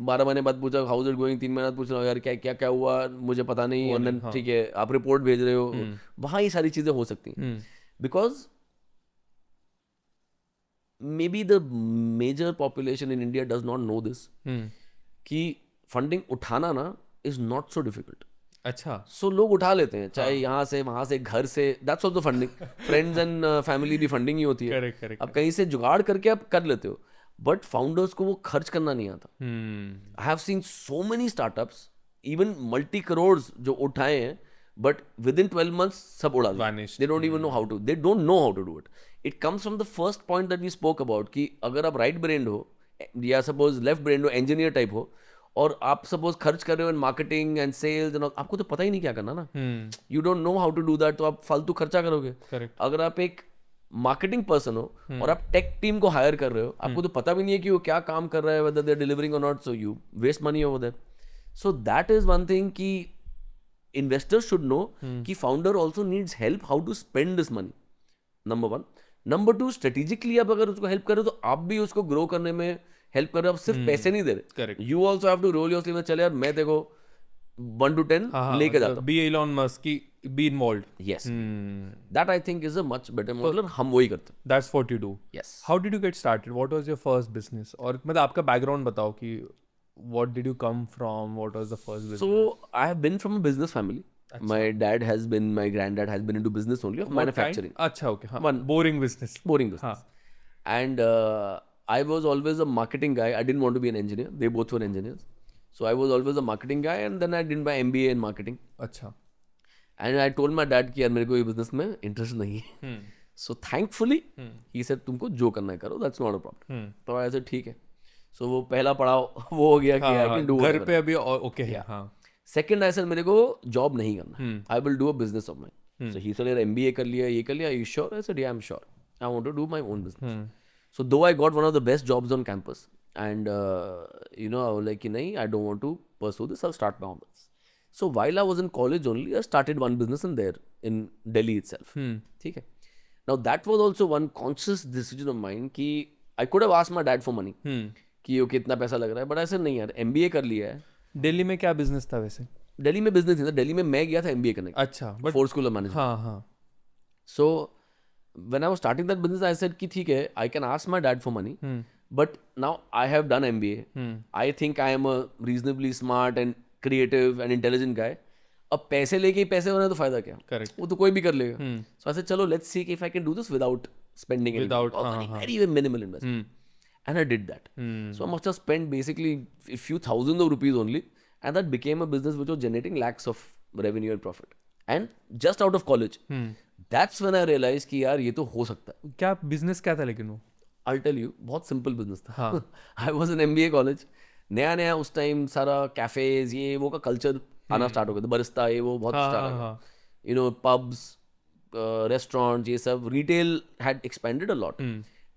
12 महीने बाद पूछा हाउ इज इट गोइंग, 3 महीने बाद पूछ रहा हूँ यार क्या क्या क्या हुआ, मुझे पता नहीं, एंड देन ठीक है आप रिपोर्ट भेज रहे हो. वहाँ ये सारी चीज़ें हो सकती हैं. Because maybe the major population in India does not know this, कि फंडिंग उठाना ना is not so difficult. अच्छा. So लोग उठा लेते हैं, चाहे यहाँ से वहाँ से घर से, that's also funding. Friends and family भी फंडिंग ही होती है. Correct. अब कहीं से जुगाड़ करके आप कर लेते हो, बट फाउंडर्स को वो खर्च करना नहीं आता. आई have scene so many startups even multi crore जो उठाए हैं, बट विद इन 12 months सब उड़ा दिया. Vanished. They don't even know how to. They don't know how to do it. It comes from the first point that we spoke about कि अगर आप right brain हो या सपोज लेफ्ट ब्रेन हो, engineer type हो, और आप suppose खर्च कर रहे हो in marketing and sales and आपको तो पता ही नहीं क्या करना ना. You don't know how to do that, तो आप फालतू खर्चा करोगे. Correct. अगर आप एक मार्केटिंग पर्सन हो और आप टेक टीम को हायर कर रहे हो, आपको तो पता भी नहीं है कि वो क्या काम कर रहा है, whether they are delivering or not, so you waste money over there. So that is one thing कि investors should know कि founder also needs help how to spend this money. Number 1. Number 2, strategically आप अगर उसको help कर रहे हो तो आप भी उसको ग्रो करने में हेल्प कर रहे हो. आप सिर्फ पैसे नहीं दे रहे. Correct. You also have to roll your sleeve में, चले यार मैं देखो 1 to 10 लेके जाता हूँ. Be Elon Musk की be involved. Yes. That I think is a much better model. हम वही करते हैं. That's what you do. Yes. How did you get started? What was your first business? और मतलब आपका background बताओ कि what did you come from? What was the first business? So I have been from a business family. My dad has been, my granddad has been into business only of manufacturing. अच्छा, okay. हाँ. One. Boring business. Boring business. And I was always a marketing guy. I didn't want to be an engineer. They both were engineers. So I was always a marketing guy, and then I did my MBA in marketing. अच्छा. And I told my dad कि यार मेरे को ये business में interest नहीं है. So thankfully, he said तुमको जो करना है करो. That's not a problem. तो I said ठीक है. So वो पहला पड़ाव वो हो गया कि I can do घर पे अभी okay है. हाँ. सेकेंड आई सर मेरे को जॉब नहीं करना, I will do a business of mine. So he said MBA कर लिया, ये कर लिया, you sure? I said yeah I am sure, I want to do my own business. So though I got one of the best jobs on campus, and you know I was like कि नहीं, I don't want to pursue this, I start my own business. So while I was in college only, I started one business in there in Delhi itself. ठीक है. Now that was also one conscious decision of mine कि I could have asked my dad for money कि okay इतना पैसा लग रहा है, but I said नहीं यार, MBA कर लिया है. दिल्ली में क्या बिजनेस था वैसे? दिल्ली में बिजनेस नहीं था, दिल्ली में मैं गया था MBA करने. अच्छा. But fourth school of management. हाँ. So when I was starting that business I said कि ठीक है, I can ask my dad for money, but now I have done MBA. I think I am a reasonably smart and creative and intelligent guy. अब पैसे लेके ही पैसे होने तो फायदा क्या? करेक्ट. वो तो कोई भी कर लेगा. सो आई सेड चलो let's see if I can do this without spending, Without, very minimal investment. And I did that. So I must have spent basically a few thousands of rupees only, and that became a business which was generating lakhs of revenue and profit. And just out of college, that's when I realized कि यार ये तो हो सकता है. क्या business क्या था लेकिन वो? I'll tell you, बहुत simple business था. I was in MBA college. नया उस टाइम सारा कैफेज ये वो का कल्चर आना स्टार्ट हो गया था. बरिस्ता ये वो बहुत स्टार्ट हो गया. You know, pubs, restaurants, ये सब retail had expanded a lot.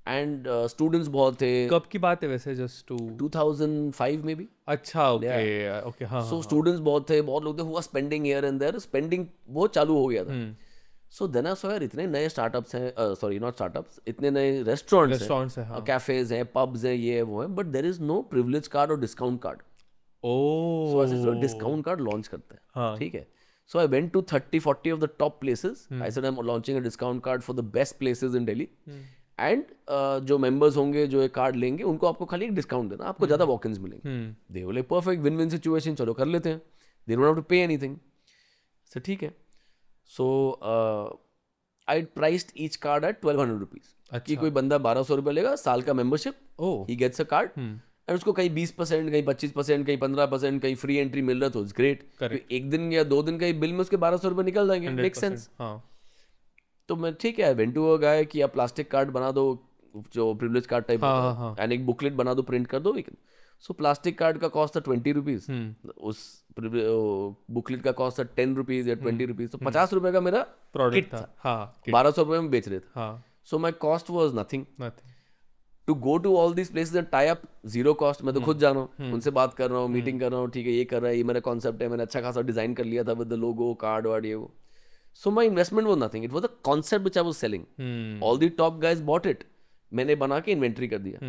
And students बहुत थे. कब की बात है वैसे? जस्ट 2005 में भी. अच्छा. ओके. हाँ. सो स्टूडेंट्स बहुत थे, बहुत लोग थे हुआ spending here and there, spending बहुत चालू हो गया था. सो देन आई सॉ यार इतने नए स्टार्टअप्स हैं, सॉरी नॉट स्टार्टअप्स, इतने नए रेस्टोरेंट्स हैं, कैफेज हैं, पब्स हैं, ये वो हैं, but there is no privilege card or discount card. So ऐसे डिस्काउंट कार्ड लॉन्च करते हैं. ठीक है. So I went to 30-40 of the top places. I said I'm launching a discount card for the best places in Delhi. And जो members होंगे जो ये card लेंगे उनको आपको खाली एक डिस्काउंट देना, आपको ज़्यादा वॉक-इन्स मिलेंगे. They were like perfect, win win situation, चलो कर लेते हैं. They don't have to pay anything. So ठीक है. So I priced each card at 1200 rupees कि कोई बंदा 1200 रुपये लेगा साल का membership, he gets a card and उसको कहीं 20%, कहीं 25%, कहीं 15%, कहीं फ्री एंट्री मिल रहा, तो इट्स ग्रेट। एक दिन या 2 दिन का बिल में उसके 1200 रुपये निकल जाएंगे, मेक सेंस। तो मैं ठीक है, वेंट टू अ गाय कि आप प्लास्टिक कार्ड बना दो जो प्रिविलेज कार्ड टाइप एंड एक बुकलेट बना दो, प्रिंट कर दो, we can. So plastic card का कॉस्ट था 20 रुपीज, उस बुकलेट का कॉस्ट था 10 रुपीज या 20 रुपीज, तो 50 रुपए का मेरा प्रोडक्ट था, 1200 रुपये में बेच रहे थे। So my cost was nothing to go to all this places and tie up, zero cost. मैं तो खुद जा रहा हूँ, उनसे बात कर रहा हूँ, मीटिंग कर रहा हूँ, ठीक है ये कर रहा है, ये मेरा कॉन्सेप्ट है, मैंने अच्छा खासा डिजाइन कर लिया था with the logo, card ward, ये वो। So my investment was nothing. It was a concept which I was selling. All the top guys bought it. मैंने बना के इन्वेंट्री कर दिया.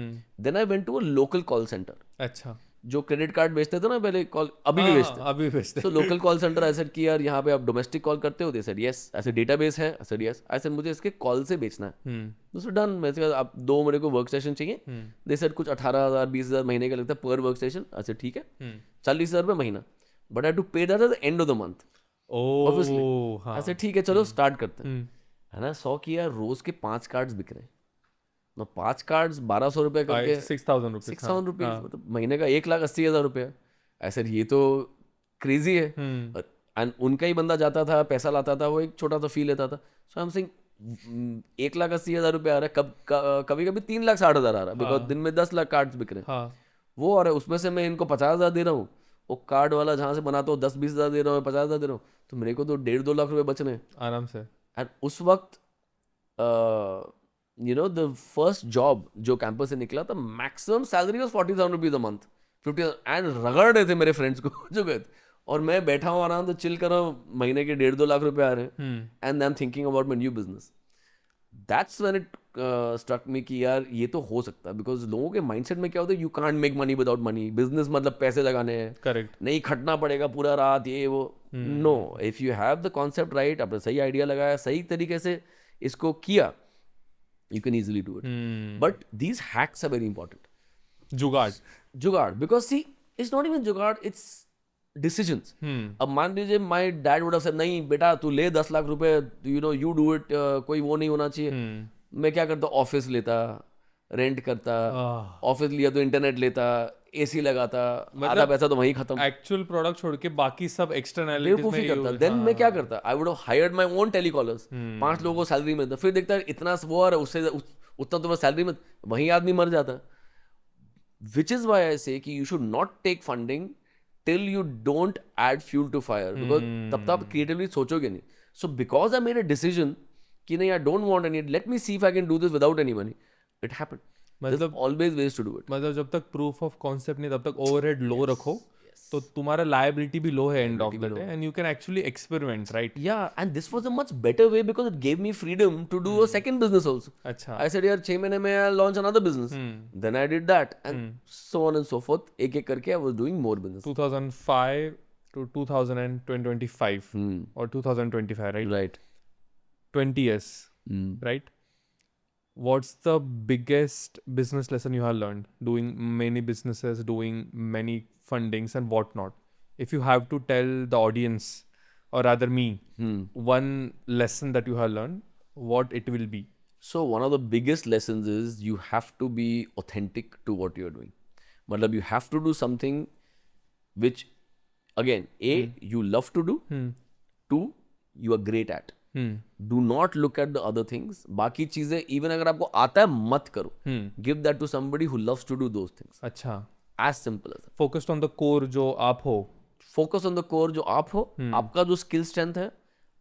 Then I went to a local call center. अच्छा. जो credit card बेचते थे ना पहले, कॉल अभी भी बेचते. So local call center I said कि यार यहाँ पे आप डोमेस्टिक कॉल करते हो? They said yes. ऐसे डेटाबेस है? I said yes. I said मुझे इसके कॉल से बेचना है. So done. मैं कहा आप 2 मेरे को वर्क स्टेशन चाहिए. They said कुछ 18,000 20,000 महीने का लगता है पर वर्क स्टेशन. I said ठीक है. 40,000 रुपये महीना. But I had to pay that at the end of the month. ऐसे ठीक है चलो स्टार्ट करते हैं, है ना। 100 किया, रोज के 5 कार्ड्स बिक रहे हैं, 5 कार्ड्स 1200 रुपए करके 6,000 रुपीज, मतलब महीने का 1,80,000 रुपये। ऐसे ये तो क्रेजी है। एंड उनका ही बंदा जाता था, पैसा लाता था, वो एक छोटा सा फी लेता था। सो आई एम सेइंग 1,80,000 रुपये आ रहा है, कभी कभी 3,60,000 आ रहा है, बिकॉज दिन में 10 लाख कार्ड्स बिक रहे हैं। वो आ रहा है, उसमें से मैं इनको 50,000 दे रहा हूँ, वो कार्ड वाला जहाँ से बनाता हूँ 10-20 हज़ार दे रहा हूँ, 50,000 दे रहा हूँ, तो मेरे को तो 1.5-2 लाख रुपए बच रहे हैं आराम से। एंड उस वक्त you know the first job जो कैंपस से निकला था, maximum salary was 40,000 rupees a month, 50,000, and रगड़ रहे थे मेरे फ्रेंड्स को जो गए थे, और मैं बैठा हूँ आराम से चिल कर रहा हूँ, महीने के 1.5-2 लाख रुपए आ रहे हैं, and I am thinking about my new business. That's when it struck me कि यार ये तो हो सकता है, बिकॉज लोगों के माइंडसेट में क्या होता है, you can't make money without money, business मतलब पैसे लगाने हैं, करेक्ट, नहीं खटना पड़ेगा पूरा रात ये वो। No, if you have the concept right, आपने सही आइडिया लगाया, सही तरीके से इसको किया, you can easily do it. But these hacks are very important. जुगाड़, because see, it's not even जुगाड़, it's decisions. अब मान लीजिए my dad would have said नहीं बेटा तू ले 10 लाख रुपए, you know you do it, कोई वो नहीं होना चाहिए। मैं क्या करता, ऑफिस लेता, रेंट करता, ऑफिस लिया तो इंटरनेट लेता, एसी लगाता, आधा पैसा तो वहीं खत्म, एक्चुअल प्रोडक्ट छोड़ के बाकी सब एक्सटर्नैलिटीज में करता। देन मैं क्या करता, I would have hired my own telecallers, 5 लोगों को सैलरी मिलता, फिर देखता इतना वो आ रहा है, उससे उतना तो सैलरी में वहीं आदमी मर जाता। Which is why I say कि you should not take funding till you don't add fuel to fire, because तब तक आप क्रिएटिवली सोचोगे नहीं। So because I made a decision कि नहीं, I don't want any, let me see if I can do this without any money, it happened. मतलब always ways to do it, मतलब जब तक प्रूफ ऑफ कॉन्सेप्ट नहीं तब तक overhead लो रखो, तो तुम्हारा लायबिलिटी भी लो है end of the day, and you can actually experiment, right? या and this was a much better way because it gave me freedom to do a second business also. अच्छा, I said यार 6 महीने में I launch another business, then I did that and so on and so forth, एक एक करके I was doing more business. 2005 to 2025 or 2025, right? Right. 20 years, right? What's the biggest business lesson you have learned doing many businesses, doing many fundings and whatnot? If you have to tell the audience, or rather me, one lesson that you have learned, what it will be? So one of the biggest lessons is you have to be authentic to what you're doing. Matlab you have to do something which, again, you love to do, 2, you are great at. Do not look at the other things. बाकी चीजें even अगर आपको आता है मत करो, give that to somebody who loves to do those things. अच्छा, as simple as that. Focused on the core जो आप हो, focus on the core जो आप हो, आपका जो स्किल स्ट्रेंथ है,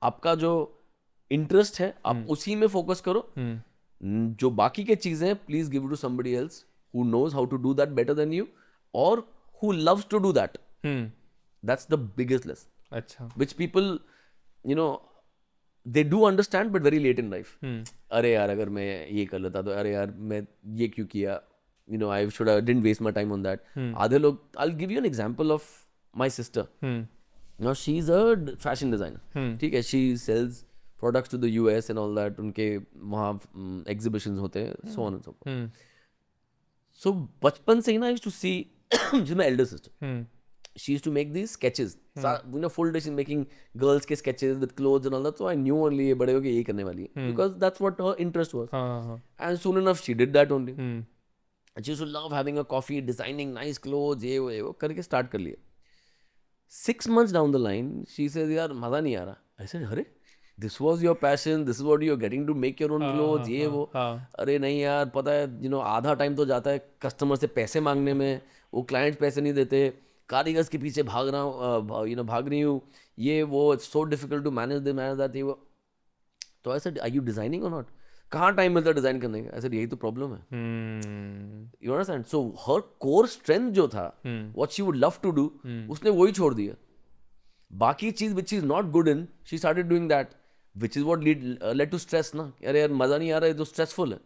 आपका जो इंटरेस्ट है, आप उसी में फोकस करो। जो बाकी के चीजें हैं, please give to somebody else who knows how to do that better than you or who loves to do that. That's the biggest lesson. अच्छा, which people, you know, they do understand but very late in life. अरे यार अगर मैं ये कर लेता तो, अरे यार मैं ये क्यों किया, you know, I didn't waste my time on that. आधे लोग, I'll give you an example of my sister. Now she's a fashion designer. ठीक है, she sells products to the US and all that. उनके वहाँ exhibitions होते हैं, so on and so forth. So बचपन से ही ना I used to see, she's my elder sister. she used to make these sketches. You know, full day she's making girls के sketches with clothes and all that. So I knew only ये बड़े होके यही करने वाली है, because that's what her interest was. And soon enough she did that only. And she used to love having a coffee, designing nice clothes, ये वो करके start कर लिया. 6 months down the line, she says, यार मजा नहीं आ रहा. I said, अरे this was your passion, this is what you're getting to make your own clothes, ये वो. अरे नहीं यार, पता है, you know, आधा टाइम तो जाता है कस्टमर से पैसे मांगने में, वो क्लाइंट्स पैसे नहीं देते, कारीगर्स के पीछे भाग रहा हूँ, you know, भाग रही हूँ, ये वो, it's so difficult to manage that, ये वो. तो I said, are you designing or not? कहाँ टाइम मिलता है डिजाइन करने का? I said, यही तो प्रॉब्लम है. You understand? So her core strength जो था, what she would love to do, उसने वही छोड़ दिया. बाकी चीज which she is not good in, she started doing that, which is what led to stress ना. अरे यार मजा नहीं आ रहा है, तो stressful है.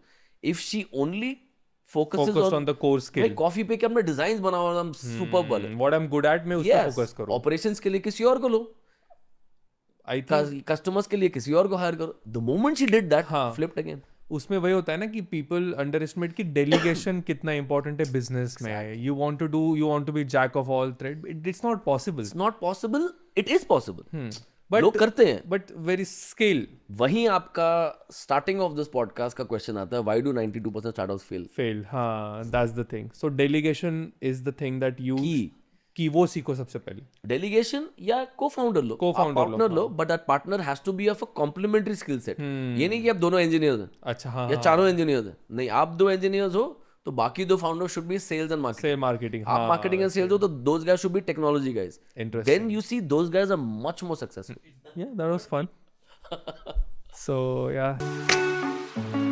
If she only focused on the core skill. मैं कॉफी पे के अपने डिजाइन्स बनाओ, हम सुपर वाले. What I'm good at मैं उस पे फोकस करूँ. ऑपरेशंस के लिए किसी और को लो. I think कस्टमर्स के लिए किसी और को हायर करो. The moment she did that, flipped again. उसमें वही होता है ना कि पीपल अंडर एस्टिमेट कि डेलीगेशन कितना इंपॉर्टेंट है बिजनेस में. You want to be jack of all trade. It's not possible. It's not possible. It is possible. लोग करते हैं, बट वेरी स्केल. वहीं आपका स्टार्टिंग ऑफ दिस पॉडकास्ट का क्वेश्चन आता है, व्हाई डू 92% स्टार्टअप्स फेल? हाँ, that's the thing. So delegation is the thing that you कि वो सीखो सबसे पहले. डेलीगेशन या को-फाउंडर लो, पार्टनर लो, but that partner has to be of a complementary skill set. ये नहीं कि आप दोनों इंजीनियर्स हैं. अच्छा, हाँ, या चारों इंजीनियर्स हैं. नहीं, आप 2 इंजीनियर्स हो तो बाकी 2 founders should be sales and marketing. आप मार्केटिंग एंड सेल्स हो तो those guys should be technology guys. Then you see those guys are much more successful. Yeah, that was fun. So yeah.